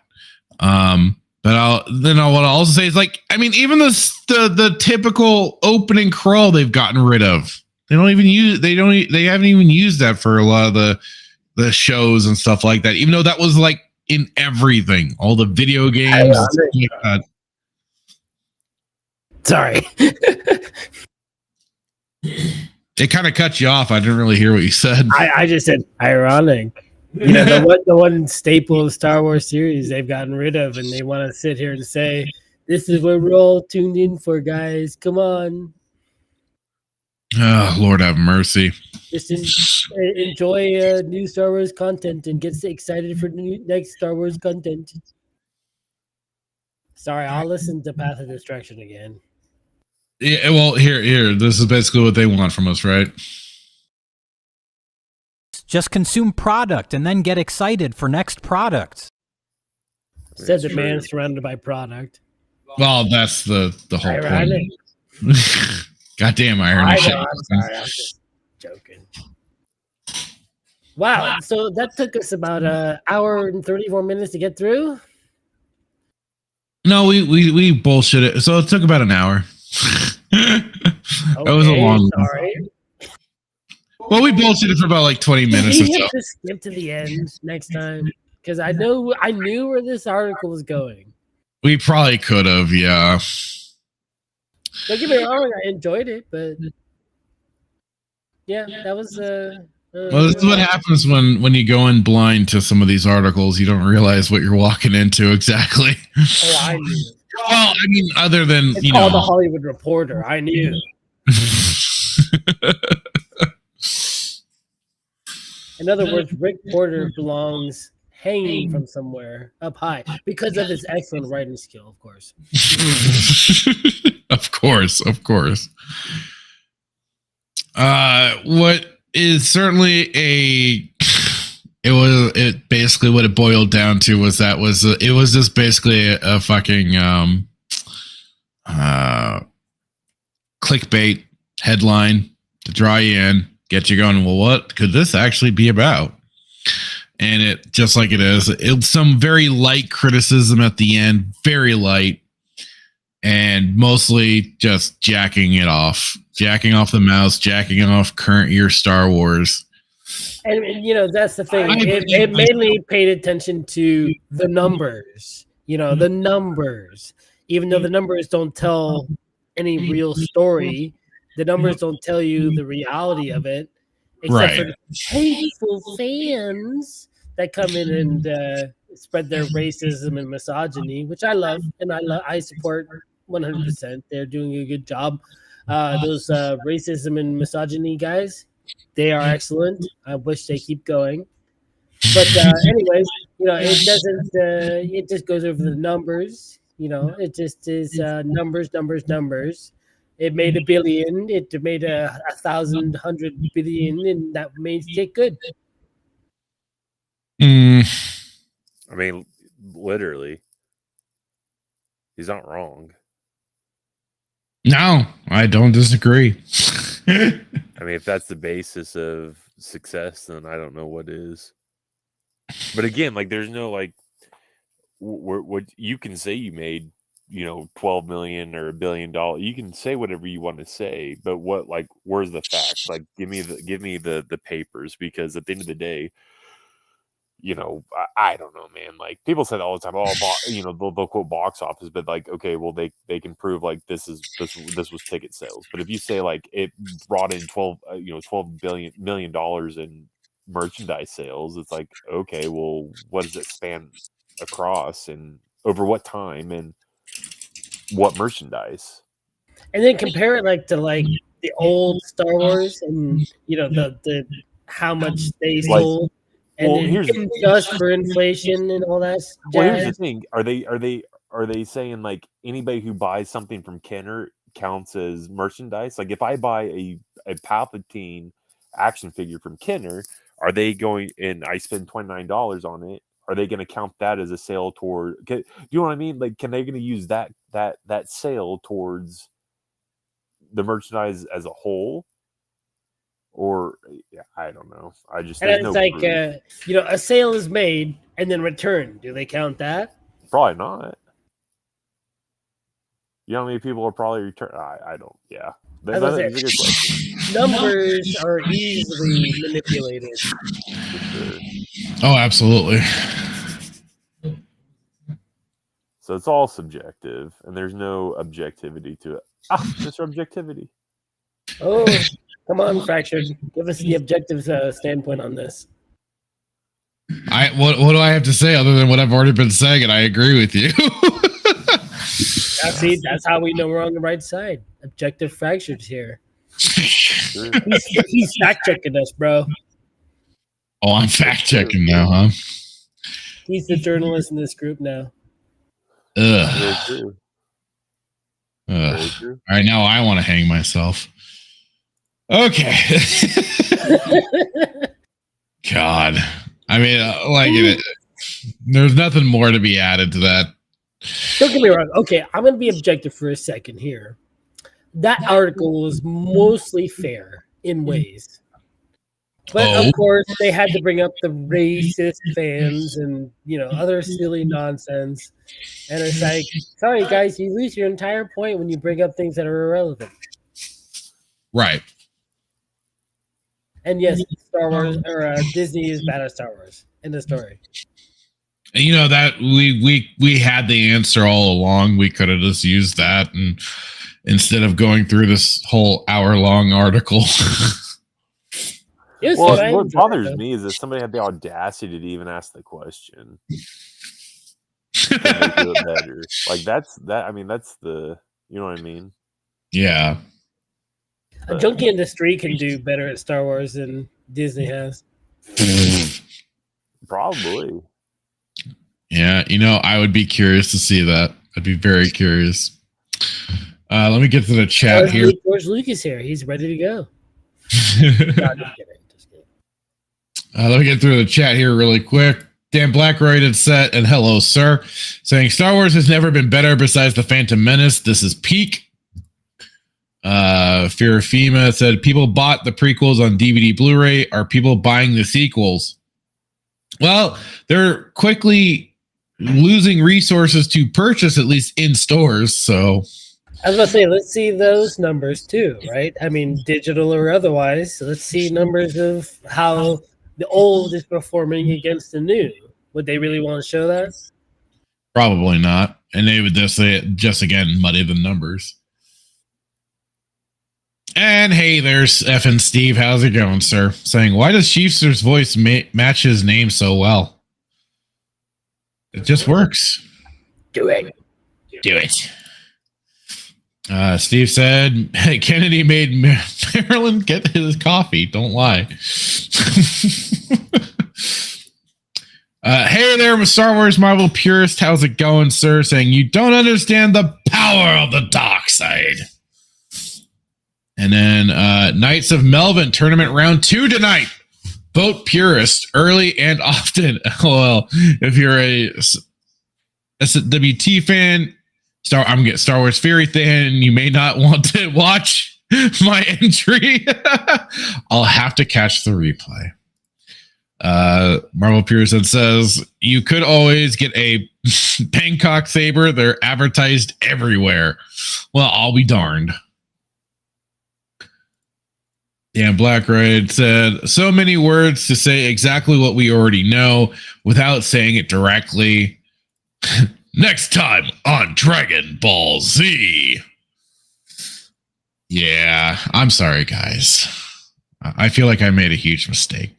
But what I'll also say is, like, I mean, even the typical opening crawl they've gotten rid of. They haven't even used that for a lot of the shows and stuff like that. Even though that was like in everything, all the video games. Sorry, it kind of cut you off. I didn't really hear what you said. I just said ironic. You know, the one staple of Star Wars series they've gotten rid of, and they want to sit here and say, this is what we're all tuned in for, guys. Come on. Oh, Lord have mercy. Just enjoy new Star Wars content and get excited for the next Star Wars content. Sorry, I'll listen to Path of Destruction again. Yeah, well, here. This is basically what they want from us, right? Just consume product and then get excited for next products. Said the man surrounded by product. Well, that's the whole ironic point. Goddamn irony. I'm sorry, I'm just joking. Wow, so that took us about an hour and 34 minutes to get through? No, we bullshit it. So it took about an hour. That was a long one. Sorry. Well, we bullshitted for about like 20 minutes or so. To skip to the end next time, because I knew where this article was going. We probably could have, yeah. Don't get me wrong, I enjoyed it, but yeah, that was. Well, this is what happens when you go in blind to some of these articles. You don't realize what you're walking into exactly. Oh, I knew. Well, I mean, other than it's called The Hollywood Reporter. I knew. In other words, Rick Porter belongs hanging from somewhere up high because of his excellent writing skill, of course. Of course. What is certainly it basically what it boiled down to was it was just basically a fucking clickbait headline to draw you in. Get you going, well, what could this actually be about? And it, just like it is, it's some very light criticism at the end, very light, and mostly just jacking off the mouse, jacking off current year Star Wars. And you know, that's the thing. It mainly paid attention to the numbers. You know, the numbers. Even though the numbers don't tell any real story. The numbers don't tell you the reality of it, except for the hateful fans that come in and spread their racism and misogyny, which I love, and I support 100%. They're doing a good job. Those racism and misogyny guys, they are excellent. I wish they keep going. But anyways, it doesn't. It just goes over the numbers. It just is numbers. It made $1 billion. It made 100 billion, and that made it good. I mean, literally, he's not wrong. No, I don't disagree. I mean, if that's the basis of success, then I don't know what is. But again, like, there's no like, what you can say you made, 12 million or $1 billion. You can say whatever you want to say, but where's the facts? Like, give me the papers, because at the end of the day, I don't know, man. Like, people say that all the time. Oh, they'll quote box office, but like, okay, well, they can prove like this was ticket sales. But if you say like it brought in $12 million in merchandise sales, it's like, okay, well, what does it span across and over what time and what merchandise? And then compare it like to like the old Star Wars, and the how much they sold. And then just for inflation and all that. Well, here's the thing: are they saying like anybody who buys something from Kenner counts as merchandise? Like, if I buy a Palpatine action figure from Kenner, are they going and I spend $29 on it? Are they going to count that as a sale toward? Do you know what I mean? Like, can they going to use that sale towards the merchandise as a whole? Or I don't know. I just and it's like a sale is made and then returned. Do they count that? Probably not. You know how many people are probably returned? I don't. Yeah, that's a good question. Numbers are easily manipulated. For sure. Oh, absolutely. So it's all subjective, and there's no objectivity to it. Mr. Objectivity. Oh. Come on, Fractured. Give us the objective standpoint on this. What do I have to say other than what I've already been saying? And I agree with you. See, that's how we know we're on the right side. Objective Fractured's here. He's fact checking us, bro. Oh, I'm fact checking now, huh? He's the journalist in this group now. Ugh. All right, now I want to hang myself. Okay. God. I mean, there's nothing more to be added to that. Don't get me wrong. Okay, I'm going to be objective for a second here. That article was mostly fair in ways. But of course, they had to bring up the racist fans and, other silly nonsense. And it's like, sorry, guys, you lose your entire point when you bring up things that are irrelevant. Right. And yes, Star Wars or Disney is bad at Star Wars. End of story. That we had the answer all along. We could have just used that, and instead of going through this whole hour-long article. What bothers me is that somebody had the audacity to even ask the question. Can they do it better? Like, that's the, you know what I mean? Yeah. A junkie industry can do better at Star Wars than Disney has. Probably. Yeah, I would be curious to see that. I'd be very curious. Let me get to the chat here. George Lucas here. He's ready to go. Let me get through the chat here really quick. Dan Blackrated set and hello, sir. Saying Star Wars has never been better besides the Phantom Menace. This is peak. Fear of FEMA said people bought the prequels on DVD Blu-ray. Are people buying the sequels? Well, they're quickly losing resources to purchase, at least in stores. So I was about to say, let's see those numbers too, right? I mean, digital or otherwise. So let's see numbers of how the old is performing against the new. Would they really want to show that? Probably not. And they would just again muddy the numbers. And hey, there's effing Steve. How's it going, sir? Saying, why does Chiefster's voice match his name so well? It just works. Do it. Do it. Steve said Kennedy made Maryland get his coffee. Don't lie. Hey there, Star Wars Marvel purist. How's it going, sir? Saying you don't understand the power of the dark side. And then Knights of Melvin tournament round 2 tonight. Vote purist early and often. LOL. If you're a SWT fan, I'm getting Star Wars Fury fan, you may not want to watch my entry. I'll have to catch the replay. Marvel Pearson says you could always get a Bangkok saber. They're advertised everywhere. Well, I'll be darned. Dan Blackride said so many words to say exactly what we already know without saying it directly. Next time on Dragon Ball Z. Yeah, I'm sorry, guys. I feel like I made a huge mistake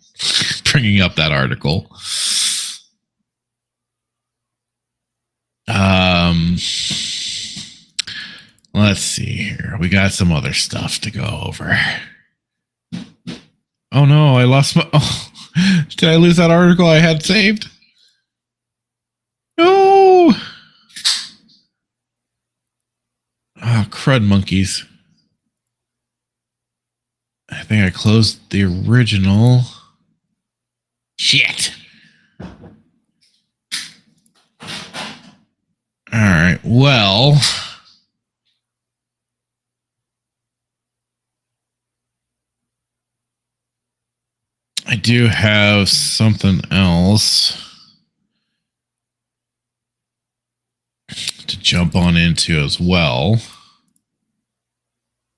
bringing up that article. Let's see here. We got some other stuff to go over. Oh no, I lost my... Oh, did I lose that article I had saved? No! Oh, crud monkeys. I think I closed the original. Shit. Alright, well... I do have something else to jump on into as well.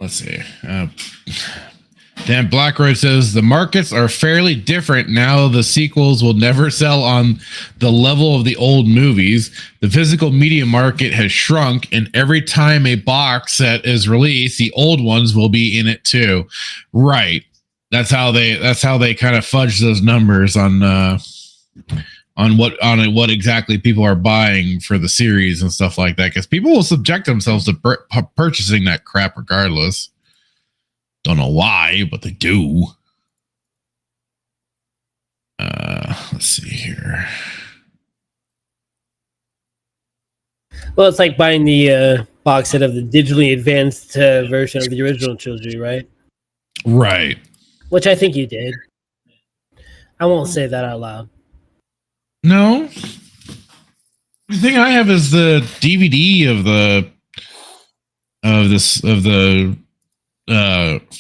Let's see. Dan Blackroyd says the markets are fairly different now. The sequels will never sell on the level of the old movies. The physical media market has shrunk, and every time a box set is released, the old ones will be in it too. Right. That's how they kind of fudge those numbers on what exactly people are buying for the series and stuff like that, because people will subject themselves to purchasing that crap regardless. Don't know why, but they do. Let's see here. Well, it's like buying the box set of the digitally advanced version of the original trilogy, right? Right. Which I think you did. I won't say that out loud. No. The thing I have is the DVD of the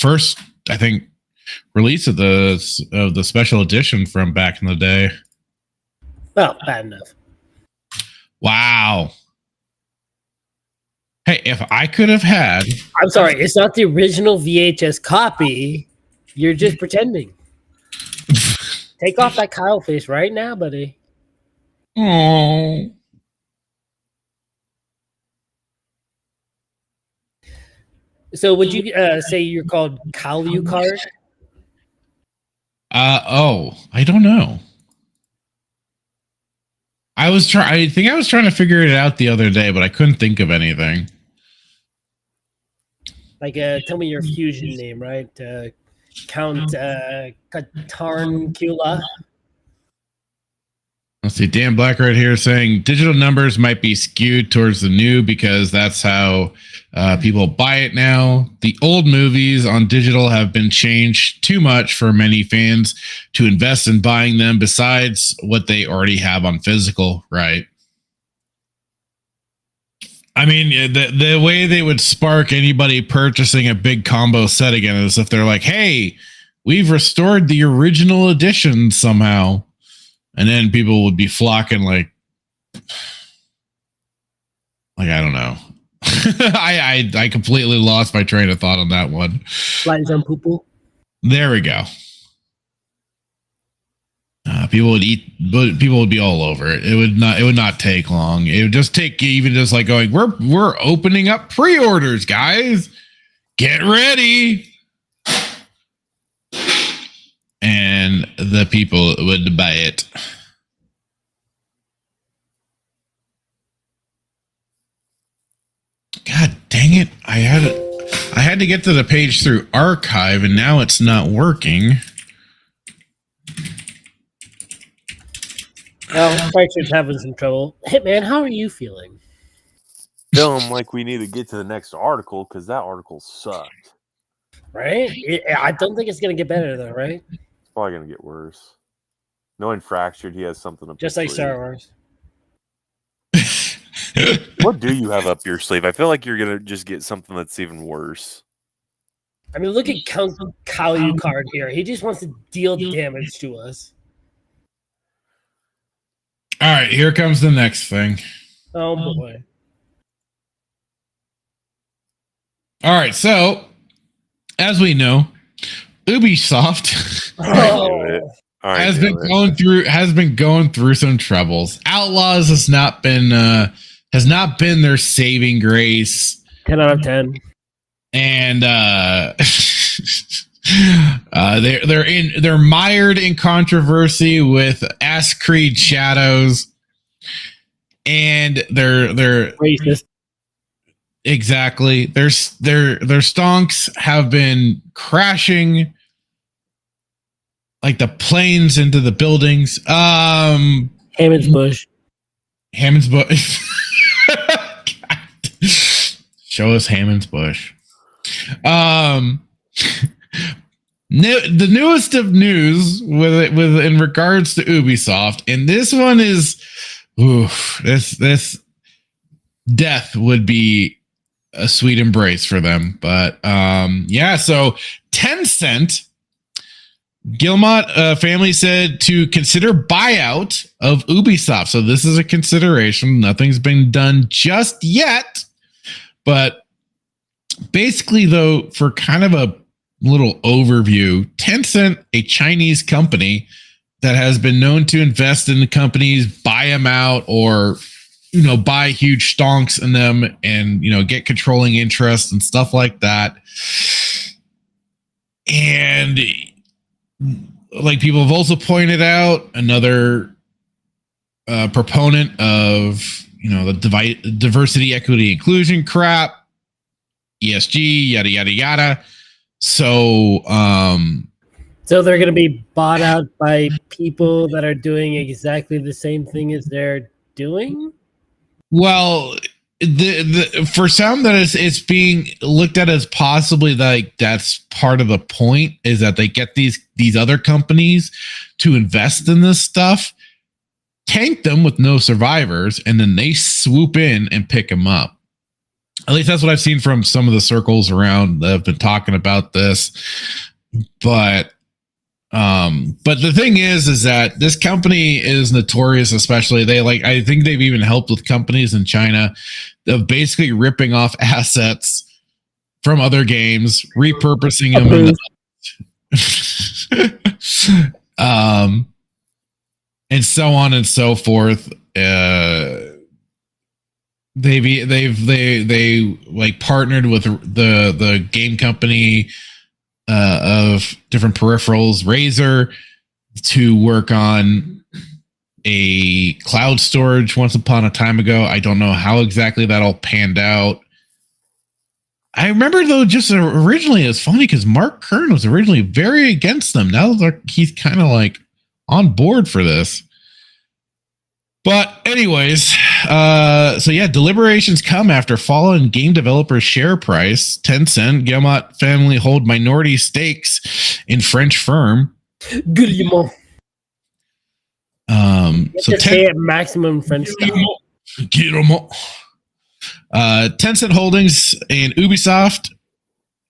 first, I think, release of the special edition from back in the day. Well, bad enough. Wow. Hey, if I could have had... I'm sorry, it's not the original VHS copy. You're just pretending. Take off that Kyle face right now, buddy. Oh. So would you say you're called Kalucard? I don't know. I think I was trying to figure it out the other day, but I couldn't think of anything. Like, tell me your fusion name, right? Count Katarnkula. Let's see. Dan Black right here saying digital numbers might be skewed towards the new because that's how people buy it now. The old movies on digital have been changed too much for many fans to invest in buying them besides what they already have on physical, right? I mean, the way they would spark anybody purchasing a big combo set again is if they're like, hey, we've restored the original edition somehow. And then people would be flocking like I don't know. I completely lost my train of thought on that one. Flies on poo-poo. There we go. People would be all over it. It would not take long. It would just take even just like going, we're opening up pre-orders, guys. Get ready. And the people would buy it. God dang it. I had to get to the page through archive, and now it's not working. Well, Fractured's having some trouble. Hitman, how are you feeling? Feeling like we need to get to the next article because that article sucked. Right? I don't think it's going to get better, though, right? It's probably going to get worse. Knowing Fractured, he has something up just like Star Wars. What do you have up your sleeve? I feel like you're going to just get something that's even worse. I mean, look at Count Kalyukard here. He just wants to deal damage to us. All right, here comes the next thing. Oh, boy. All right, so as we know, Ubisoft has been going through some troubles. Outlaws has not been their saving grace. 10 out of 10. And they're mired in controversy with Ass Creed Shadows, and they're racist. Exactly. Their stonks have been crashing like the planes into the buildings. Hammond's Bush. Show us Hammond's Bush. The newest of news with in regards to Ubisoft, and this one is this death would be a sweet embrace for them. But so Tencent, Guillemot family said to consider buyout of Ubisoft. So this is a consideration. Nothing's been done just yet. But basically, though, for kind of a little overview, Tencent, a Chinese company that has been known to invest in the companies, buy them out, or buy huge stonks in them and, get controlling interest and stuff like that. And like people have also pointed out, another proponent of, the diversity, equity, inclusion crap, ESG, yada, yada, yada. So they're going to be bought out by people that are doing exactly the same thing as they're doing? Well, for some that it's being looked at as possibly like that's part of the point, is that they get these other companies to invest in this stuff, tank them with no survivors, and then they swoop in and pick them up. At least that's what I've seen from some of the circles around that have been talking about this. But the thing is that this company is notorious, especially I think they've even helped with companies in China of basically ripping off assets from other games, repurposing them, and so on and so forth. They like partnered with the game company of different peripherals, Razer, to work on a cloud storage once upon a time ago. I don't know how exactly that all panned out. I remember though, just originally it's funny because Mark Kern was originally very against them. Now he's kind of like on board for this. But anyways, deliberations come after fallen game developers' share price. Tencent, Guillemot family hold minority stakes in French firm. Guillemot. Say it maximum French style. Guillemot. Tencent Holdings and Ubisoft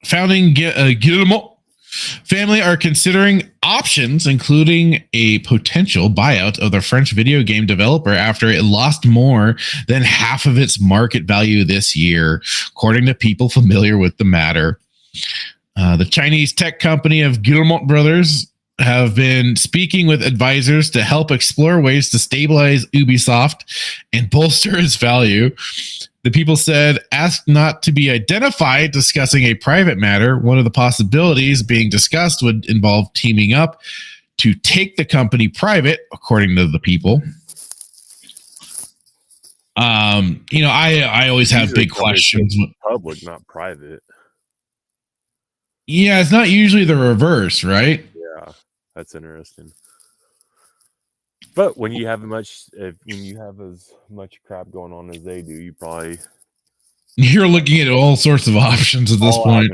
founding Guillemot family are considering options, including a potential buyout of the French video game developer after it lost more than half of its market value this year, according to people familiar with the matter. The Chinese tech company of Guillemot Brothers have been speaking with advisors to help explore ways to stabilize Ubisoft and bolster its value. The people said, asked not to be identified, discussing a private matter. One of the possibilities being discussed would involve teaming up to take the company private, according to the people. I always have Usually big questions. Public, not private. Yeah, it's not usually the reverse, right? Yeah, that's interesting. But when you have as much crap going on as they do, You're looking at all sorts of options at this point.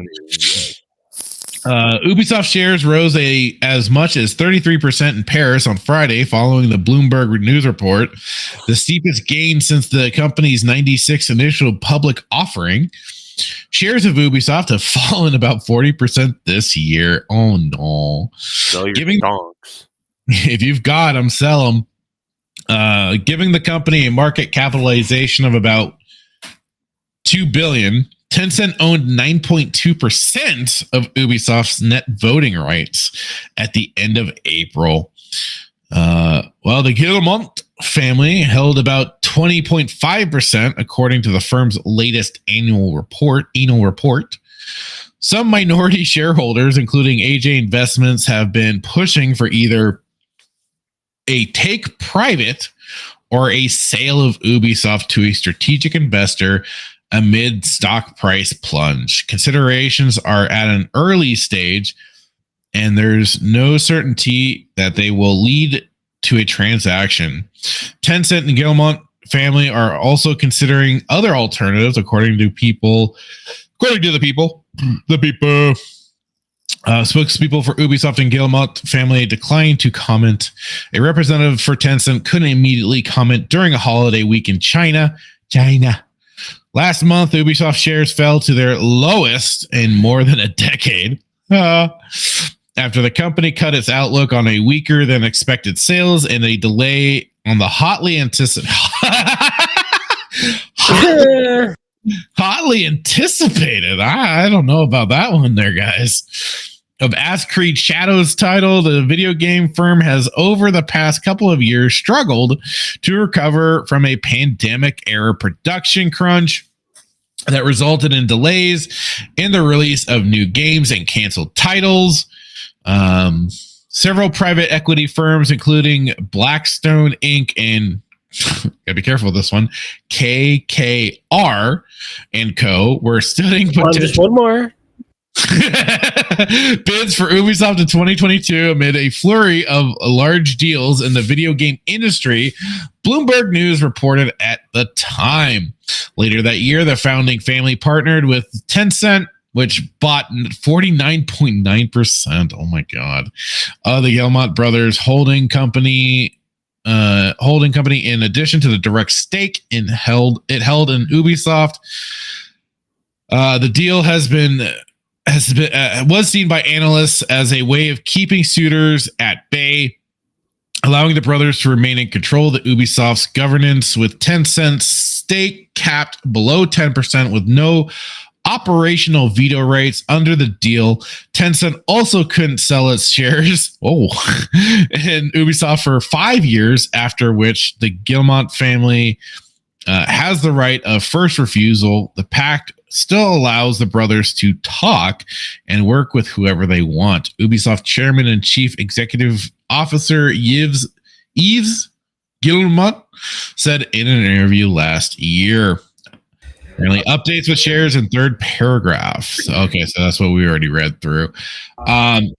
Ubisoft shares rose as much as 33% in Paris on Friday following the Bloomberg news report, the steepest gain since the company's 96 initial public offering. Shares of Ubisoft have fallen about 40% this year. Oh no. Sell your donks. If you've got them, sell them. Giving the company a market capitalization of about $2 billion. Tencent owned 9.2% of Ubisoft's net voting rights at the end of April. While the Guillemot family held about 20.5%, according to the firm's latest annual report. Some minority shareholders, including AJ Investments, have been pushing for either a take private or a sale of Ubisoft to a strategic investor amid stock price plunge. Considerations are at an early stage, and there's no certainty that they will lead to a transaction. Tencent and Guillemot family are also considering other alternatives, according to the people. Spokespeople for Ubisoft and Guillemot family declined to comment. A representative for Tencent couldn't immediately comment during a holiday week in China. Last month, Ubisoft shares fell to their lowest in more than a decade. After the company cut its outlook on a weaker than expected sales and a delay on the hotly anticipated I don't know about that one there, guys. Of Assassin's Creed Shadows title, the video game firm has over the past couple of years struggled to recover from a pandemic era production crunch that resulted in delays in the release of new games and canceled titles. Several private equity firms, including Blackstone Inc. and gotta be careful with this one, KKR and Co. were studying just one more bids for Ubisoft in 2022 amid a flurry of large deals in the video game industry, Bloomberg News reported at the time. Later that year, the founding family partnered with Tencent, which bought 49.9%. Oh my God. The Guillemot brothers holding company in addition to the direct stake held in Ubisoft. The deal was seen by analysts as a way of keeping suitors at bay, allowing the brothers to remain in control of the Ubisoft's governance, with Tencent's stake capped below 10% with no operational veto rights. Under the deal, Tencent also couldn't sell its shares in Ubisoft for 5 years, after which the Guillemot family has the right of first refusal. The pact still allows the brothers to talk and work with whoever they want. Ubisoft chairman and chief executive officer Yves Guillemot said in an interview last year. Apparently, updates with shares in third paragraph. Okay, so that's what we already read through.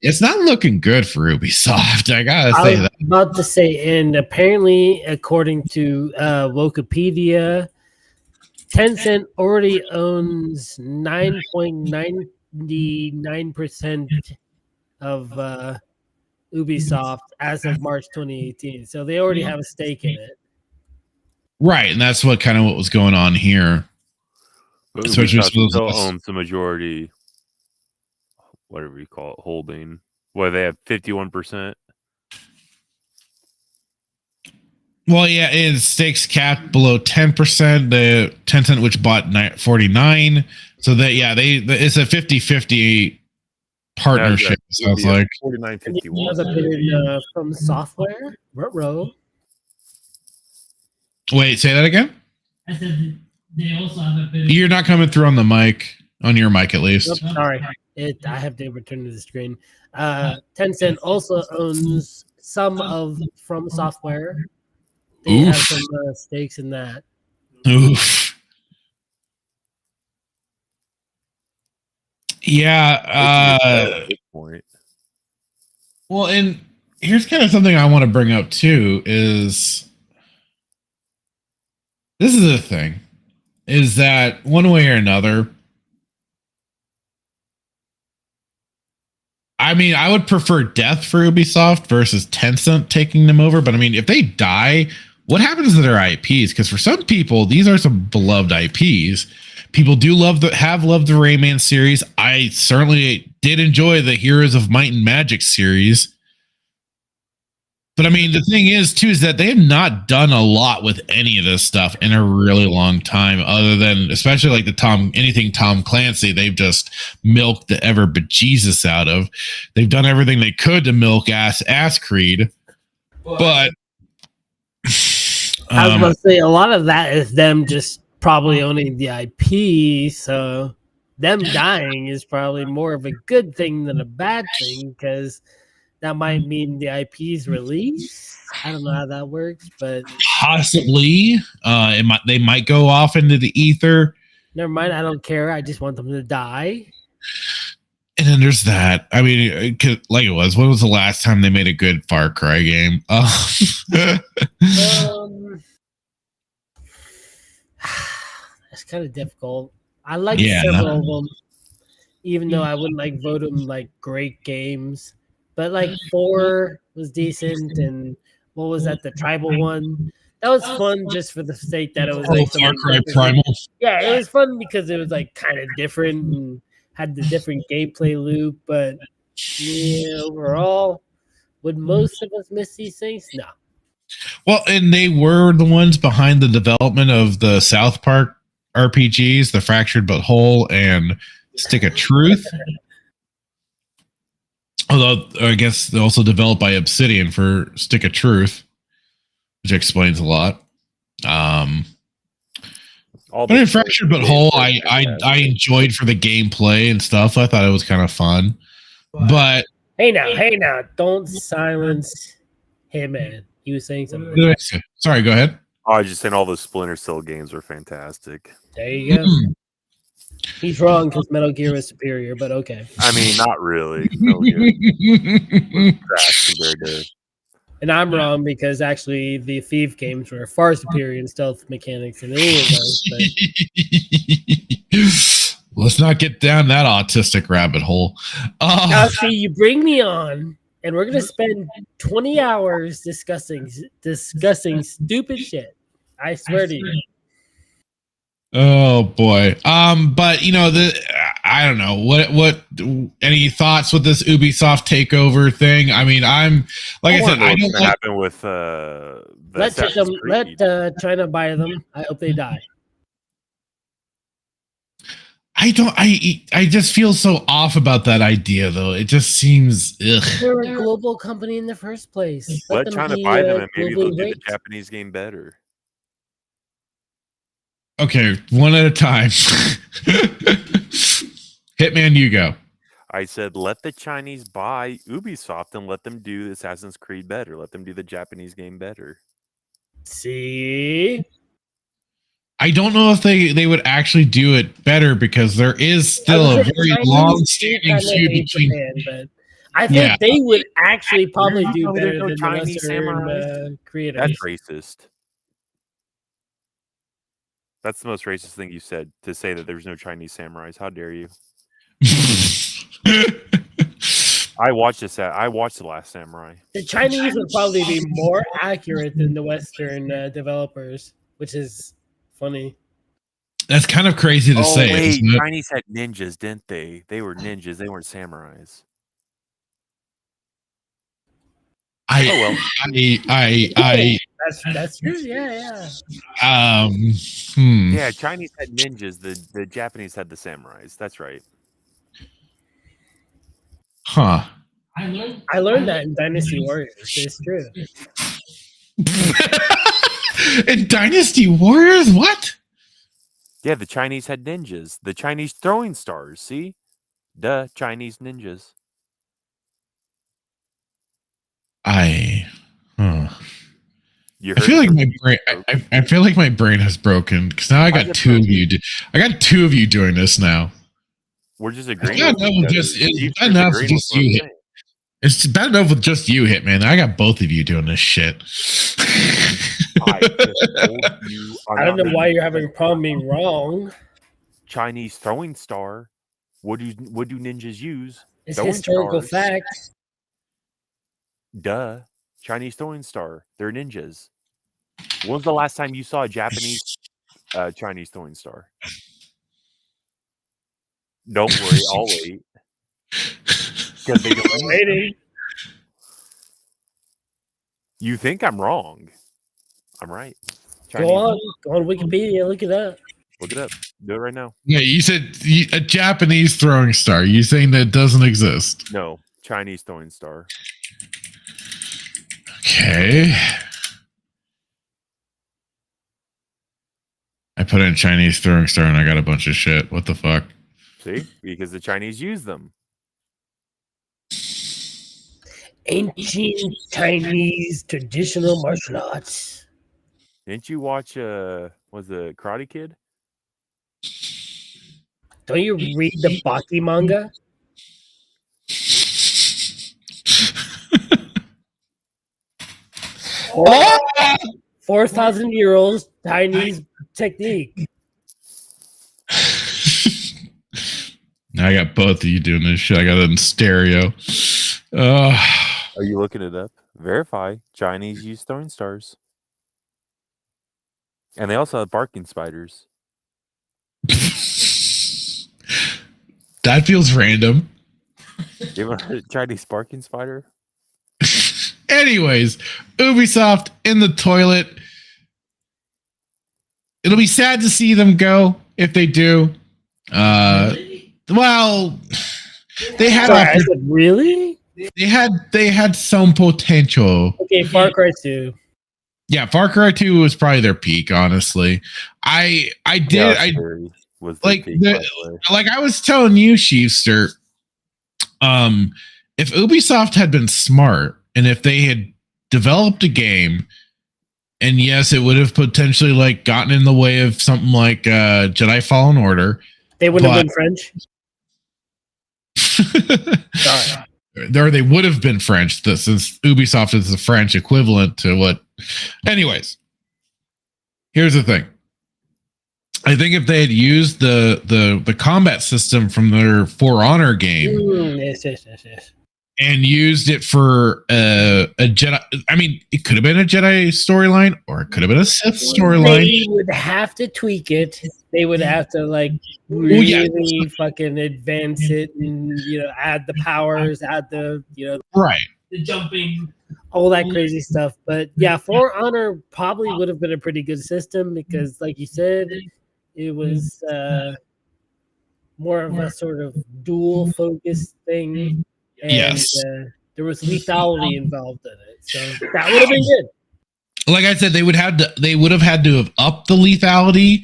It's not looking good for Ubisoft. I gotta say that. I was about to say, and apparently, according to Wikipedia, Tencent already owns 9.99% of Ubisoft as of March 2018. So they already have a stake in it. Right, and that's what was going on here. Ubisoft still owns the majority, whatever you call it, holding. Well, they have 51%. Well, yeah, it's stakes capped below 10%. The Tencent, which bought 49, so that it's a 50-50 partnership. Sounds like 49-51. From software. Row. Wait, say that again. I said they also have a bit. You're not coming through on the mic, on your mic at least. Oops, sorry, I have to return to the screen. Tencent also owns some of From Software. They have some stakes in that. Oof. Yeah. At this point. Well, and here's kind of something I want to bring up too is this is the thing, is that one way or another, I mean, I would prefer death for Ubisoft versus Tencent taking them over. But I mean, if they die, what happens to their IPs? Because for some people, these are some beloved IPs. People do have loved the Rayman series. I certainly did enjoy the Heroes of Might and Magic series. But I mean, the thing is, too, is that they have not done a lot with any of this stuff in a really long time, other than especially like anything Tom Clancy, they've just milked the ever bejesus out of. They've done everything they could to milk ass Creed. But I was going to say a lot of that is them just probably owning the IP, so them dying is probably more of a good thing than a bad thing, because that might mean the IP's release. I don't know how that works, but possibly they might go off into the ether. Never mind, I don't care. I just want them to die. And then there's that. I mean, like it was. When was the last time they made a good Far Cry game? That's kind of difficult. I like several of them, even though I wouldn't vote them like great games. But 4 was decent, and what was that? The tribal one that was fun just for the sake that it was Far Cry Primal. Yeah, it was fun because it was kind of different and had the different gameplay loop. But yeah, overall, would most of us miss these things? No. Well, and they were the ones behind the development of the South Park RPGs, the Fractured But Whole and Stick of Truth. Although I guess they're also developed by Obsidian for Stick of Truth, which explains a lot. But in Fractured But Whole, I enjoyed for the gameplay and stuff. I thought it was kind of fun. But hey now, don't silence him, man. He was saying something. Sorry, go ahead. Oh, I was just saying all those Splinter Cell games are fantastic. There you go. He's wrong because Metal Gear is superior, but okay. I mean, not really. Metal Gear trash compared to. And I'm wrong because actually the Thief games were far superior in stealth mechanics than any of those. But... Let's not get down that autistic rabbit hole. Now, see, you bring me on, and we're gonna spend 20 hours discussing stupid shit. I swear to you. Oh boy. But I don't know what any thoughts with this Ubisoft takeover thing. I mean, I said, I don't happen with let China buy them. I hope they die. I just feel so off about that idea, though. It just seems ugh. They're a global company in the first place. Let China buy them and maybe they'll do the Japanese game better. Okay, one at a time. Hitman, you go. I said, let the Chinese buy Ubisoft and let them do Assassin's Creed better. Let them do the Japanese game better. See? I don't know if they would actually do it better because there is still a very long-standing feud between. Japan, but I think they would actually probably do better than Chinese samurai creators. That's racist. That's the most racist thing you said, to say that there's no Chinese samurais. How dare you? I watched The Last Samurai. The Chinese would probably be more accurate than the Western developers, which is funny. That's kind of crazy to say. Wait, Chinese had ninjas, didn't they? They were ninjas. They weren't samurais. That's true. Yeah. Yeah, Chinese had ninjas. The Japanese had the samurais. That's right. Huh. I learned that in Dynasty Warriors. It's true. In Dynasty Warriors, what? Yeah, the Chinese had ninjas. The Chinese throwing stars. See, Chinese ninjas. You I heard feel it like from my me, brain. folks. I feel like my brain has broken because now I got two of you. I got two of you doing this now. We're just It's agreeing. bad with enough each with other. just Steve's it's bad enough with agreeing with just what I'm you hit. saying. It's bad enough with just you, Hitman. I got both of you doing this shit. I just told you. I don't know why you're having a problem being wrong. Chinese throwing star. What do ninjas use? It's Throwing historical stars. fact. Duh. Chinese throwing star. They're ninjas. When was the last time you saw a Japanese Chinese throwing star? Don't worry, I'll wait. Because they don't waiting. You think I'm wrong? I'm right. Go on Wikipedia. Look it up. Look it up. Do it right now. Yeah, you said a Japanese throwing star. You saying that doesn't exist? No, Chinese throwing star. Okay. I put in Chinese throwing star and I got a bunch of shit. What the fuck? See, because the Chinese use them. Ancient Chinese traditional martial arts. Didn't you watch was the Karate Kid? Don't you read the Baki manga? Oh! 4,000-year-old Chinese technique. Now I got both of you doing this shit. I got it in stereo. Are you looking it up? Verify. Chinese use throwing stars. And they also have barking spiders. That feels random. You ever heard of Chinese barking spider? Anyways, Ubisoft in the toilet. It'll be sad to see them go if they do. Well, they had really? They had some potential. Okay, Far Cry 2. Yeah, Far Cry 2 was probably their peak, honestly. I was like like I was telling you, Sheefster, if Ubisoft had been smart and if they had developed a game, and yes, it would have potentially like gotten in the way of something like Jedi Fallen Order. They would have been French. Sorry. Or they would have been French, since Ubisoft is the French equivalent to what. Anyways, here's the thing. I think if they had used the combat system from their For Honor game, yes. and used it for a Jedi, I mean, it could have been a Jedi storyline, or it could have been a Sith storyline. They would have to tweak it. They would have to like really fucking advance it, and add the powers, add the right, the jumping, all that crazy stuff. But yeah, For Honor probably would have been a pretty good system because, like you said, it was more of a sort of dual focus thing. And, yes, there was lethality involved in it, so that would have been good. Like I said, they would have had to have upped the lethality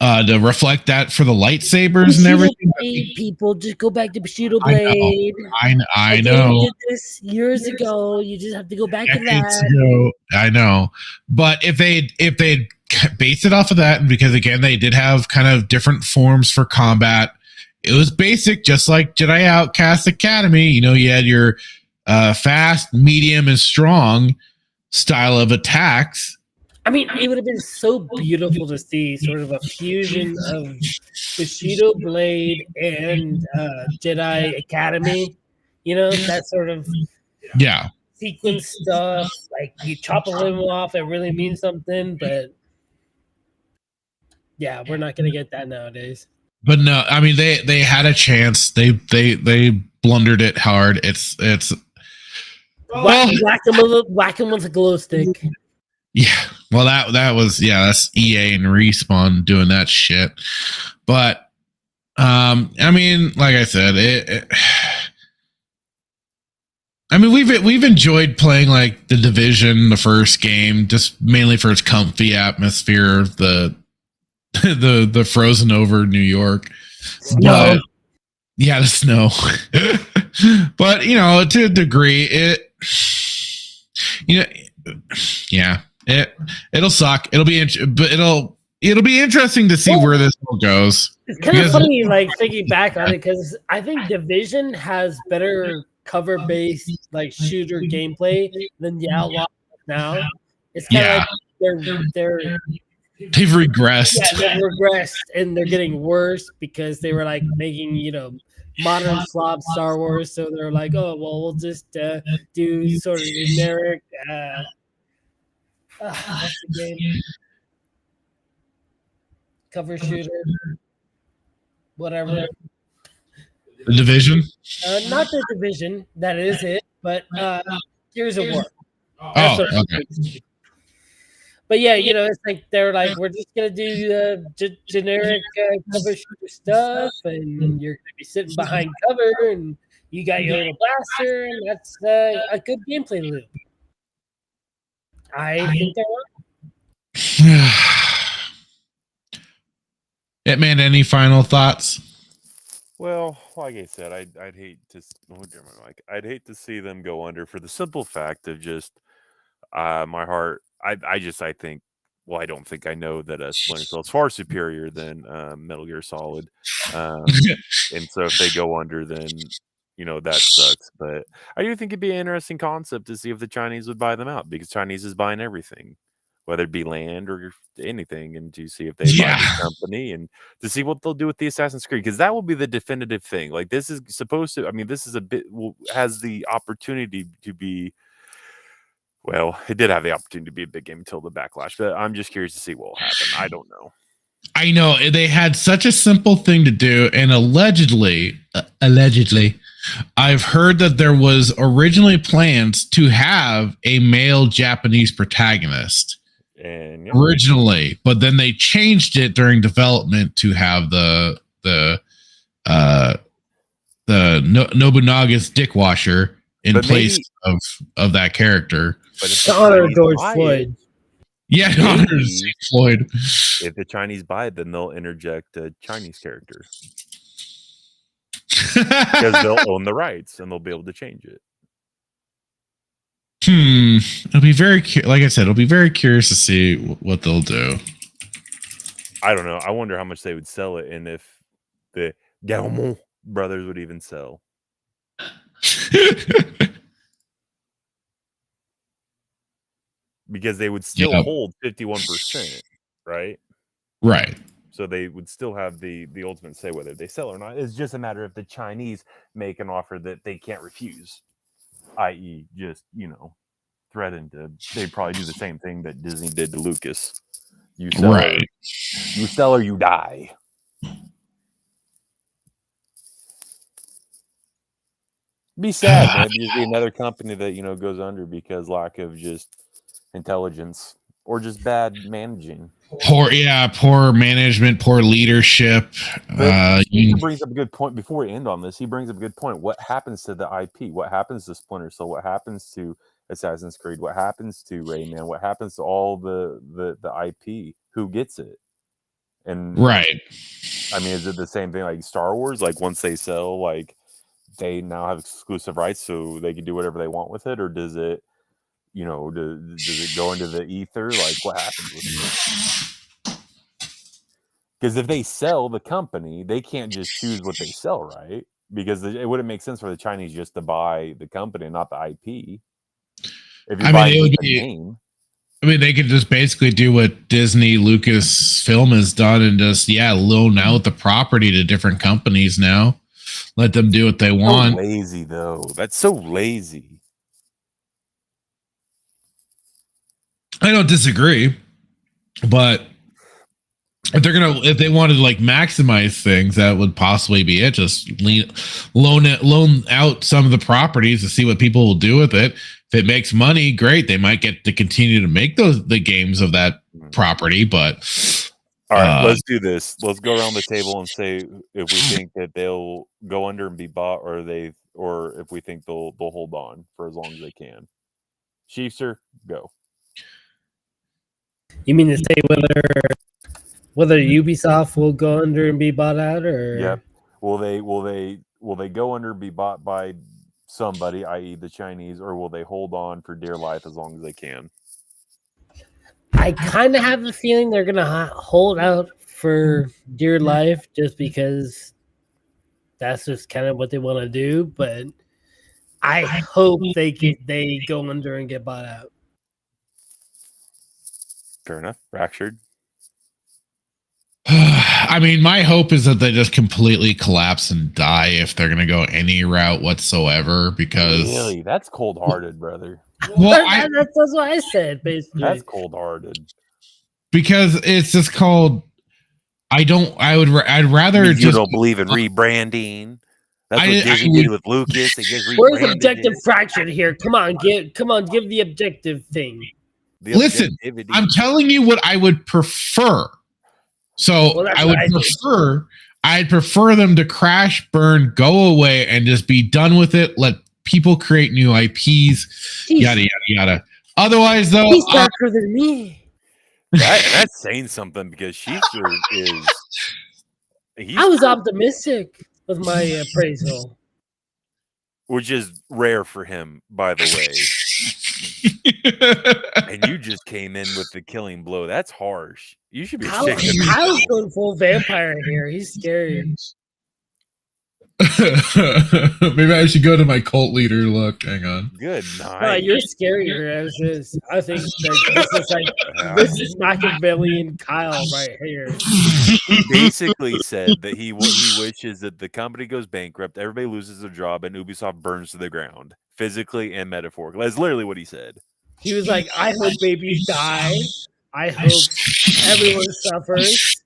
to reflect that for the lightsabers and everything. People just go back to Bushido Blade. I know. We did this years ago. You just have to go back to that. I know, but if they based it off of that, and because again they did have kind of different forms for combat. It was basic, just like Jedi Outcast Academy. You had your fast, medium, and strong style of attacks. I mean, it would have been so beautiful to see sort of a fusion of Bushido Blade and Jedi Academy. That sort of sequence stuff. Like you chop a limb off, it really means something. But yeah, we're not going to get that nowadays. But no, I mean they had a chance. They blundered it hard. It's whack him with a glow stick. Yeah, well that was that's EA and Respawn doing that shit. But I mean, like I said, I mean we've enjoyed playing like The Division, the first game, just mainly for its comfy atmosphere, the frozen over New York. Snow. But, the snow. But to a degree, It'll suck. But it'll be interesting to see where this all goes. It's kind of funny, like thinking back on it, because I think Division has better cover-based like shooter gameplay than the Outlaw now. It's kind of like they've regressed. Yeah, they've regressed, and they're getting worse because they were like making modern slob Star Wars. So they're like, oh well, we'll just do sort of generic. What's the game? Cover shooter, whatever. The Division? Not the Division. That is it. But Gears of War. Oh, okay. But yeah, it's like they're like, we're just gonna do generic cover shooter stuff, and you're gonna be sitting behind cover, and you got your little blaster, and that's a good gameplay loop. I think they're wrong. Hitman, any final thoughts? Well, like I said, I'd hate to. I'd hate to see them go under for the simple fact of just my heart. I think. Well, I don't think I know that Splinter Cell is far superior than Metal Gear Solid, and so if they go under, then that sucks. But I do think it'd be an interesting concept to see if the Chinese would buy them out, because Chinese is buying everything, whether it be land or anything, and to see if they buy the company and to see what they'll do with the Assassin's Creed, because that will be the definitive thing. Like, this is supposed to. I mean, this is has the opportunity to be. Well, it did have the opportunity to be a big game until the backlash, but I'm just curious to see what will happen. I don't know. I know they had such a simple thing to do, and allegedly, I've heard that there was originally plans to have a male Japanese protagonist originally, but then they changed it during development to have the Nobunaga's dick washer in place of that character. But to honor George Floyd. Yeah, to honor Floyd. If the Chinese buy it, then they'll interject a Chinese character. Because they'll own the rights and they'll be able to change it. It'll be like I said, it'll be very curious to see what they'll do. I don't know. I wonder how much they would sell it, and if the Gaumont brothers would even sell. Because they would still hold 51%, right? Right. So they would still have the ultimate say whether they sell or not. It's just a matter of the Chinese make an offer that they can't refuse, i.e., just threaten to. They'd probably do the same thing that Disney did to Lucas. You sell or you die. Be sad, man. You'd be another company that goes under because lack of just intelligence or just bad managing. Poor management, poor leadership. He brings up a good point. Before we end on this, he brings up a good point. What happens to the IP? What happens to Splinter Cell? What happens to Assassin's Creed? What happens to Rayman? What happens to all the IP? Who gets it? And right. I mean, is it the same thing like Star Wars? Like, once they sell, like, they now have exclusive rights, so they can do whatever they want with it, or does it? Does it go into the ether? Like, what happens with it? Because if they sell the company, they can't just choose what they sell, right? Because it wouldn't make sense for the Chinese just to buy the company and not the IP. If you're buying the name. I mean, they could just basically do what Disney Lucasfilm has done and just, loan out the property to different companies now. Let them do what they want. So lazy, though. That's so lazy. I don't disagree, but if they wanted to like maximize things, that would possibly be it. Just loan out some of the properties to see what people will do with it. If it makes money, great. They might get to continue to make the games of that property. But all right, let's do this. Let's go around the table and say if we think that they'll go under and be bought, or if we think they'll hold on for as long as they can. Chiefster, go. You mean to say whether Ubisoft will go under and be bought out, or yep? Will they go under and be bought by somebody, i.e., the Chinese, or will they hold on for dear life as long as they can? I kind of have a feeling they're gonna hold out for dear life just because that's just kind of what they want to do. But I hope they go under and get bought out. Fair enough. Fractured. I mean, my hope is that they just completely collapse and die if they're going to go any route whatsoever. Because really, that's cold-hearted, brother. Well, that's what I said. Basically, that's cold-hearted. Because it's just called. I'd rather. You don't believe in rebranding. That's what Disney did with Lucas. They just where's objective Fractured here? Come on, give the objective thing. Listen, I'm telling you what I would prefer. So I'd prefer them to crash, burn, go away, and just be done with it. Let people create new IPs, yada yada yada. Otherwise, though, he's darker than me. That's saying something because Schiefster is. I was optimistic with my appraisal, which is rare for him, by the way. And you just came in with the killing blow. That's harsh. You should be ashamed. I was going full vampire here. He's scary. Maybe I should go to my cult leader look. Hang on. Good night. You're scarier as is. I think that this is Machiavellian Kyle right here. He basically said that he wishes that the company goes bankrupt, everybody loses their job, and Ubisoft burns to the ground, physically and metaphorically. That's literally what he said. He was like, "I hope babies die. I hope everyone suffers."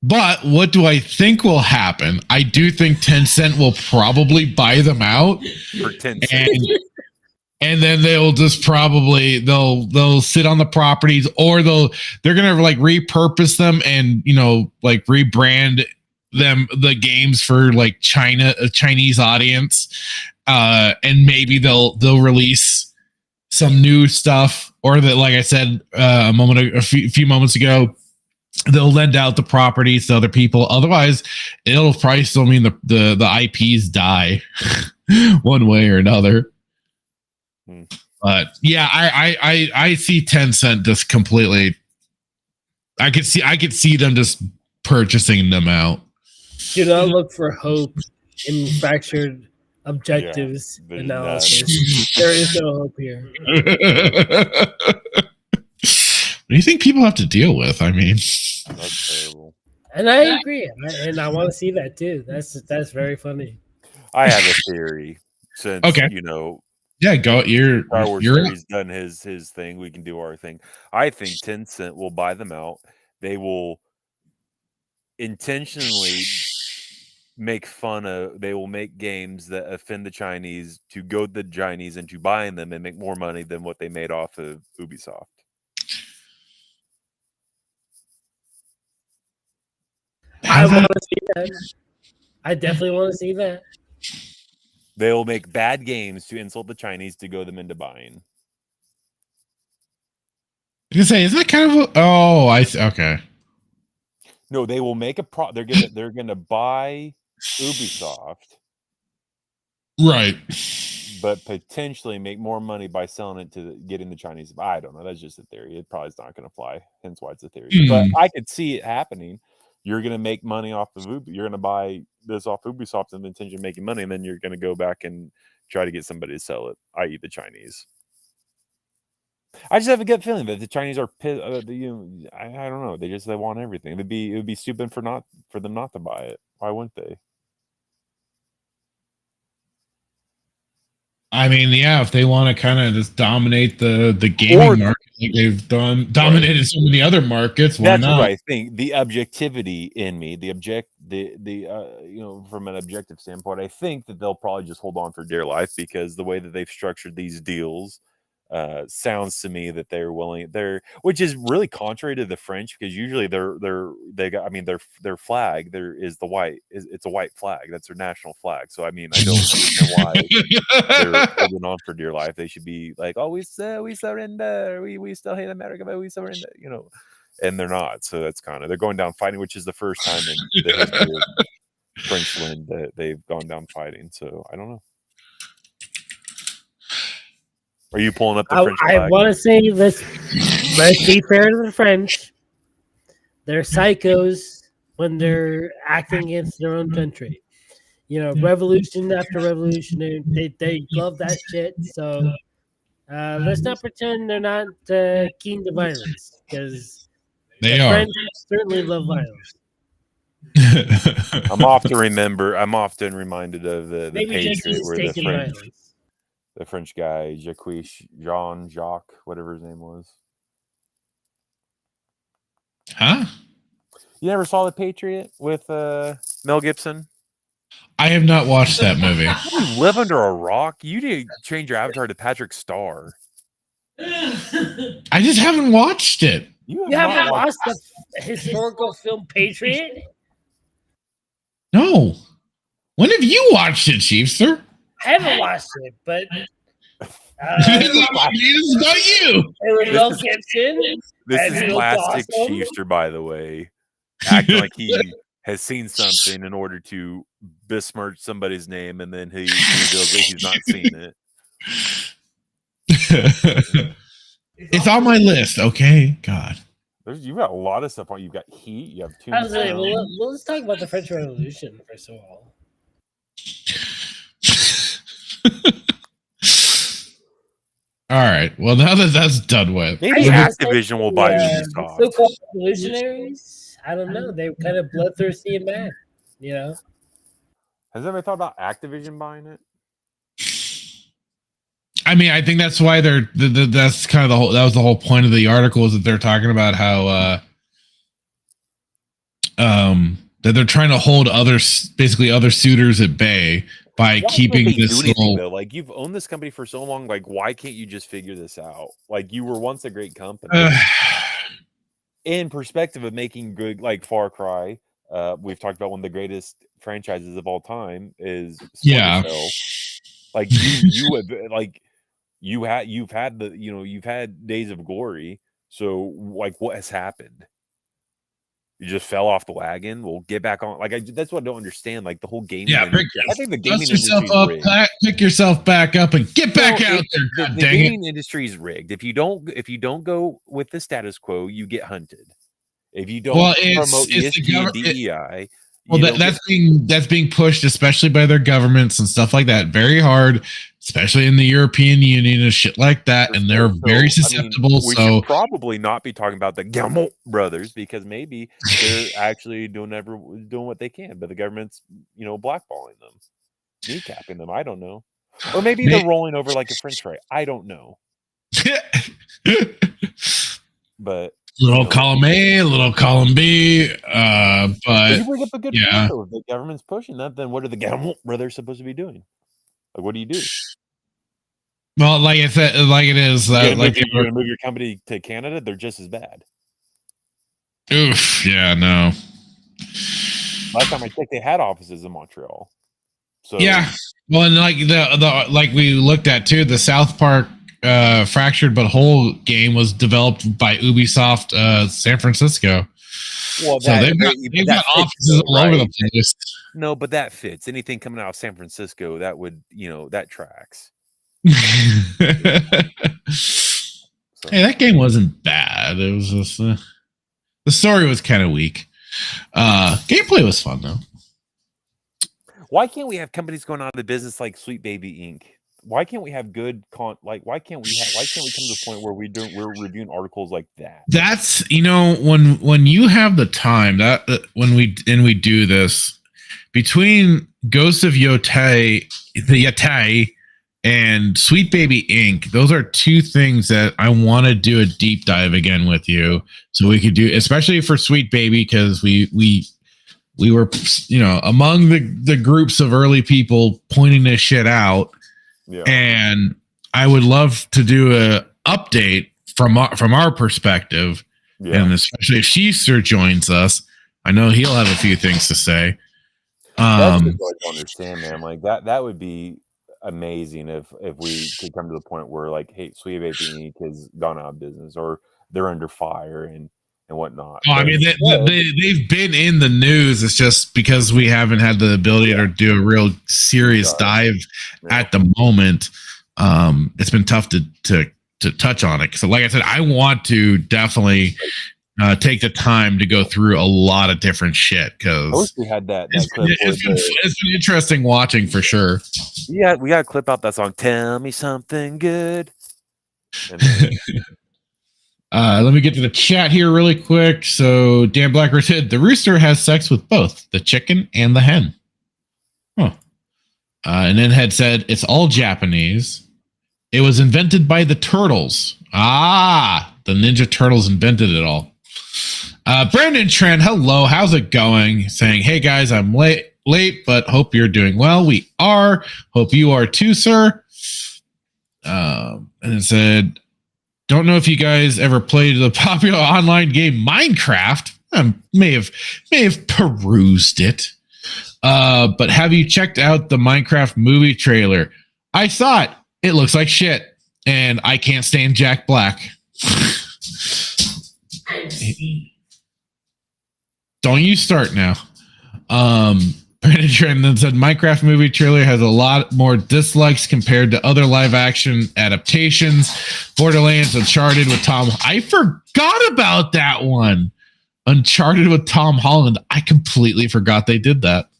But what do I think will happen? I do think Tencent will probably buy them out for 10 cents. And then they'll just probably they'll sit on the properties, or they're gonna like repurpose them and like rebrand them the games for like a Chinese audience, and maybe they'll release some new stuff, or that, like I said a few moments ago, they'll lend out the properties to other people. Otherwise, it'll probably still mean the IPs die one way or another. But yeah, I see Tencent just completely. I could see them just purchasing them out. Do not look for hope in Fractured objectives analysis. There is no hope here. What do you think people have to deal with? I mean, that's terrible. And I agree, and I want to see that too. That's very funny. I have a theory, since yeah, go. Star Wars Theory's done his thing. We can do our thing. I think Tencent will buy them out. They will intentionally make fun of. They will make games that offend the Chinese to goad the Chinese into buying them and make more money than what they made off of Ubisoft. I want to see that. I definitely want to see that. They will make bad games to insult the Chinese to goad them into buying. You can say, is that kind of I see. Okay. No, they will make they're gonna buy Ubisoft, right? But potentially make more money by selling it to getting the Chinese. I don't know. That's just a theory. It probably is not going to fly. Hence why it's a theory. But I could see it happening. You're going to make money off of you're going to buy this off Ubisoft in the intention of making money, and then you're going to go back and try to get somebody to sell it, i.e. the Chinese. I just have a gut feeling that the Chinese are pissed. I don't know. They want everything. It would be stupid for them not to buy it. Why wouldn't they? I mean, yeah, if they want to kind of just dominate the gaming market like they've dominated so many other markets, why that's not? What I think. The objectivity in me, from an objective standpoint, I think that they'll probably just hold on for dear life, because the way that they've structured these deals sounds to me that which is really contrary to the French, because usually their flag is it's a white flag. That's their national flag. So I mean, I don't understand why they're holding on for dear life. They should be like, oh, we surrender, we still hate America, but we surrender, and they're not. So that's they're going down fighting, which is the first time in the history of Frenchland that they've gone down fighting. So I don't know. Are you pulling up the French I flag? want to say let's be fair to the French. They're psychos when they're acting against their own country. Revolution after revolution, they love that shit. So let's not pretend they're not keen to violence, because They the are. French certainly love violence. I'm often reminded of the Maybe just Patriot, where the violence. The French guy, Jacques, whatever his name was. Huh? You never saw The Patriot with Mel Gibson? I have not watched that movie. You live under a rock? You need to change your avatar to Patrick Starr. I just haven't watched it. You haven't watched the historical film Patriot? No. When have you watched it, Chiefster? I haven't watched it, but it's about you. It was Mel Gibson. This is plastic awesome. Chiefster, by the way, acting like he has seen something in order to besmirch somebody's name, and then he reveals that he's not seen it. It's on my list. Okay, God. You've got a lot of stuff on. You've got Heat. You have two. Let's talk about the French Revolution first of all. All right. Well, now that that's done with, maybe Activision will buy UbiSoft. So-called revolutionaries. I don't know. They were kind of bloodthirsty and mad. Has anybody thought about Activision buying it? I mean, I think that's why that's kind of that was the whole point of the article, is that they're talking about how that they're trying to hold other suitors at bay by keeping this little. Like, you've owned this company for so long, like, why can't you just figure this out? Like, you were once a great company. In perspective of making good, like Far Cry, we've talked about one of the greatest franchises of all time is Splinter Cell. Like, you've had Days of Glory. So, like, what has happened? You just fell off the wagon. We'll get back on. Like, that's what I don't understand. Like, the whole gaming. Yeah, I think the gaming industry is rigged. Pick yourself back up and get back out there. The gaming industry is rigged. If you don't go with the status quo, you get hunted. If you don't promote ESG and DEI. Well, that's being pushed, especially by their governments and stuff like that, very hard, especially in the European Union and shit like that, and they're very susceptible. We should probably not be talking about the Gamble brothers, because maybe they're actually doing what they can, but the government's blackballing them, kneecapping them. I don't know, or maybe they're rolling over like a French fry. I don't know, but. Little column A, little column B, but you bring up a good point, though. If the government's pushing that, then what are the Gamble brothers supposed to be doing? Like, what do you do? Well, like I said, like it is, you're like you're gonna move your company to Canada, they're just as bad. Oof, yeah, no. Last time I checked, they had offices in Montreal. So yeah, well, and like the like we looked at too, the South Park Fractured But Whole game was developed by UbiSoft San Francisco. Well, so they've got offices all over the place. No, but that fits. Anything coming out of San Francisco, that would, that tracks. Hey, that game wasn't bad. It was just the story was kind of weak. Gameplay was fun though. Why can't we have companies going out of business like Sweet Baby Inc? Why can't we have good why can't we come to the point where we're reviewing articles like that? That's when you have the time that when we do this, between Ghosts of Yotei, the Yotei, and Sweet Baby Inc., those are two things that I want to do a deep dive again with you, so we could do, especially for Sweet Baby, because we were among the groups of early people pointing this shit out. Yeah. And I would love to do a update from our perspective, and especially if Sheester joins us, I know he'll have a few things to say. That's what I don't understand, man. Like that would be amazing if we could come to the point where, like, hey, Sweet Baby Inc. has gone out of business, or they're under fire and whatnot. Oh, I mean, they've been in the news. It's just because we haven't had the ability to do a real serious dive at the moment. it's been tough to touch on it. So like I said, I want to definitely take the time to go through a lot of different shit, because I wish we had that. It's been interesting watching for sure. Yeah, we got to clip out that song. Tell me something good. Let me get to the chat here really quick. So Dan Blackbird said the rooster has sex with both the chicken and the hen. Huh. And then had said it's all Japanese. It was invented by the turtles. The Ninja Turtles invented it all. Brandon Trent, hello, how's it going? Saying, hey guys, I'm late, but hope you're doing well. We are. Hope you are too, sir. And it said, don't know if you guys ever played the popular online game Minecraft. May have perused it. But have you checked out the Minecraft movie trailer? I saw it. It looks like shit. And I can't stand Jack Black. Don't you start now. Brandon Trent then said Minecraft movie trailer has a lot more dislikes compared to other live action adaptations. Borderlands, Uncharted with Tom. I forgot about that one. Uncharted with Tom Holland. I completely forgot they did that.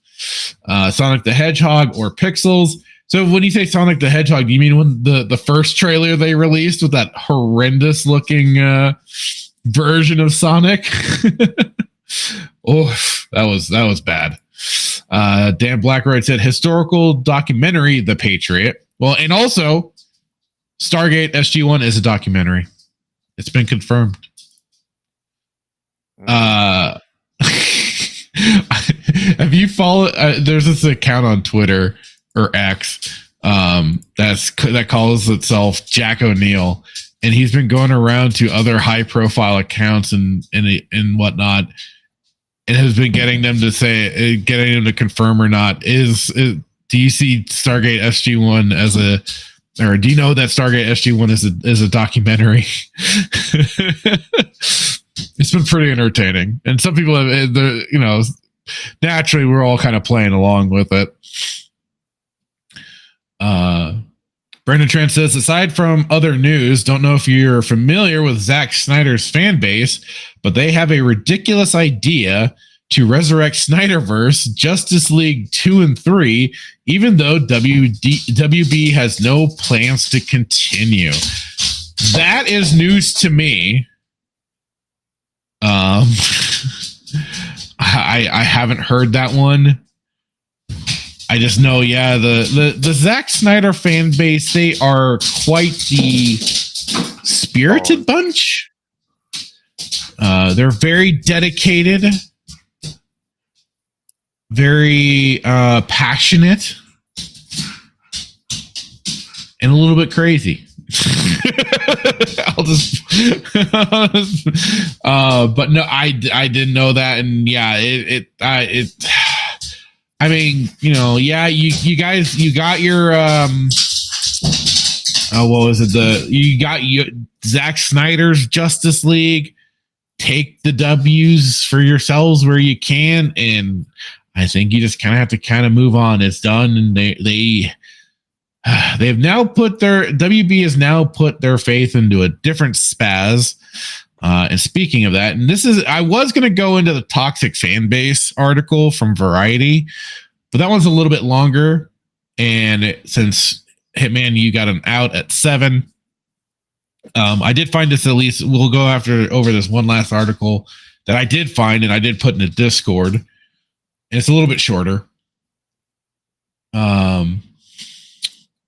Sonic the Hedgehog or Pixels. So when you say Sonic the Hedgehog, do you mean when the first trailer they released with that horrendous looking version of Sonic? Oh, that was bad. Dan Blackroyd said historical documentary, The Patriot. Well, and also Stargate SG-1 is a documentary. It's been confirmed. Have you followed? There's this account on Twitter or X that calls itself Jack O'Neill, and he's been going around to other high-profile accounts and whatnot, and has been getting them to confirm or not. Do you see Stargate SG-1 as or do you know that Stargate SG-1 is a documentary? It's been pretty entertaining, and some people have, naturally we're all kind of playing along with it. Brandon Trent says, aside from other news, don't know if you're familiar with Zack Snyder's fan base, but they have a ridiculous idea to resurrect Snyderverse, Justice League 2 and 3, even though WB has no plans to continue. That is news to me. I haven't heard that one. I just know, yeah, the Zack Snyder fan base, they are quite the spirited bunch. They're very dedicated, very passionate, and a little bit crazy. But no, I didn't know that, and yeah, I mean, yeah, you guys, you got your what was it? You got Zack Snyder's Justice League. Take the W's for yourselves where you can, and I think you just kind of have to move on. It's done, and they've now WB has now put their faith into a different spaz. And speaking of that, and I was going to go into the toxic fan base article from Variety, but that one's a little bit longer. And since Hitman, you got an out at 7. I did find this, at least we'll go over this one last article that I did find, and I did put in the Discord, and it's a little bit shorter.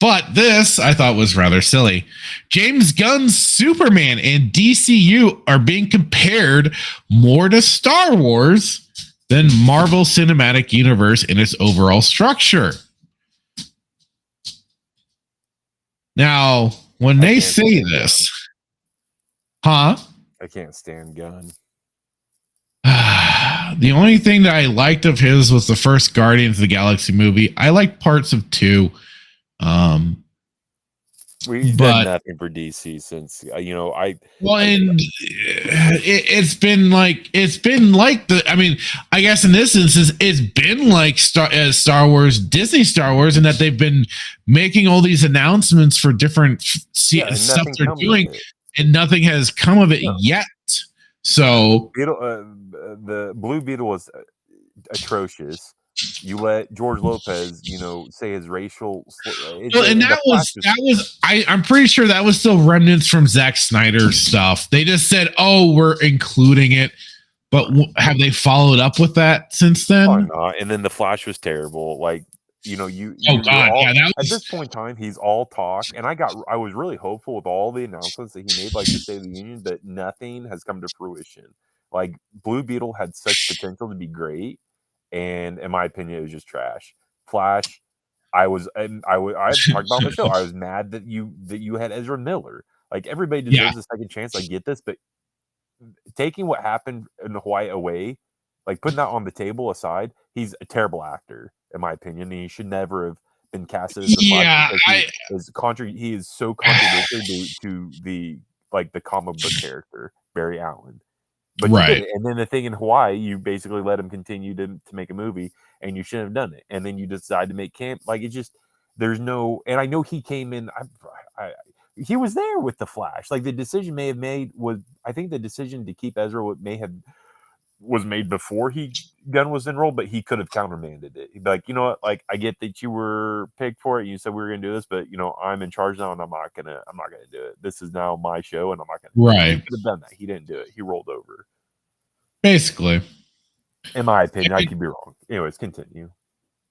But this I thought was rather silly. James Gunn's Superman and DCU are being compared more to Star Wars than Marvel Cinematic Universe in its overall structure. Now, when they say this, I can't stand Gunn. The only thing that I liked of his was the first Guardians of the Galaxy movie. I liked parts of 2. We've done nothing for DC since it's been like I mean, I guess in this instance, it's been like Star Wars, Disney Star Wars, and that they've been making all these announcements for different stuff they're doing, and nothing has come of it yet. So the Blue Beetle was atrocious. You let George Lopez, say his racial. And that was. I'm pretty sure that was still remnants from Zack Snyder stuff. They just said, "Oh, we're including it," but have they followed up with that since then? Oh, no. And then the Flash was terrible. Like at this point in time, he's all talk, and I was really hopeful with all the announcements that he made, like the State of the Union, but nothing has come to fruition. Like Blue Beetle had such potential to be great. And in my opinion, it was just trash. Flash, I talked about on the show. I was mad that you had Ezra Miller. Like everybody deserves a second chance. I get this, but taking what happened in Hawaii away, like putting that on the table aside, he's a terrible actor, in my opinion. And he should never have been casted as Flash. He is so contradictory to the comic book character Barry Allen. But right. And then the thing in Hawaii, you basically let him continue to make a movie, and you shouldn't have done it. And then you decide to make camp. Like, it's just, there's no, and I know he came in, he was there with the Flash. Like, the decision I think the decision to keep Ezra was made before Gunn was enrolled, but he could have countermanded it. He'd be like, you know what, like, I get that you were picked for it, you said we were gonna do this, but I'm in charge now, and I'm not gonna do it. This is now my show, and I'm not gonna do it. He could have done that. He didn't do it. He rolled over. Basically. In my opinion, I could be wrong. Anyways, continue.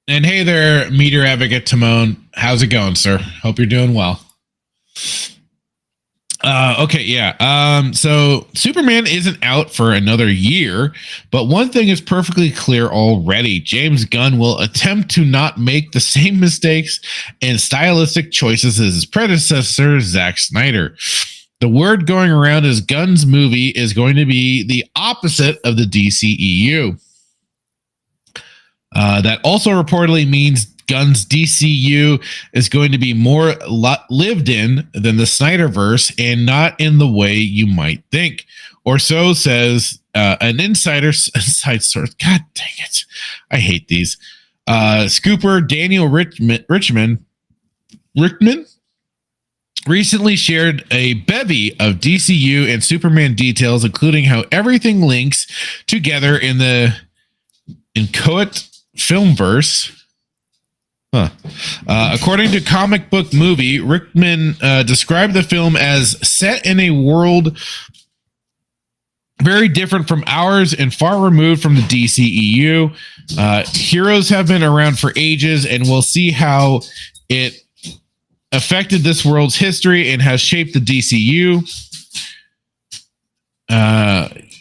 And hey there, meteor advocate Timon. How's it going, sir? Hope you're doing well. Okay, yeah. So Superman isn't out for another year, but one thing is perfectly clear already. James Gunn will attempt to not make the same mistakes and stylistic choices as his predecessor, Zack Snyder. The word going around is Gunn's movie is going to be the opposite of the DCEU. That also reportedly means Gunn's DCU is going to be more lived in than the Snyderverse, and not in the way you might think. Or so says an inside source. God dang it. I hate these. Scooper Daniel Rickman recently shared a bevy of DCU and Superman details, including how everything links together in the inchoate filmverse. According to Comic Book Movie, Rickman described the film as set in a world very different from ours and far removed from the DCEU. Heroes have been around for ages, and we'll see how it affected this world's history and has shaped the DCU.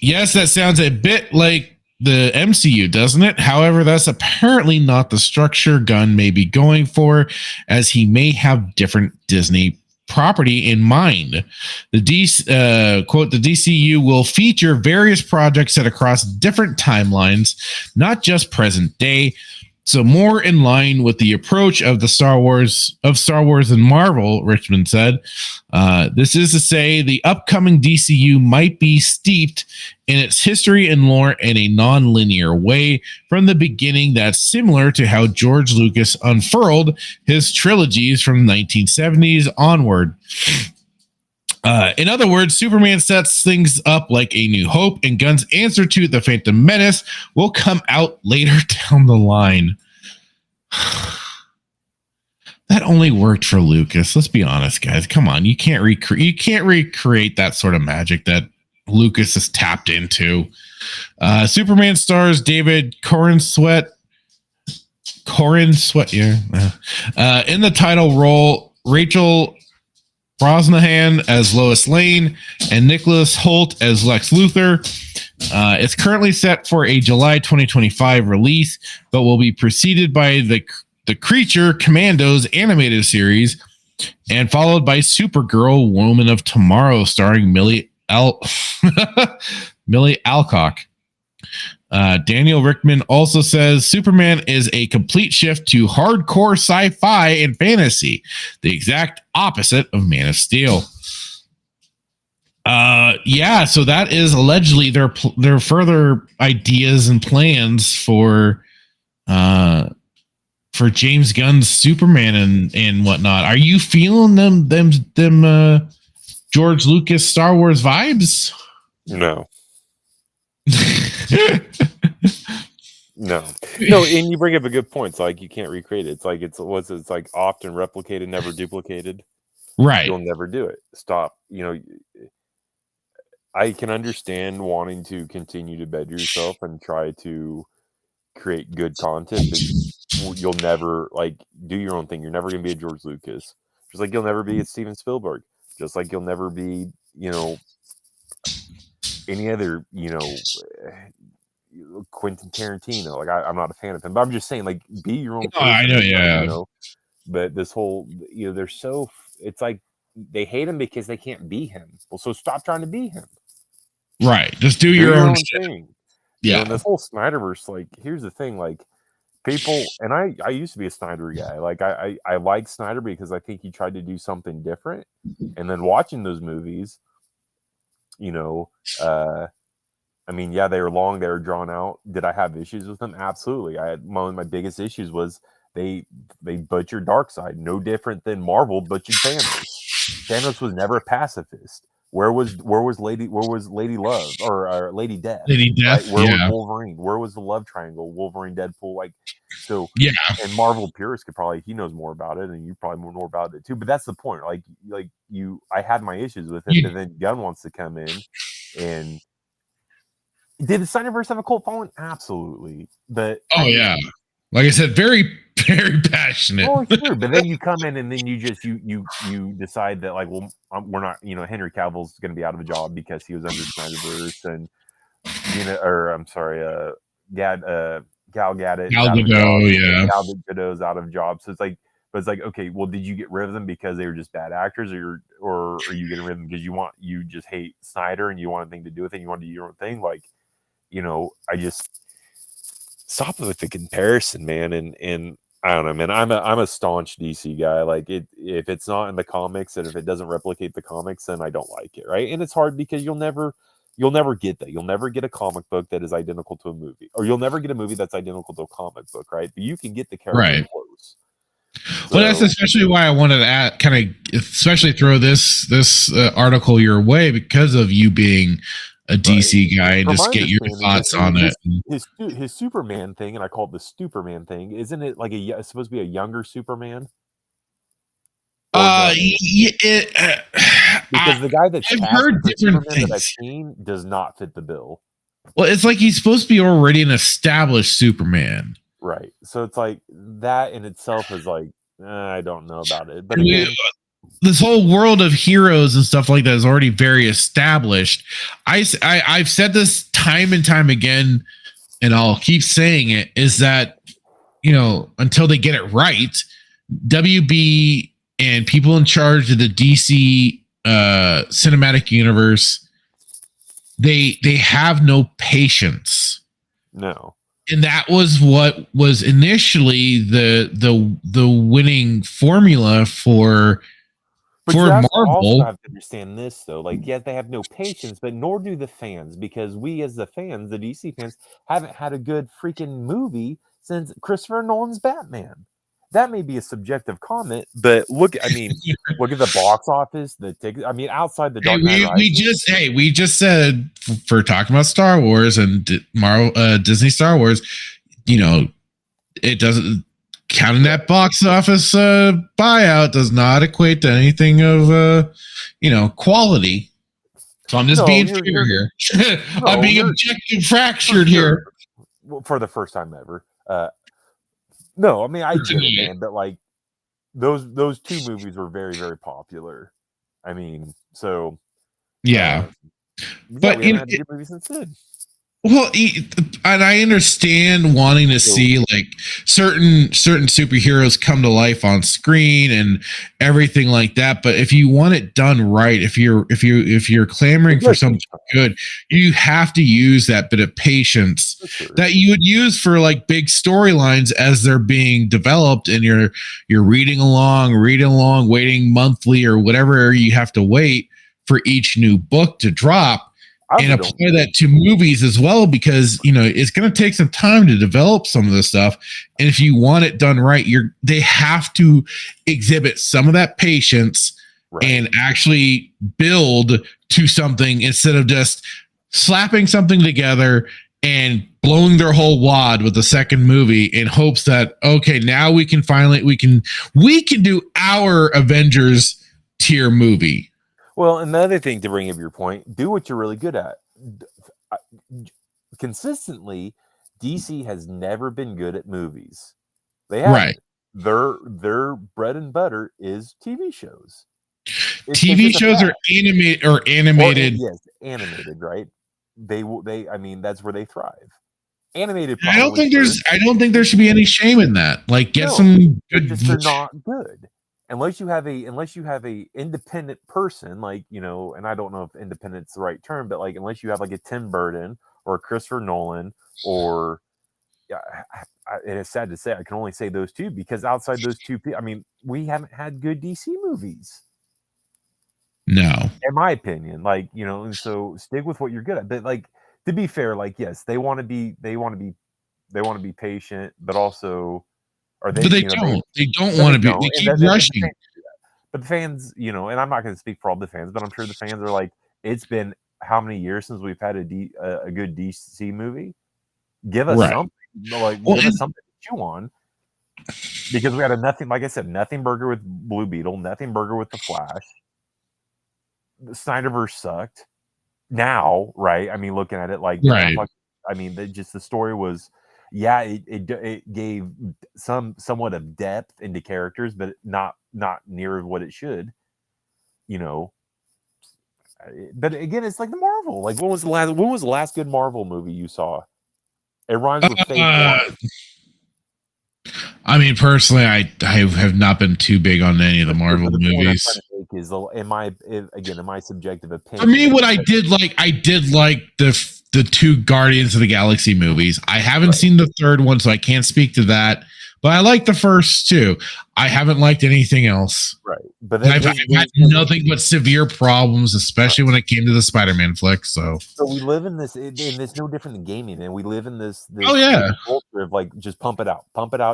Yes, that sounds a bit like the MCU, doesn't it? However, that's apparently not the structure Gunn may be going for, as he may have different Disney property in mind. The DCU will feature various projects set across different timelines, not just present day. So more in line with the approach of Star Wars and Marvel, Richmond said. This is to say the upcoming DCU might be steeped in its history and lore in a non-linear way from the beginning that's similar to how George Lucas unfurled his trilogies from the 1970s onward. In other words, Superman sets things up like A New Hope, and Gunn's answer to The Phantom Menace will come out later down the line. That only worked for Lucas. Let's be honest, guys. Come on, you can't recreate that sort of magic that Lucas has tapped into. Superman stars David Corenswet. Yeah. In the title role, Rachel Brosnahan as Lois Lane, and Nicholas Hoult as Lex Luthor. It's currently set for a July 2025 release, but will be preceded by the Creature Commandos animated series, and followed by Supergirl Woman of Tomorrow, starring Millie Alcock. Daniel Rickman also says Superman is a complete shift to hardcore sci-fi and fantasy, the exact opposite of Man of Steel. Yeah, so that is allegedly their further ideas and plans for James Gunn's Superman and whatnot. Are you feeling them George Lucas Star Wars vibes? No. No, and you bring up a good point. It's like you can't recreate it. It's like it's like often replicated, never duplicated. Right. You'll never do it. Stop. I can understand wanting to continue to better yourself and try to create good content, but you'll never do your own thing. You're never going to be a George Lucas, just like you'll never be a Steven Spielberg, just like you'll never be, any other, Quentin Tarantino. Like I'm not a fan of him, but I'm just saying, like, be your own person. I know, yeah. But this whole, they're so. It's like they hate him because they can't be him. Well, so stop trying to be him. Right. Just do your own thing. Yeah. And this whole Snyderverse, like, here's the thing, like, people, and I used to be a Snyder guy. Like, I like Snyder because I think he tried to do something different. And then watching those movies, I mean, yeah, they were long, they were drawn out. Did I have issues with them? Absolutely. One of my biggest issues was they butchered Darkseid, no different than Marvel butchered Thanos. Thanos was never a pacifist. Where was Lady Love or Lady Death? Lady Death. Right? Where was Wolverine? Where was the love triangle? Wolverine, Deadpool, yeah. And Marvel purists he knows more about it, and you probably know more about it too. But that's the point. I had my issues with it, but then Gunn wants to come in and. Did the Snyderverse have a cult following? Absolutely. But yeah. Like I said, very, very passionate. Oh, sure. But then you come in and then you just you decide that we're not, Henry Cavill's going to be out of a job because he was under Snyderverse, and Gal Gadot. Gal Gadot's out of job. So it's like, okay, well, did you get rid of them because they were just bad actors, or are you getting rid of them because you just hate Snyder and you want anything to do with it? You want to do your own thing, I just stop with the comparison, man. And I don't know, man. I'm a staunch DC guy. Like if it's not in the comics and if it doesn't replicate the comics, then I don't like it, right? And it's hard because you'll never get that. You'll never get a comic book that is identical to a movie, or you'll never get a movie that's identical to a comic book, right? But you can get the character close. Well, that's especially why I wanted to especially throw this article your way, because of you being a DC guy, and just get your thoughts on it. His Superman thing, and I call it the Superman thing. Isn't it like it's supposed to be a younger Superman? Because the guy that's I've heard different things that I've seen does not fit the bill. Well, it's like he's supposed to be already an established Superman. Right. So it's like that in itself is like, I don't know about it. But this whole world of heroes and stuff like that is already very established. I've said this time and time again, and I'll keep saying it, is that, until they get it right, WB and people in charge of the DC cinematic universe, they have no patience. No. And that was what was initially the winning formula for Marvel. Also have to understand this, though. Like, yes, they have no patience, but nor do the fans, because we, as the fans, the DC fans, haven't had a good freaking movie since Christopher Nolan's Batman. That may be a subjective comment, but look at the box office, the ticket. I mean, outside the Dark Knight Rises, we just said, for talking about Star Wars and Marvel, Disney Star Wars, it doesn't, counting that box office buyout does not equate to anything of quality. So I'm just being fair here. I'm being objective fractured here for the first time ever. No, I mean, I get it, man, but like those two movies were very, very popular. I mean, so yeah, but we haven't had a good movie since then. Well, and I understand wanting to see like certain superheroes come to life on screen and everything like that. But if you want it done right, if you're clamoring for something good, you have to use that bit of patience that you would use for like big storylines as they're being developed, and you're reading along, waiting monthly or whatever you have to wait for each new book to drop. And apply that to movies as well, because it's going to take some time to develop some of this stuff. And if you want it done right, they have to exhibit some of that patience and actually build to something instead of just slapping something together and blowing their whole wad with the second movie in hopes that now we can do our Avengers tier movie. Well, another thing to bring up your point, do what you're really good at. Consistently, DC has never been good at movies. They haven't. Right. Their bread and butter is TV shows. TV shows are animated. Yes, animated, right? I mean, that's where they thrive. Animated. I don't think there should be any shame in that. Like, get some good. They're not good. Unless you have a independent person, like, and I don't know if independent's the right term, but like, unless you have like a Tim Burton or a Christopher Nolan, or it is sad to say, I can only say those two, because outside those two people, I mean, we haven't had good DC movies. No, in my opinion, like, and so stick with what you're good at. But like, to be fair, like, yes, they want to be patient, but also. But they don't. They don't want to be. They keep rushing. But the fans, and I'm not going to speak for all the fans, but I'm sure the fans are like, it's been how many years since we've had a good DC movie? Give us something, give us something to chew on, because we had nothing burger with Blue Beetle, nothing burger with the Flash. The Snyderverse sucked. Now, right? I mean, looking at it like, right. I mean, the story was. Yeah, it gave somewhat of depth into characters, but not near what it should, But again, it's like the Marvel. Like, when was the last good Marvel movie you saw? It rhymes with Phase 1. I mean, personally, I have not been too big on any of the Marvel movies. In my subjective opinion, for me, what I did like the two Guardians of the Galaxy movies. I haven't seen the third one, so I can't speak to that. But I like the first two. I haven't liked anything else. Right. But I've had nothing but severe problems, especially when it came to the Spider-Man flick. So we live in this, and it's no different than gaming, man. We live in this culture of like, just pump it out,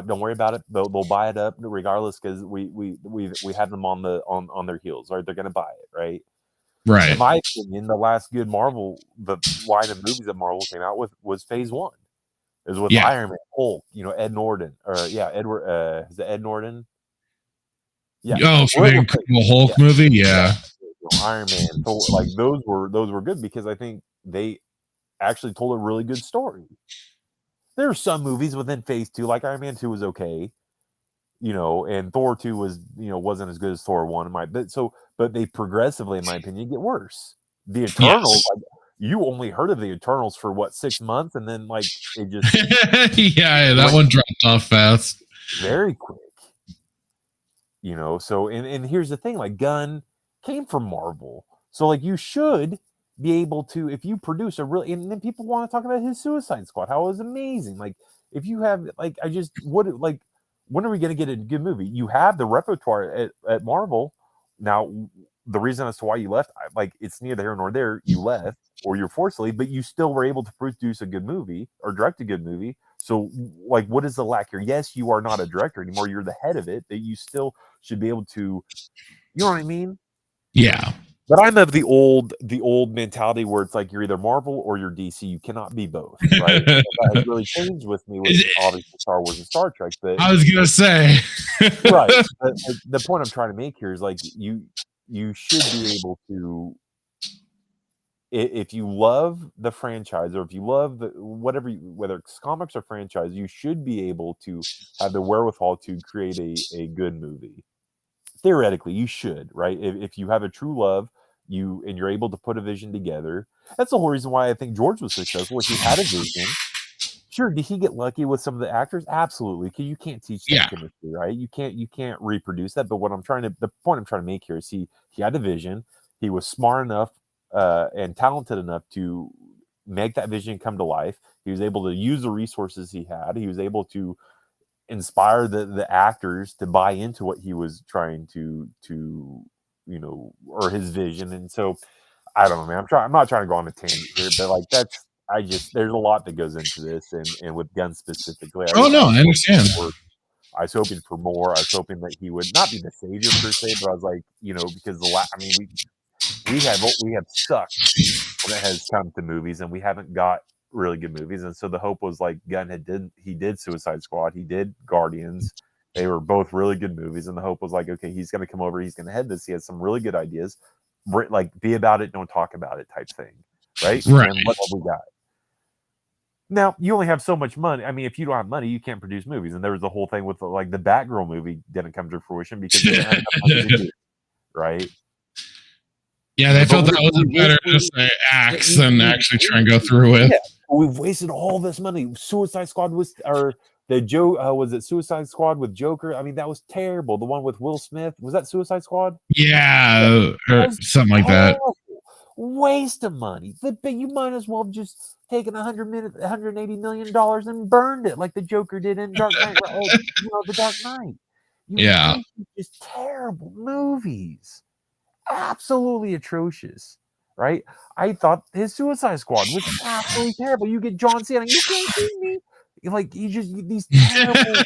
don't worry about it. They'll buy it up regardless, because we have them on their heels, right? They're gonna buy it, right? Right. In my opinion, the last good Marvel, the line of movies that Marvel came out with was Phase 1. It was with Iron Man, Hulk, Ed Norton, is it Ed Norton? Yeah. Oh, for the Incredible Hulk movie, yeah. Iron Man, Thor, like those were good, because I think they actually told a really good story. There are some movies within Phase 2, like Iron Man 2 was okay, and Thor 2 was, wasn't as good as Thor 1 but they progressively, in my opinion, get worse. The Eternals, you only heard of the Eternals for 6 months, and then like it just that one dropped off fast, very quick. So and here's the thing, like, Gunn came from Marvel, so like you should be able to, if you produce and then people want to talk about his Suicide Squad, how it was amazing. Like, if you have when are we going to get a good movie? You have the repertoire at Marvel. Now, the reason as to why you left, it's neither here nor there. You left, or you're forced to leave, but you still were able to produce a good movie or direct a good movie. So, like, what is the lack here? Yes, you are not a director anymore. You're the head of it, but you still should be able to, you know what I mean? Yeah. But I'm of the old mentality where it's like, you're either Marvel or you're DC. You cannot be both, right? That has really changed with me with obviously Star Wars and Star Trek. But I was gonna say, right. But the point I'm trying to make here is, like, you should be able to, if you love the franchise, or if you love whether it's comics or franchise, you should be able to have the wherewithal to create a good movie. Theoretically, you should, right? If you have a true love, you're able to put a vision together. That's the whole reason why I think George was successful. He had a vision. Sure, did he get lucky with some of the actors? Absolutely. You can't teach that chemistry, right? You can't reproduce that. But the point I'm trying to make here is he had a vision. He was smart enough and talented enough to make that vision come to life. He was able to use the resources he had. He was able to inspire the actors to buy into what he was trying to or his vision. And so I don't know, man. I'm not trying to go on a tangent here, but like there's a lot that goes into this, and with guns specifically. I understand. I was hoping for more. I was hoping that he would not be the savior per se, but I was like, because we have sucked when it has come to movies, and we haven't got really good movies. And so the hope was like Gunn he did Suicide Squad, he did Guardians. They were both really good movies, and the hope was like, okay, he's going to come over, he's going to head this. He has some really good ideas, like be about it, don't talk about it type thing, right? And what have we got? Now, you only have so much money. I mean, if you don't have money, you can't produce movies. And there was the whole thing with like the Batgirl movie didn't come to fruition because they didn't have enough money to do it, right? Yeah, they felt that was a better just axe than actually try and go through with. Yeah, we've wasted all this money. Suicide Squad was it Suicide Squad with Joker? I mean, that was terrible. The one with Will Smith, was that Suicide Squad? Yeah, or something like that. Waste of money. But you might as well have just taken $180 million and burned it like the Joker did in Dark Knight. The Dark Knight. Just terrible movies. Absolutely atrocious, right? I thought his Suicide Squad was absolutely terrible. You get John Cena, you can't see me. Like these terrible.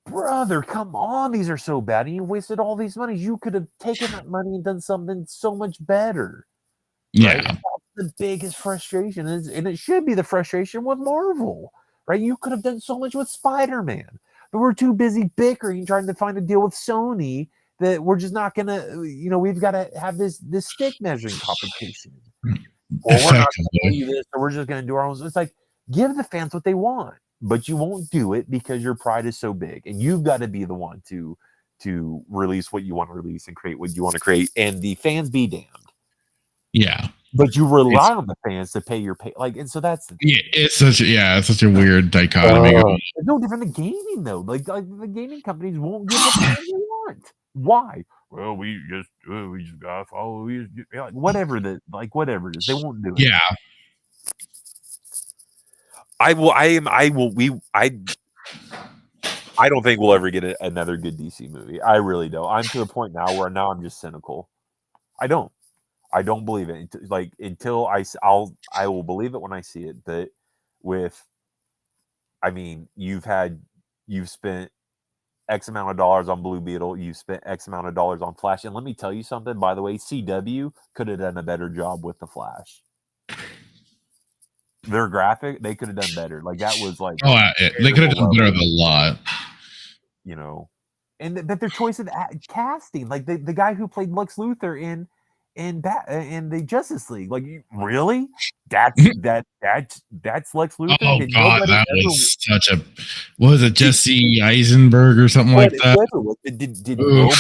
Brother, come on, these are so bad, and you wasted all these money. You could have taken that money and done something so much better. Yeah, right? That's the biggest frustration, and it should be the frustration with Marvel, right? You could have done so much with Spider-Man, but we're too busy bickering, trying to find a deal with Sony. That we're just not gonna, we've got to have this stick measuring competition. Well, we're not gonna pay you this, or we're just gonna do our own. It's like, give the fans what they want, but you won't do it because your pride is so big, and you've got to be the one to release what you want to release and create what you want to create, and the fans be damned. Yeah, but you rely on the fans to pay your pay, and so that's it's such a weird dichotomy. It's no different than gaming though. Like the gaming companies won't give what the fans want. Why? Well, we just gotta follow whatever it is. They won't do it. Yeah. I don't think we'll ever get another good DC movie. I really don't. I'm to the point now where I'm just cynical. I don't believe it. Until I will believe it when I see it. But you've spent X amount of dollars on Blue Beetle, you've spent X amount of dollars on Flash. And let me tell you something, by the way, CW could have done a better job with the Flash. Their graphic, they could have done better. Like that was like they could have done better with a lot. But their choice of casting, like the guy who played Lex Luthor in the Justice League, like really? That's Lex Luthor. Oh God, that was such a was it Jesse Eisenberg or something like that? Did nobody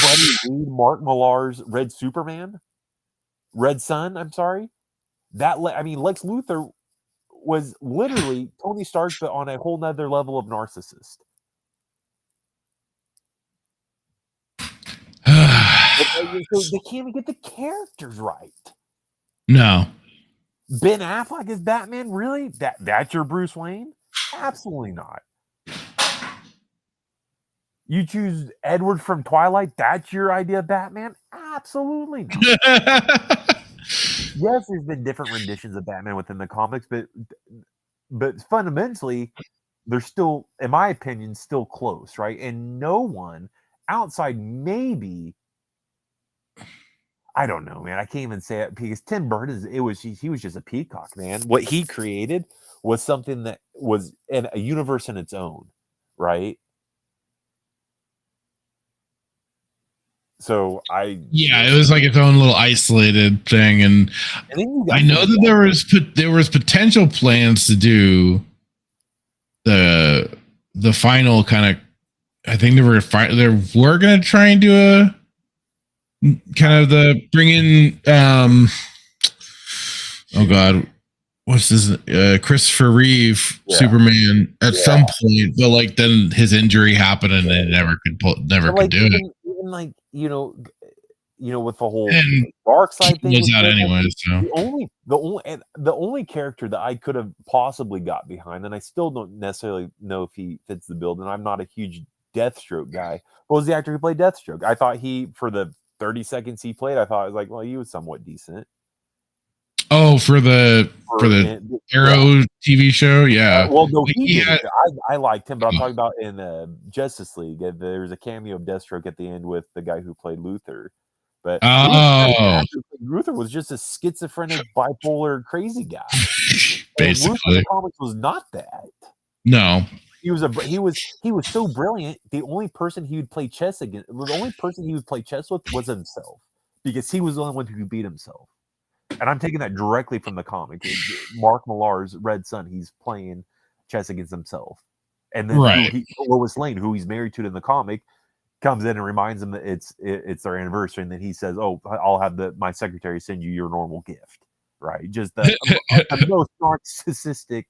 read Mark Millar's Red Sun? I'm sorry. Lex Luthor was literally Tony Stark, but on a whole nother level of narcissist. So they can't even get the characters right. No. Ben Affleck is Batman? Really? That's your Bruce Wayne? Absolutely not. You choose Edward from Twilight? That's your idea of Batman? Absolutely not. Yes, there's been different renditions of Batman within the comics, but fundamentally, they're still, in my opinion, still close, right? And no one outside maybe, I don't know, man. I can't even say it because Tim Burton he was just a peacock, man. What he created was something that was in a universe in its own, right? So it was like its own little isolated thing, and I know that there was potential plans to do the final kind of. I think they were going to try and do kind of the bringing oh god, what's this Christopher Reeve Superman at some point, but like then his injury happened and they never could do it. Even like with the whole And dark side thing goes out anyway. So the only character that I could have possibly got behind, and I still don't necessarily know if he fits the build, and I'm not a huge Deathstroke guy, was the actor who played Deathstroke. I thought he, for the 30 seconds he played, I thought it was like, well, he was somewhat decent. Oh, for the Arrow TV show, yeah. Well, no, I liked him, but I'm talking about in Justice League. There was a cameo of Deathstroke at the end with the guy who played Luthor. But Luthor was just a schizophrenic, bipolar, crazy guy. Basically, Luthor in the comics was not that. No, he was so brilliant. The only person he would play chess with was himself, because he was the only one who could beat himself. And I'm taking that directly from the comic. Mark Millar's Red Sun, he's playing chess against himself. And then Lois Lane, who he's married to in the comic, comes in and reminds him that it's their anniversary. And then he says, oh, I'll have my secretary send you your normal gift. Right? Just the most narcissistic,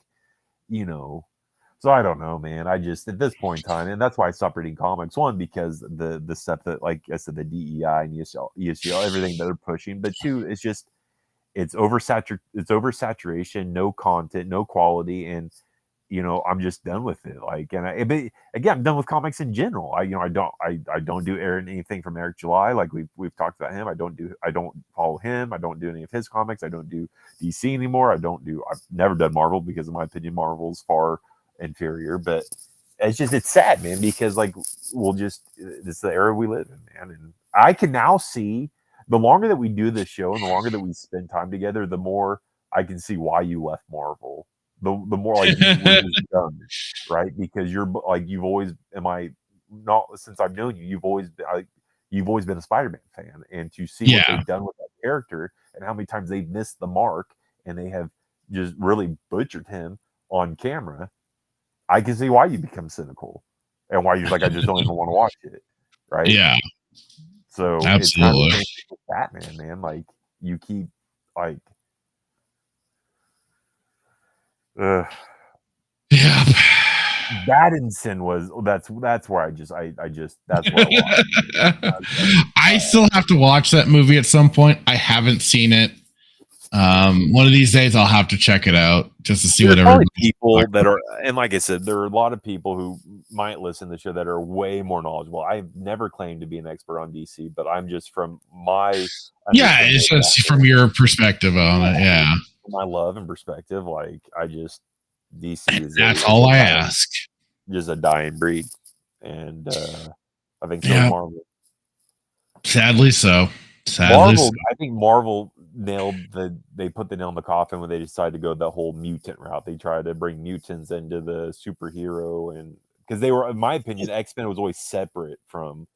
So I don't know, man. I just, at this point in time, and that's why I stopped reading comics. One, because the stuff that, like I said, the DEI and ESL, everything that they're pushing. But two, it's just, it's oversaturation, no content, no quality, and I'm just done with it. Like, and I'm done with comics in general. I don't do anything from Eric July. Like we've talked about him. I don't follow him. I don't do any of his comics. I don't do DC anymore. I've never done Marvel, because in my opinion, Marvel's far inferior. But it's sad, man, because like this is the era we live in, man. And I can now see, the longer that we do this show and the longer that we spend time together, the more I can see why you left Marvel. The more like you were just done, right? Because you're like, you've always, since I've known you, you've always been a Spider-Man fan, and to see what they've done with that character and how many times they've missed the mark and they have just really butchered him on camera, I can see why you become cynical and why you're like, I just don't even want to watch it, right? Yeah. So absolutely, it's with Batman, man. Like, you keep like, yeah. Battinson was that's where I just that's where I still have to watch that movie at some point. I haven't seen it. One of these days I'll have to check it out just to see what people that are, and like I said, there are a lot of people who might listen to the show that are way more knowledgeable. I've never claimed to be an expert on DC, but I'm just from my it's just from your perspective on it. Yeah, my love and perspective. Like, DC is that's all I ask. Just a dying breed, and I think so. Marvel. Sadly so. I think Marvel they put the nail in the coffin when they decided to go the whole mutant route. They tried to bring mutants into the superhero, and because they were, in my opinion, X-Men was always separate from,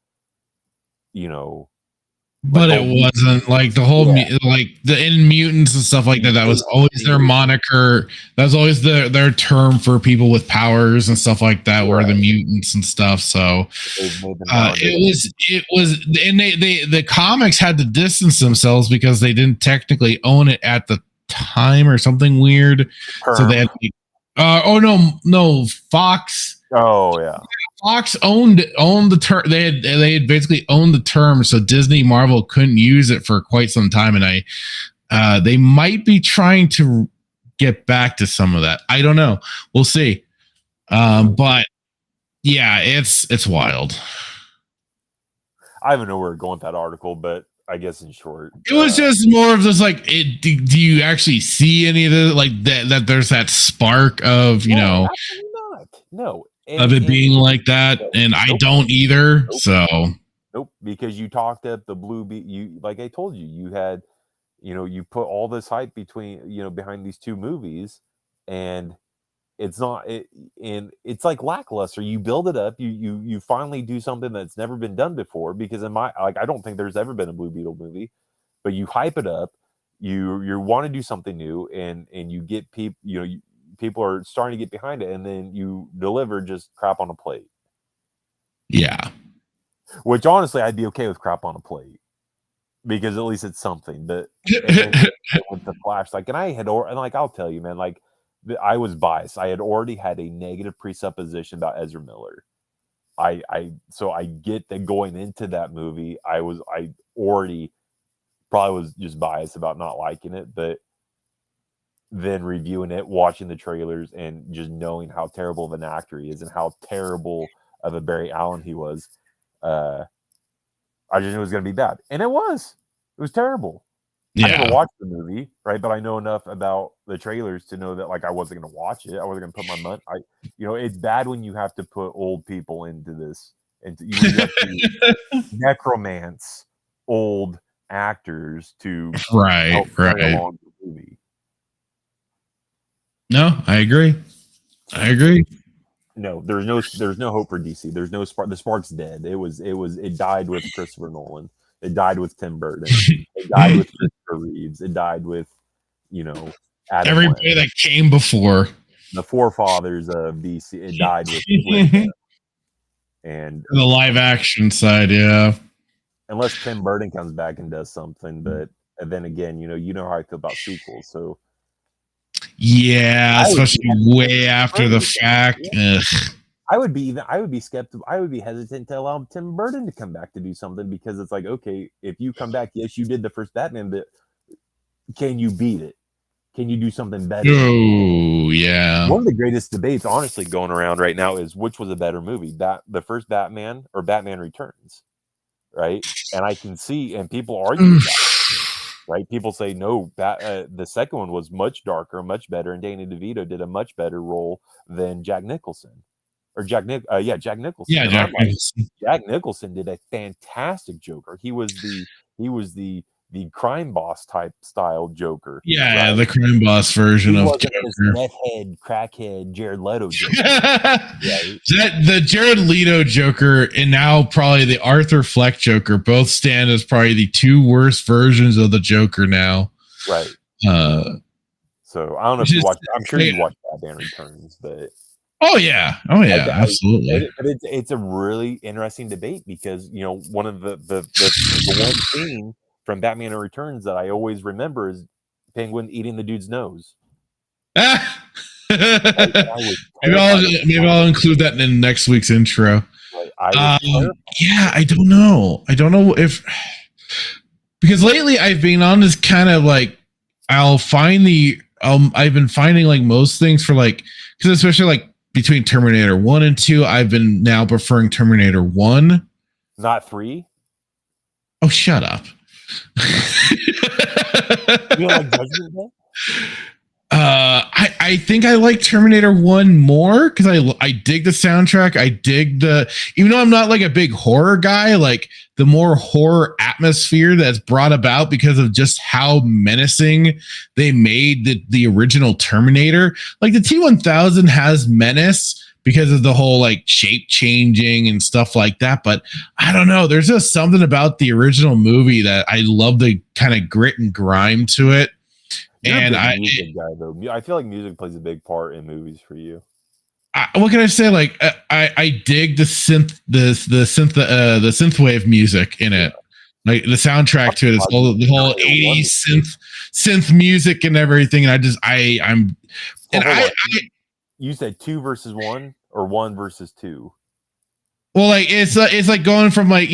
but it wasn't like the whole like the in mutants and stuff like that. That was always their moniker. That was always their term for people with powers and stuff like that. Were the mutants and stuff. So it was, and the comics had to distance themselves because they didn't technically own it at the time or something weird. So they had no Fox. Oh yeah, Fox owned the term. They had basically owned the term, so Disney Marvel couldn't use it for quite some time. And they might be trying to get back to some of that. I don't know. We'll see. But yeah, it's wild. I don't know where we're going with that article, but I guess in short, it was just more of this like, do you actually see any of the like that there's that spark of absolutely not. No. Of it being like that, and I don't either. So because you talked up the blue beat. You, like I told you, you had, you put all this hype behind these two movies, and it's not and it's like lackluster. You build it up, you finally do something that's never been done before. Because I don't think there's ever been a Blue Beetle movie, but you hype it up, you want to do something new, and you get people, people are starting to get behind it, and then you deliver just crap on a plate. Yeah. Which honestly, I'd be okay with crap on a plate. because at least it's something. But and then with the Flash, like, and I had, and like, I'll tell you, man, like, I was biased. I had already had a negative presupposition about Ezra Miller. So I get that going into that movie, I already probably was just biased about not liking it, but then reviewing it, watching the trailers, and just knowing how terrible of an actor he is and how terrible of a Barry Allen he was, I just knew it was going to be bad. And it was terrible. Yeah. I never watched the movie, right? But I know enough about the trailers to know that, like, I wasn't going to watch it. I wasn't going to put my money. It's bad when you have to put old people into this, and you have to necromance old actors to help carry along the movie. No, I agree. No, there's no hope for DC. There's no spark. The spark's dead. It died with Christopher Nolan. It died with Tim Burton. It died with Christopher Reeves. It died with, Adam everybody West. that came before. The forefathers of DC. It died with them. And the live action side, yeah. Unless Tim Burton comes back and does something, but then again, you know how I feel about sequels. So yeah, especially way after the fact. Yeah. I would be skeptical. I would be hesitant to allow Tim Burton to come back to do something, because it's like, okay, if you come back, yes, you did the first Batman, but can you beat it? Can you do something better? Oh, yeah. One of the greatest debates, honestly, going around right now is which was a better movie, the first Batman or Batman Returns, right? And I can see, and people argue about it, right? People say no, the second one was much darker, much better, and Danny DeVito did a much better role than Jack Nicholson. Or Jack Nicholson. Yeah, Jack Nicholson. Jack Nicholson did a fantastic Joker. He was the crime boss type style Joker. Yeah, right? The crime boss version of Joker. Meth head, crackhead, Jared Leto Joker. Right? The Jared Leto Joker and now probably the Arthur Fleck Joker both stand as probably the two worst versions of the Joker now. Right. So I don't know if you watched. I'm sure you watched Batman Returns, but. Oh yeah, absolutely. But it's a really interesting debate, because one of the one scene from Batman Returns that I always remember is Penguin eating the dude's nose. Maybe I'll include that in next week's intro. I don't know. If, because lately I've been on this kind of like, I've been finding like most things for like, because especially like between Terminator 1 and 2, I've been now preferring Terminator 1. Not 3? Oh, shut up. You like Judgment Day? I think I like Terminator 1 more because I dig the soundtrack. I dig even though I'm not like a big horror guy, like the more horror atmosphere that's brought about because of just how menacing they made the original Terminator. Like the T-1000 has menace because of the whole like shape changing and stuff like that. But I don't know. There's just something about the original movie that I love, the kind of grit and grime to it. You're and a music guy, though. I feel like music plays a big part in movies for you. What can I say? Like I dig the synthwave music in it, like the soundtrack to it. It's all the whole 80s synth music and everything. And you said 2 versus 1 or 1 versus 2? Well, like it's like going from like,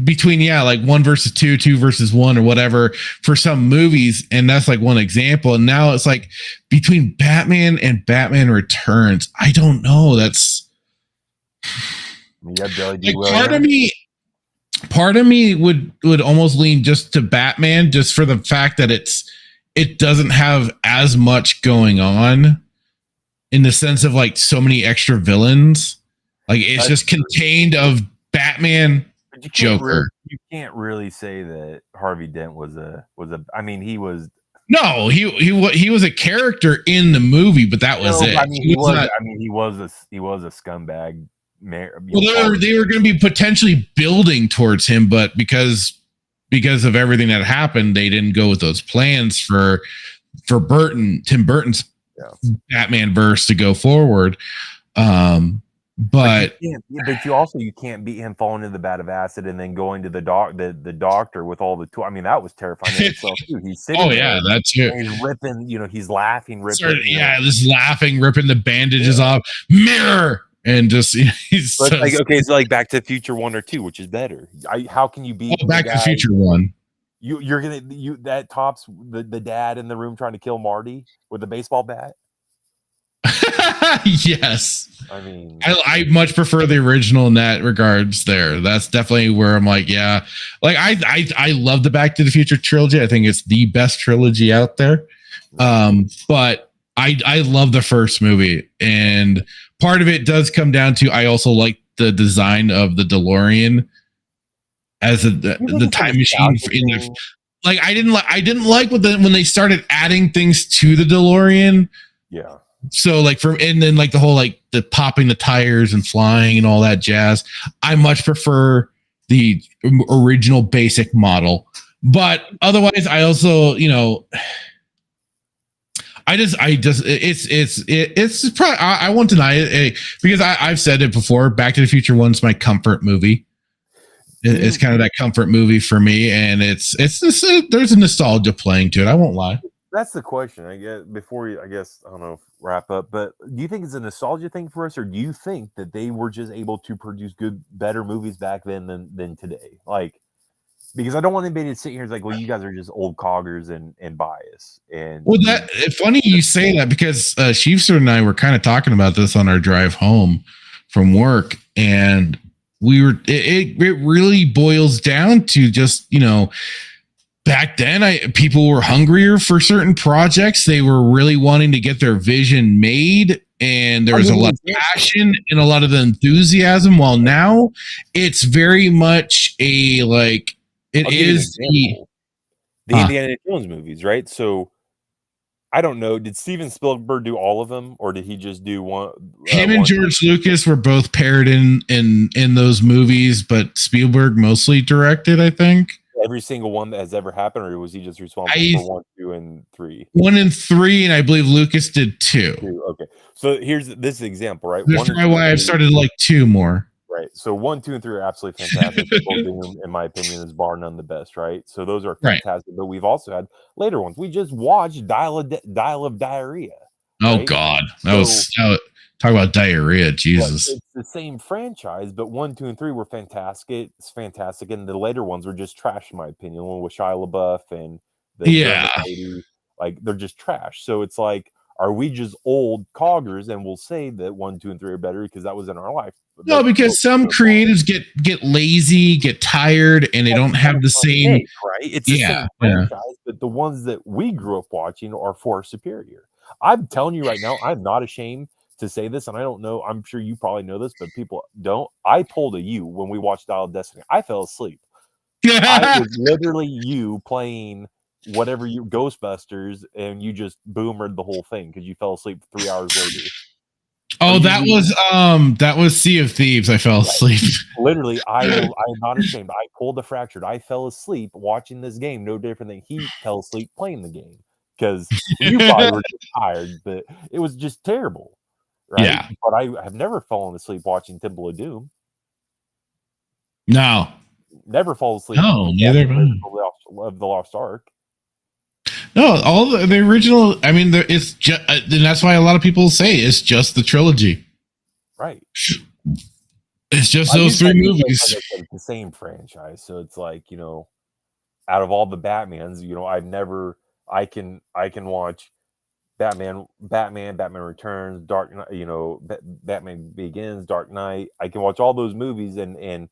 between like 1 versus 2, 2 versus 1 or whatever for some movies, and that's like one example. And now it's like between Batman and Batman Returns. I don't know. That's part of me would almost lean just to Batman, just for the fact that it doesn't have as much going on in the sense of like so many extra villains. Like it's just contained of Batman, Joker. You can't really say that Harvey Dent was a. I mean, he was. No, he was a character in the movie, but that was it. I mean, he was a scumbag. Well, they were going to be potentially building towards him, but because of everything that happened, they didn't go with those plans for Tim Burton's Batman verse to go forward. But you can't beat him falling into the vat of acid and then going to the doctor with all the tools. I mean, that was terrifying in itself too. He's sitting there, that's it. He's ripping, he's laughing, ripping. Just laughing, ripping the bandages off. Mirror, and just he's so like, okay, it's like Back to the Future 1 or 2, which is better. How can you beat Back to the Future 1? You're gonna that tops the dad in the room trying to kill Marty with the baseball bat. Yes, I mean, I much prefer the original in that regards. That's definitely where I'm like, yeah, like I love the Back to the Future trilogy. I think it's the best trilogy out there. But I love the first movie, and part of it does come down to I also like the design of the DeLorean as the time machine. Like I didn't like when they started adding things to the DeLorean. Yeah. So like and then like the whole like the popping the tires and flying and all that jazz. I much prefer the original basic model. But otherwise, I also, it's probably, I won't deny it because I've said it before. Back to the Future 1's my comfort movie. It's kind of that comfort movie for me, and it's there's a nostalgia playing to it. I won't lie. That's the question. I guess before I don't know, wrap up. But do you think it's a nostalgia thing for us, or do you think that they were just able to produce better movies back then than today? Like, because I don't want anybody to sit here and like, well, you guys are just old coggers and biased. And it's funny you say that because Sheefster and I were kind of talking about this on our drive home from work, and it really boils down to just back then, people were hungrier for certain projects. They were really wanting to get their vision made, and there was a lot of passion and a lot of the enthusiasm. While now, it's very much the Indiana Jones movies, right? So I don't know. Did Steven Spielberg do all of them, or did he just do one? Him and George Lucas were both paired in those movies, but Spielberg mostly directed, I think. Every single one that has ever happened, or was he just responsible for 1, 2, and 3? 1 and 3, and I believe Lucas did 2. Okay, so here's this example, right? That's probably why I've started to like 2 more. Right. So 1, 2, and 3 are absolutely fantastic. Doom, in my opinion, is bar none the best, right? So those are fantastic. Right. But we've also had later ones. We just watched Dial of Diarrhea. Oh right? God, talk about diarrhea, Jesus. It's the same franchise, but 1, 2, and 3 were fantastic. It's fantastic, and the later ones were just trash, in my opinion. One with Shia LaBeouf and the lady, like they're just trash. So it's like, are we just old coggers and we'll say that 1, 2, and 3 are better because that was in our life? No, because some creatives get lazy, get tired, and they don't have the same right. It's the same franchise, but the ones that we grew up watching are far superior. I'm telling you right now, I'm not ashamed to say this, and I don't know. I'm sure you probably know this, but people don't. I pulled a you when we watched Dial of Destiny. I fell asleep. I was literally you playing whatever you Ghostbusters, and you just boomered the whole thing because you fell asleep 3 hours later. Oh, that was Sea of Thieves. I fell asleep. Literally, I'm not ashamed. I pulled a fractured. I fell asleep watching this game. No different than he fell asleep playing the game because you probably were just tired, but it was just terrible, right? Yeah. But I have never fallen asleep watching Temple of Doom. No, never fall asleep. No, neither of the Lost Ark. No, all the original. I mean, it's just, and that's why a lot of people say it's just the trilogy. Right. It's just those 3 movies. Like the same franchise, so it's like out of all the Batmans, I can watch Batman Returns, Dark Knight, Batman Begins, Dark Knight. I can watch all those movies and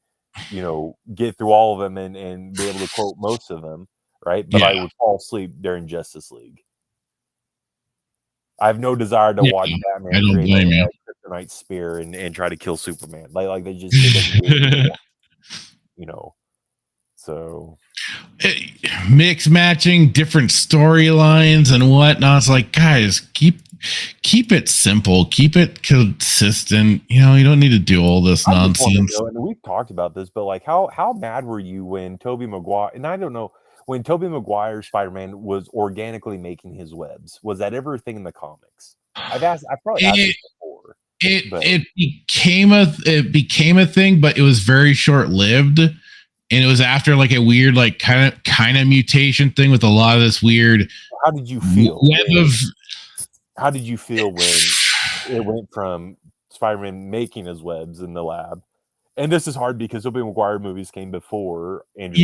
get through all of them and be able to quote most of them. Right, but I would fall asleep during Justice League. I have no desire to watch Batman. I don't blame you. Kryptonite spear and try to kill Superman. Like they just, So mix matching different storylines and whatnot. It's like, guys, keep it simple, keep it consistent. You don't need to do all this nonsense. And we've talked about this, but like, how mad were you when Tobey Maguire? And I don't know. When Tobey Maguire's Spider-Man was organically making his webs, was that ever a thing in the comics? I've probably asked this before. It became a thing, but it was very short lived, and it was after like a weird like kind of mutation thing with a lot of this weird. How did you feel? How did you feel when it went from Spider-Man making his webs in the lab? And this is hard because Tobey Maguire movies came before, and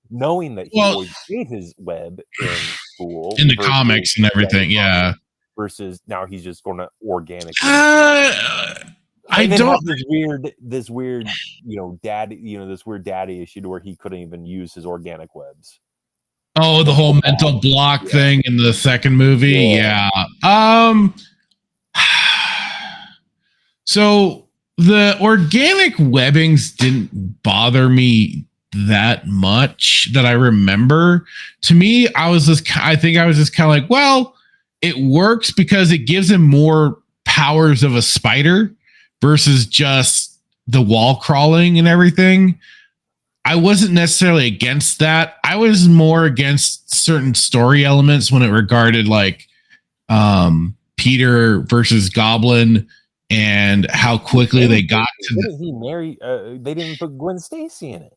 knowing that he always made his web in school in the comics and everything, versus now he's just going to organically. I don't this weird, this weird daddy issue to where he couldn't even use his organic webs. Oh, the whole mental block thing in the second movie, yeah. So the organic webbings didn't bother me that much that I remember. To me, I think I was just kind of like, well, it works because it gives him more powers of a spider versus just the wall crawling and everything. I wasn't necessarily against that. I was more against certain story elements when it regarded like Peter versus Goblin and how quickly they got to didn't he marry they didn't put Gwen Stacy in it.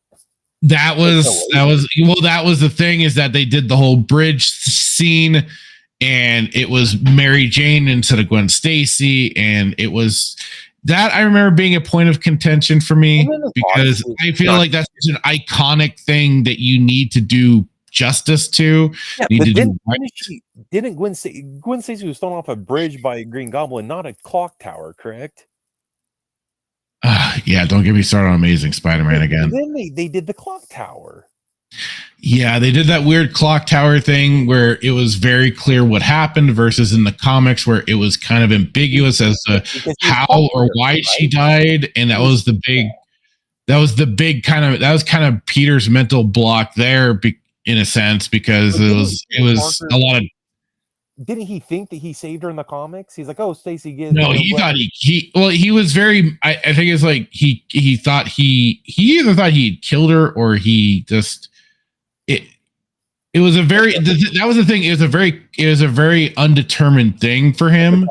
That was the thing, is that they did the whole bridge scene and it was Mary Jane instead of Gwen Stacy, and it was that I remember being a point of contention for me because I feel like that's an iconic thing that you need to do justice to. Didn't Gwen Stacy was thrown off a bridge by Green Goblin, not a clock tower, correct? Yeah, don't get me started on Amazing Spider-Man again. Then they did the clock tower. Yeah, they did that weird clock tower thing where it was very clear what happened versus in the comics where it was kind of ambiguous as to how or why she died, and that was kind of Peter's mental block there in a sense, because it was a lot of. Didn't he think that he saved her in the comics? He's like, "Oh, Stacy, get." No, he thought he was very. I think it's like he thought he either thought he had killed her or he just it was a very that was the thing. It was a very undetermined thing for him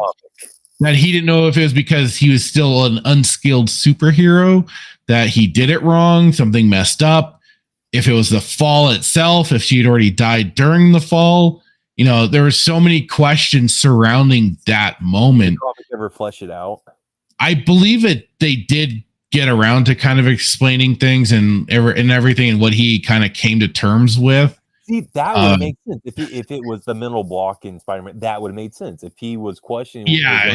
that he didn't know if it was because he was still an unskilled superhero that he did it wrong, something messed up. If it was the fall itself, if she had already died during the fall. You know, there were so many questions surrounding that moment. Did the ever flesh it out? I believe they did get around to kind of explaining things and everything and what he kind of came to terms with. See, that would have made sense if it was the mental block in Spider-Man. That would have made sense if he was questioning.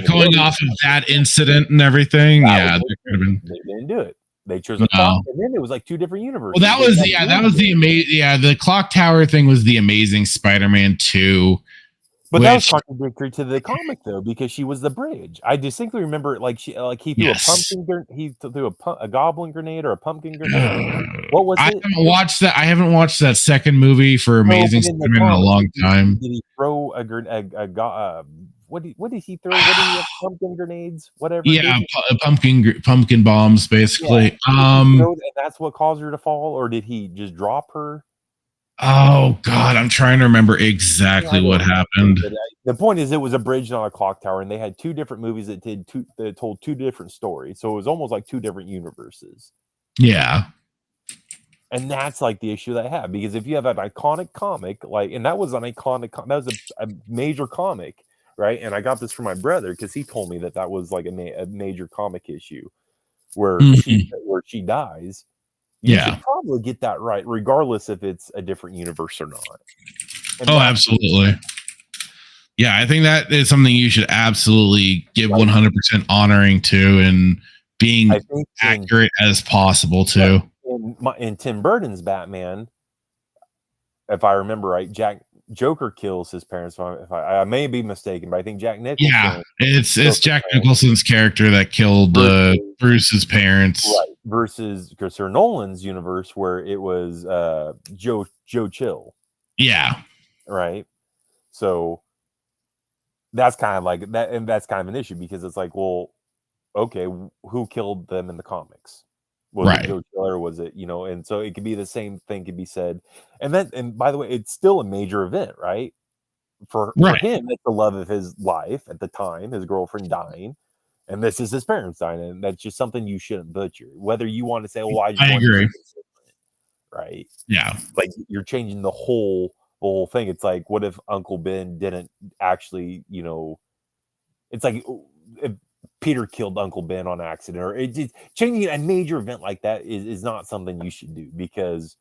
Going off of that incident and everything. They didn't do it. They chose a clock, and then it was like two different universes. Well, that was the amazing. Yeah, the clock tower thing was the Amazing Spider-Man 2. But that was contradictory to the comic though, because she was the bridge. I distinctly remember he threw a pumpkin. He threw a goblin grenade or a pumpkin grenade. What was it? I haven't watched that second movie for Amazing Spider-Man in a long time. Did he throw what did he throw? What did he have? Pumpkin grenades? Whatever. Yeah, pumpkin bombs, basically. And that's what caused her to fall, or did he just drop her? Oh God, I'm trying to remember exactly what happened. The point is, it was a bridge, not a clock tower, and they had two different movies that told two different stories. So it was almost like two different universes. Yeah. And that's like the issue that I have, because if you have an iconic comic, and that was an iconic, that was a major comic. Right, and I got this from my brother because he told me that was like a major comic issue where she dies. You should probably get that right, regardless if it's a different universe or not. Absolutely. Yeah, I think that is something you should absolutely give 100% honoring to and being accurate as possible to. In Tim Burton's Batman, if I remember right, Joker kills his parents. If I may be mistaken, but I think Jack Nicholson. Yeah, it's Jack Nicholson's character that killed Bruce's parents. Right. Versus Christopher Nolan's universe, where it was Joe Chill. Yeah. Right. So that's kind of like that, and that's kind of an issue because it's like, well, okay, who killed them in the comims? Was it Joe Chill or was it, and so it could be the same thing could be said. And by the way, it's still a major event, right? For him, it's the love of his life at the time, his girlfriend dying. and this is his parents dying, and that's just something you shouldn't butcher. Whether you want to say, "Well, I agree." Right? Yeah. Like you're changing the whole thing. It's like, what if Uncle Ben didn't actually, it's like if Peter killed Uncle Ben on accident, or changing a major event like that is not something you should do, because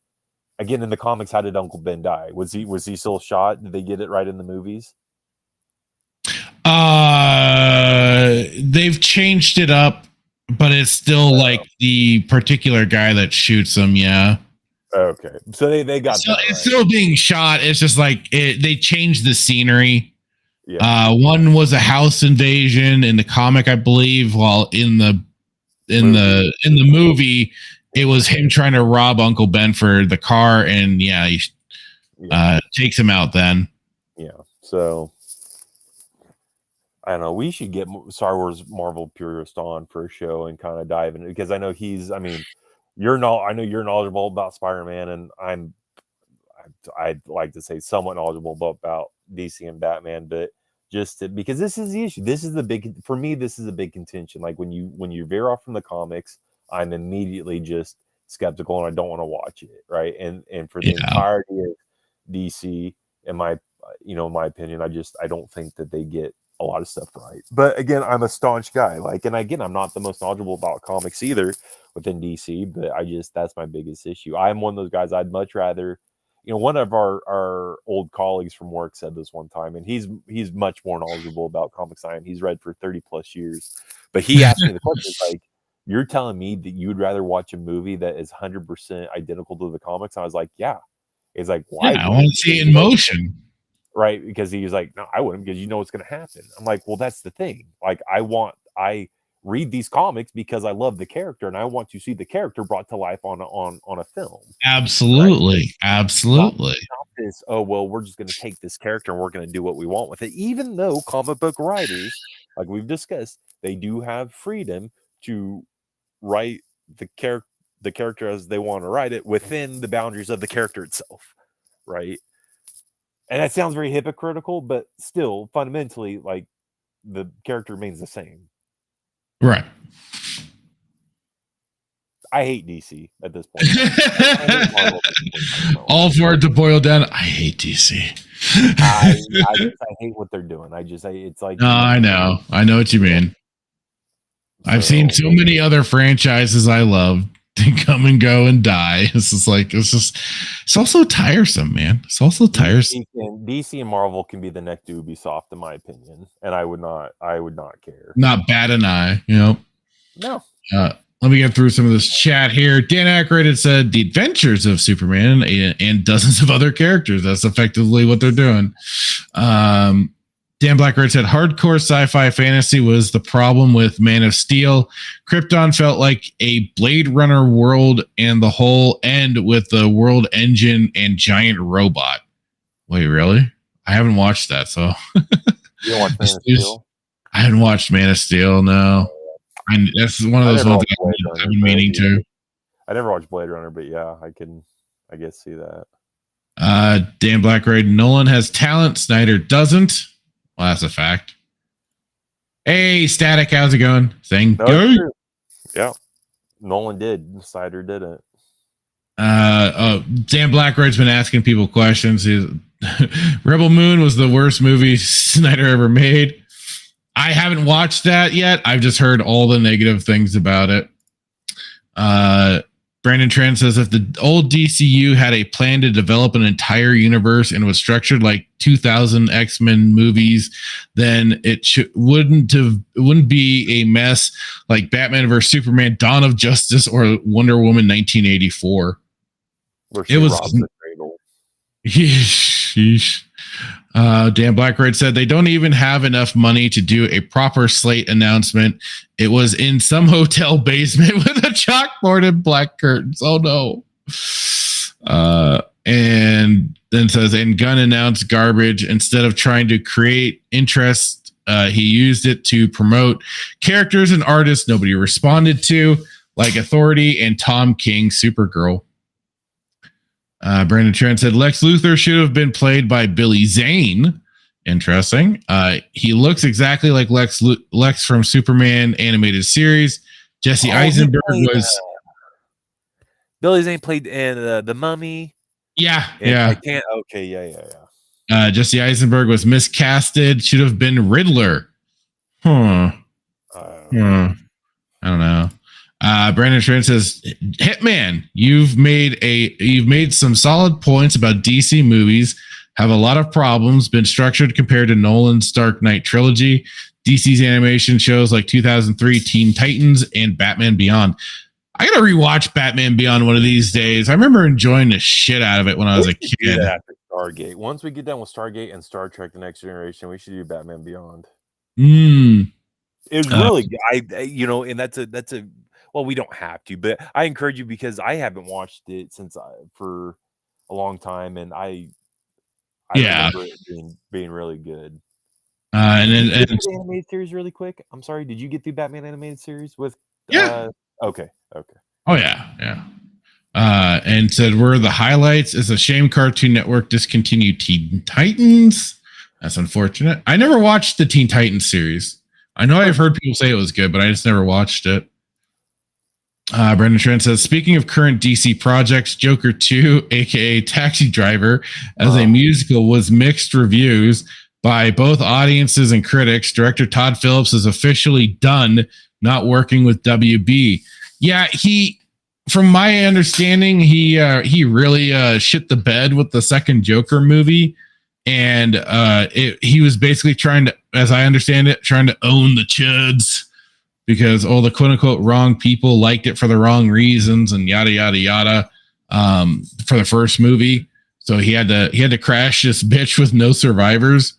again, in the comics, how did Uncle Ben die? Was he still shot? Did they get it right in the movies? They've changed it up, but it's still like the particular guy that shoots him. Yeah. Okay, so they got so that it's right. still being shot. It's just like they changed the scenery. Yeah. One was a house invasion in the comic, I believe, while in the movie, it was him trying to rob Uncle Ben for the car, and he takes him out then. Yeah. So I don't know. We should get Star Wars Marvel purist on for a show and kind of dive in, because I know I know you're knowledgeable about Spider-Man, and I'd like to say somewhat knowledgeable about DC and Batman, but because this is the issue. This is the big, for me, this is a big contention. Like when you veer off from the comics, I'm immediately just skeptical and I don't want to watch it. Right. And for the entirety of DC, in my opinion, I don't think that they get a lot of stuff right. But again, I'm a staunch guy. And again, I'm not the most knowledgeable about comics either within DC, but that's my biggest issue. I'm one of those guys. I'd much rather, one of our old colleagues from work said this one time, and he's much more knowledgeable about comics than I am. He's read for 30 plus years, but he asked me the question, like, you're telling me that you would rather watch a movie that is 100% identical to the comics? And I was like, yeah. He's like, why? Yeah, I want to see it in motion. Right, because he was like, no, I wouldn't, because what's going to happen. I'm like, well, that's the thing. Like, I read these comics because I love the character, and I want to see the character brought to life on a film. Absolutely, right? Absolutely. Not this, oh well, we're just going to take this character and we're going to do what we want with it. Even though comic book writers, like we've discussed, they do have freedom to write the character as they want to write it within the boundaries of the character itself, right? And that sounds very hypocritical, but still, fundamentally, like, the character remains the same. Right. I hate DC at this point. All for it to boil down. I hate DC. I hate what they're doing. It's like. No, I know what you mean. I've seen so many other franchises I love come and go and die. It's also tiresome, man. It's also tiresome. DC and Marvel can be the next UbiSoft, in my opinion, and I would not care. Not bat an eye, No. Let me get through some of this chat here. Dan Aykroyd had said the adventures of Superman and dozens of other characters. That's effectively what they're doing. Dan Blackbird said hardcore sci-fi fantasy was the problem with Man of Steel. Krypton felt like a Blade Runner world, and the whole end with the world engine and giant robot. Wait, really? I haven't watched that, so. You don't watch Man of Steel? I haven't watched Man of Steel, no. That's one of those ones I've been meaning to. I never watched Blade Runner, but yeah, I guess see that. Dan Blackbird, Nolan has talent, Snyder doesn't. Well, that's a fact. Hey, Static, how's it going? Yeah, Nolan did. Snyder didn't. Dan Blackbird's been asking people questions. Rebel Moon was the worst movie Snyder ever made. I haven't watched that yet. I've just heard all the negative things about it. Brandon Trent says if the old DCU had a plan to develop an entire universe and was structured like 2000 X-Men movies, then it wouldn't be a mess like Batman vs Superman, Dawn of Justice, or Wonder Woman 1984. It was. Sheesh. Dan Blackbird said they don't even have enough money to do a proper slate announcement. It was in some hotel basement with a chalkboard and black curtains. Oh no. And then says, and Gunn announced garbage instead of trying to create interest. He used it to promote characters and artists nobody responded to, like Authority and Tom King's Supergirl. Brandon Trent said Lex Luthor should have been played by Billy Zane. Interesting. He looks exactly like Lex from Superman animated series. Jesse Eisenberg was. Billy Zane played in The Mummy. Yeah, and yeah. I can't. Okay, yeah. Jesse Eisenberg was miscasted. Should have been Riddler. I don't know. Brandon Trent says, "Hitman, you've made some solid points about DC movies. Have a lot of problems. Been structured compared to Nolan's Dark Knight trilogy. DC's animation shows like 2003 Teen Titans and Batman Beyond. I gotta rewatch Batman Beyond one of these days. I remember enjoying the shit out of it when I was a kid. After Stargate. Once we get done with Stargate and Star Trek: The Next Generation, we should do Batman Beyond. It was really good. And that's a well, we don't have to, but I encourage you because I haven't watched it since for a long time, and I remember it being really good. And then the animated series really quick. I'm sorry, did you get through Batman animated series with? Okay. Oh yeah. And said, "Were the highlights? It's a shame Cartoon Network discontinued Teen Titans. That's unfortunate. I never watched the Teen Titans series. I know I've heard people say it was good, but I just never watched it." Brendan Trent says, "Speaking of current DC projects, Joker 2, aka Taxi Driver, as a musical was mixed reviews by both audiences and critics. Director Todd Phillips is officially done not working with WB." Yeah, from my understanding, he really shit the bed with the second Joker movie, and he was basically trying to, as I understand it, trying to own the chuds because all the quote unquote wrong people liked it for the wrong reasons and yada yada yada for the first movie. So he had to crash this bitch with no survivors,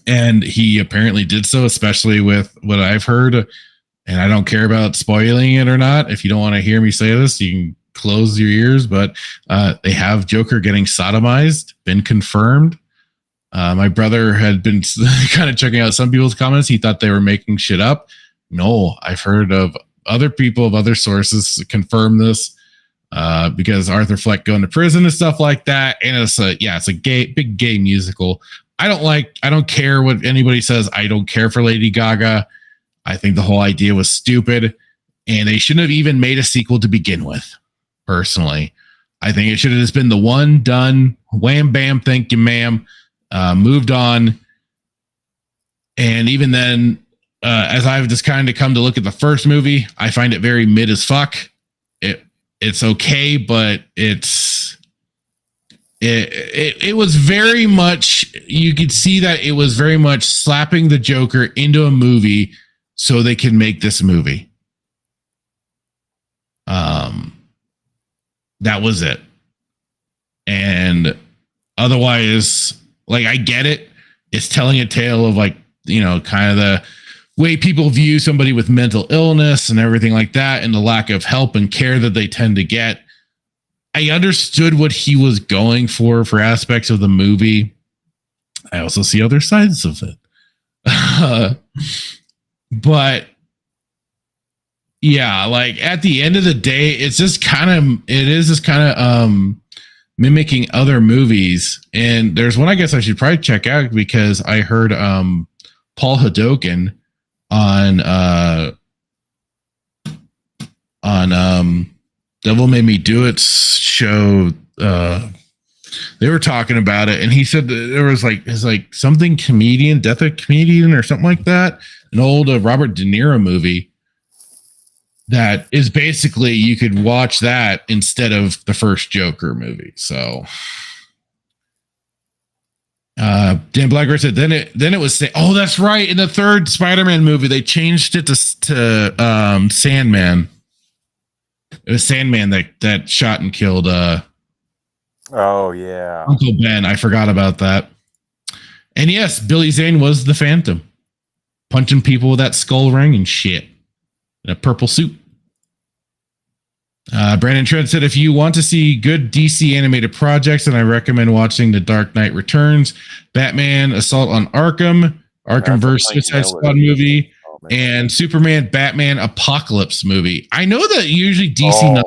and he apparently did so, especially with what I've heard. And I don't care about spoiling it or not. If you don't want to hear me say this, you can close your ears. But they have Joker getting sodomized, been confirmed. My brother had been kind of checking out some people's comments. He thought they were making shit up. No, I've heard of other people of other sources confirm this because Arthur Fleck going to prison and stuff like that. And it's a big gay musical. I don't care what anybody says. I don't care for Lady Gaga. I think the whole idea was stupid, and they shouldn't have even made a sequel to begin with. Personally, I think it should have just been the one done, wham bam, thank you, ma'am, moved on. And even then, as I've just kind of come to look at the first movie, I find it very mid as fuck. It's okay, but it was very much, you could see that it was very much slapping the Joker into a movie so they can make this movie. That was it. And otherwise, like, I get it. It's telling a tale of, like, kind of the way people view somebody with mental illness and everything like that, and the lack of help and care that they tend to get. I understood what he was going for aspects of the movie. I also see other sides of it. But yeah, like at the end of the day, it is just kind of mimicking other movies. And there's one I guess I should probably check out because I heard Paul Hadoken on Devil Made Me Do It show. They were talking about it, and he said that there was like something comedian, Death of Comedian or something like that, an old Robert De Niro movie that is basically, you could watch that instead of the first Joker movie. So Dan Blackbird said then it was oh, that's right, in the third Spider-Man movie they changed it to Sandman. It was Sandman that shot and killed oh yeah, Uncle Ben. I forgot about that. And yes, Billy Zane was the Phantom, punching people with that skull ring and shit in a purple suit. Brandon Trent said, if you want to see good DC animated projects, then I recommend watching The Dark Knight Returns, Batman Assault on Arkham vs. Suicide Squad movie, and Superman Batman Apocalypse movie. I know that usually DC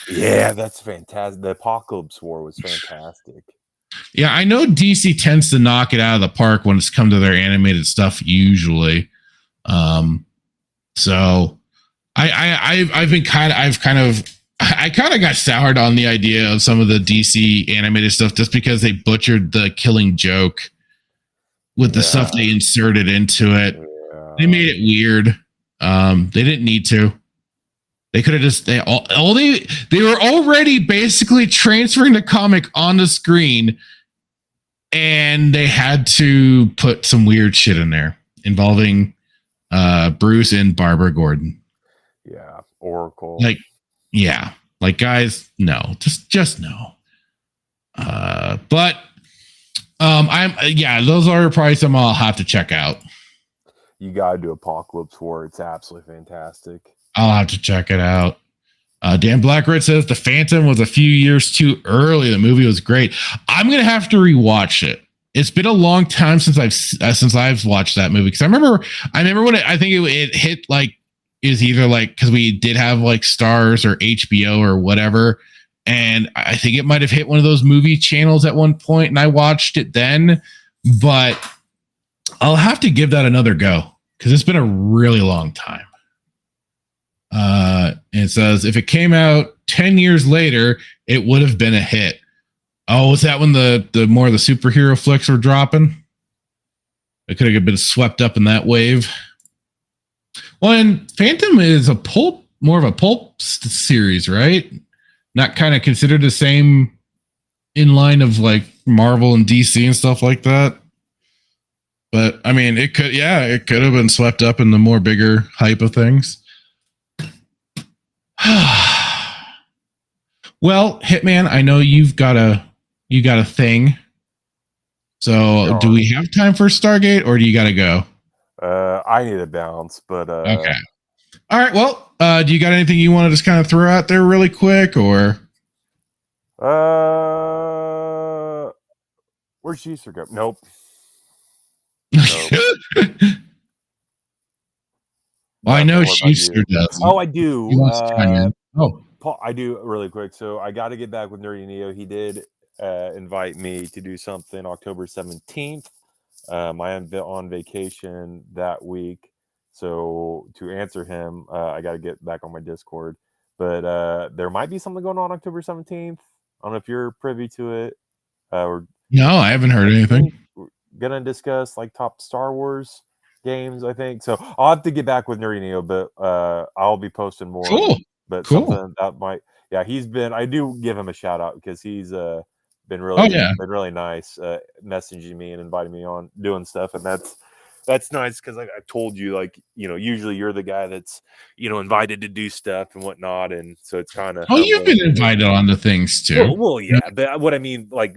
yeah, that's fantastic. The Apocalypse War was fantastic. Yeah, I know DC tends to knock it out of the park when it's come to their animated stuff usually. So I kind of got soured on the idea of some of the DC animated stuff just because they butchered the Killing Joke with the stuff they inserted into it. Yeah. They made it weird. They didn't need to. They could have just they were already basically transferring the comic on the screen, and they had to put some weird shit in there involving Bruce and Barbara Gordon. Yeah, Oracle. Like guys, no, just no. But those are probably some I'll have to check out. You gotta do Apocalypse War. It's absolutely fantastic. I'll have to check it out. Dan Blackred says The Phantom was a few years too early. The movie was great. I'm gonna have to rewatch it. It's been a long time since I've watched that movie, because I remember when it hit like is either like because we did have like Stars or HBO or whatever, and I think it might have hit one of those movie channels at one point, and I watched it then. But I'll have to give that another go because it's been a really long time. It says if it came out 10 years later, it would have been a hit. Oh, was that when the more of the superhero flicks were dropping? It could have been swept up in that wave. Well, and Phantom is more of a pulp series, right? Not kind of considered the same in line of like Marvel and DC and stuff like that. But I mean, it could have been swept up in the more bigger hype of things. Well, Hitman, I know you got a thing. So do we have time for Stargate, or do you got to go? I need a bounce, but okay. All right. Well, do you got anything you want to just kind of throw out there really quick, or? Where's Easter go? Nope. Well, I know Sheepster does. Oh, I do. Paul, I do really quick. So I got to get back with Nerdy Neo. He did invite me to do something October 17th. I am on vacation that week. So to answer him, I got to get back on my Discord. But there might be something going on October 17th. I don't know if you're privy to it. No, I haven't heard anything. We're going to discuss like top Star Wars games, I think. So I'll have to get back with Nerdy Neo, but I'll be posting more. Cool. But something that might, I do give him a shout out because he's been really nice, messaging me and inviting me on doing stuff, and that's nice because like I told you, like usually you're the guy that's invited to do stuff and whatnot, and so it's kind of you've been invited on to things too. Well, yeah, but what I mean, like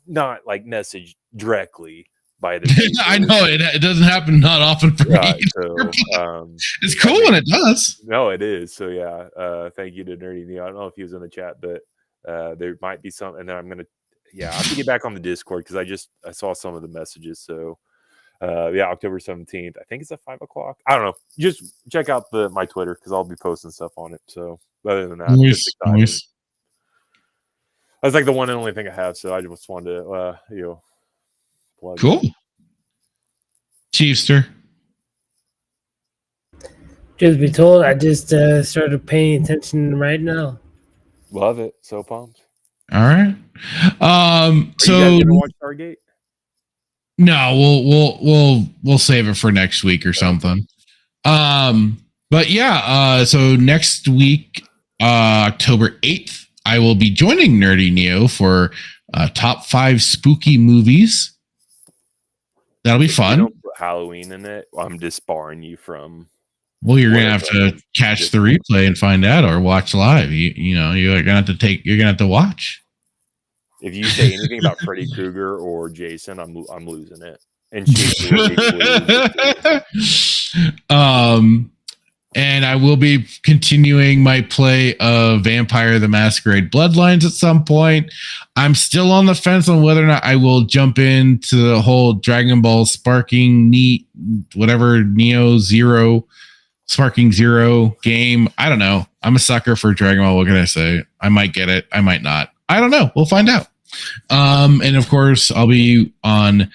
not like message directly by the I know it doesn't happen not often for me. So, it's cool when it does. No, it is. So yeah, thank you to Nerdy Neo. I don't know if he was in the chat, but there might be some, and then I'm gonna I have to get back on the Discord because I saw some of the messages. So October 17th. I think it's at 5:00. I don't know. Just check out my Twitter because I'll be posting stuff on it. So other than that, nice. That's like the one and only thing I have. So I just wanted to plug. Cool. Chiefster. Just be told, I just started paying attention right now. Love it. So pumped. All right. So you guys gonna watch Stargate? No, we'll save it for next week or something. But yeah, so next week, October 8th, I will be joining Nerdy Neo for top 5 spooky movies. That'll be fun. You don't put Halloween in it. I'm just barring you from. Well, you're gonna have to catch the replay and find out, or watch live. You're gonna have to watch. If you say anything about Freddy Krueger or Jason, I'm losing it. And and I will be continuing my play of Vampire the Masquerade Bloodlines at some point. I'm still on the fence on whether or not I will jump into the whole Dragon Ball Sparking Neo Zero Sparking Zero game. I don't know. I'm a sucker for Dragon Ball. What can I say? I might get it. I might not. I don't know. We'll find out. And of course, I'll be on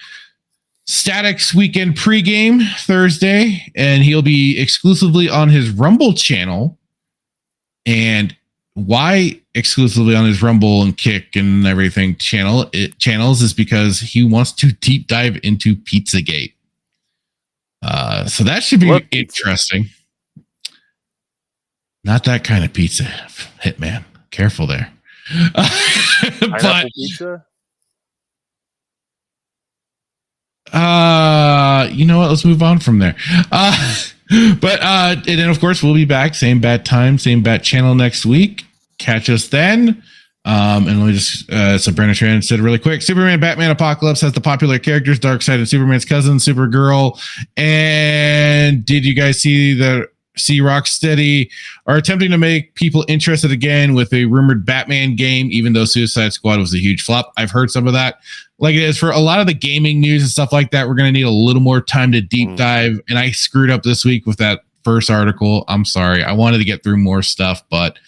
Static's weekend pregame Thursday, and he'll be exclusively on his Rumble channel. And why exclusively on his Rumble and Kick and everything channels is because he wants to deep dive into Pizzagate. So that should be interesting. Not that kind of pizza, Hitman. Careful there. But pizza? You know what? Let's move on from there. And then of course we'll be back, same bat time, same bat channel next week. Catch us then. And let me just so Brandon Tran said really quick: Superman, Batman, Apocalypse has the popular characters Darkseid and Superman's cousin, Supergirl. And did you guys see Rocksteady are attempting to make people interested again with a rumored Batman game, even though Suicide Squad was a huge flop? I've heard some of that. Like it is for a lot of the gaming news and stuff like that, we're going to need a little more time to deep dive. And I screwed up this week with that first article. I'm sorry. I wanted to get through more stuff, but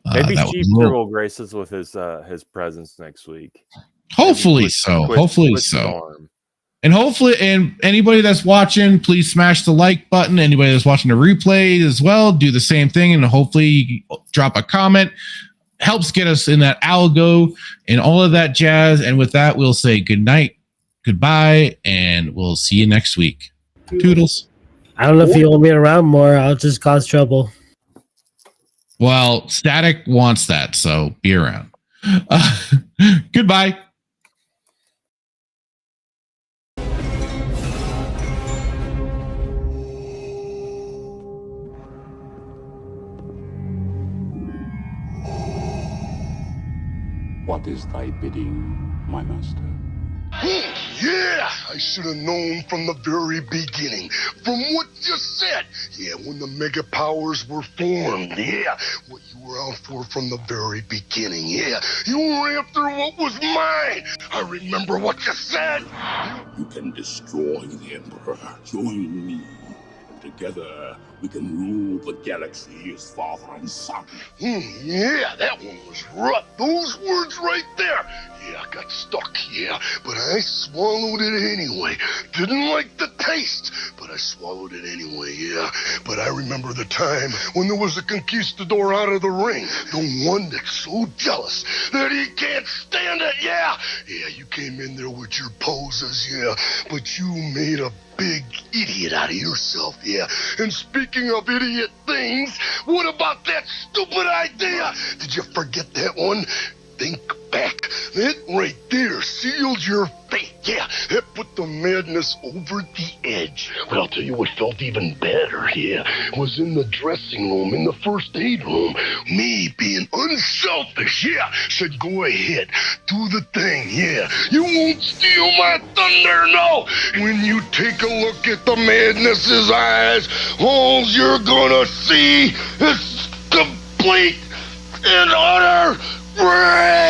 maybe Chief will grace us with his presence next week. Hopefully so. And hopefully, and anybody that's watching, please smash the like button. Anybody that's watching the replay as well, do the same thing. And hopefully drop a comment. Helps get us in that algo and all of that jazz. And with that, we'll say good night, goodbye, and we'll see you next week. Toodles. I don't know if you want me around more. I'll just cause trouble. Well, Static wants that, so be around. Goodbye. What is thy bidding, my master? Yeah, I should have known from the very beginning. From what you said. Yeah, when the mega powers were formed. Yeah, what you were out for from the very beginning. Yeah, you were after what was mine. I remember what you said. You can destroy the Emperor. Join me. Together, we can rule the galaxy as father and son. Yeah, that one was rough. Those words right there. Yeah, I got stuck, yeah, but I swallowed it anyway. Didn't like the taste, but I swallowed it anyway, yeah. But I remember the time when there was a conquistador out of the ring, the one that's so jealous that he can't stand it, yeah. Yeah, you came in there with your poses, yeah, but you made a big idiot out of yourself, yeah. And speaking of idiot things, what about that stupid idea? Did you forget that one? Think back. That right there sealed your fate. Yeah, that put the madness over the edge. But I'll tell you what felt even better, yeah, was in the dressing room, in the first aid room. Me being unselfish, yeah, said go ahead, do the thing, yeah. You won't steal my thunder, no. When you take a look at the madness's eyes, all you're gonna see is complete and utter rage.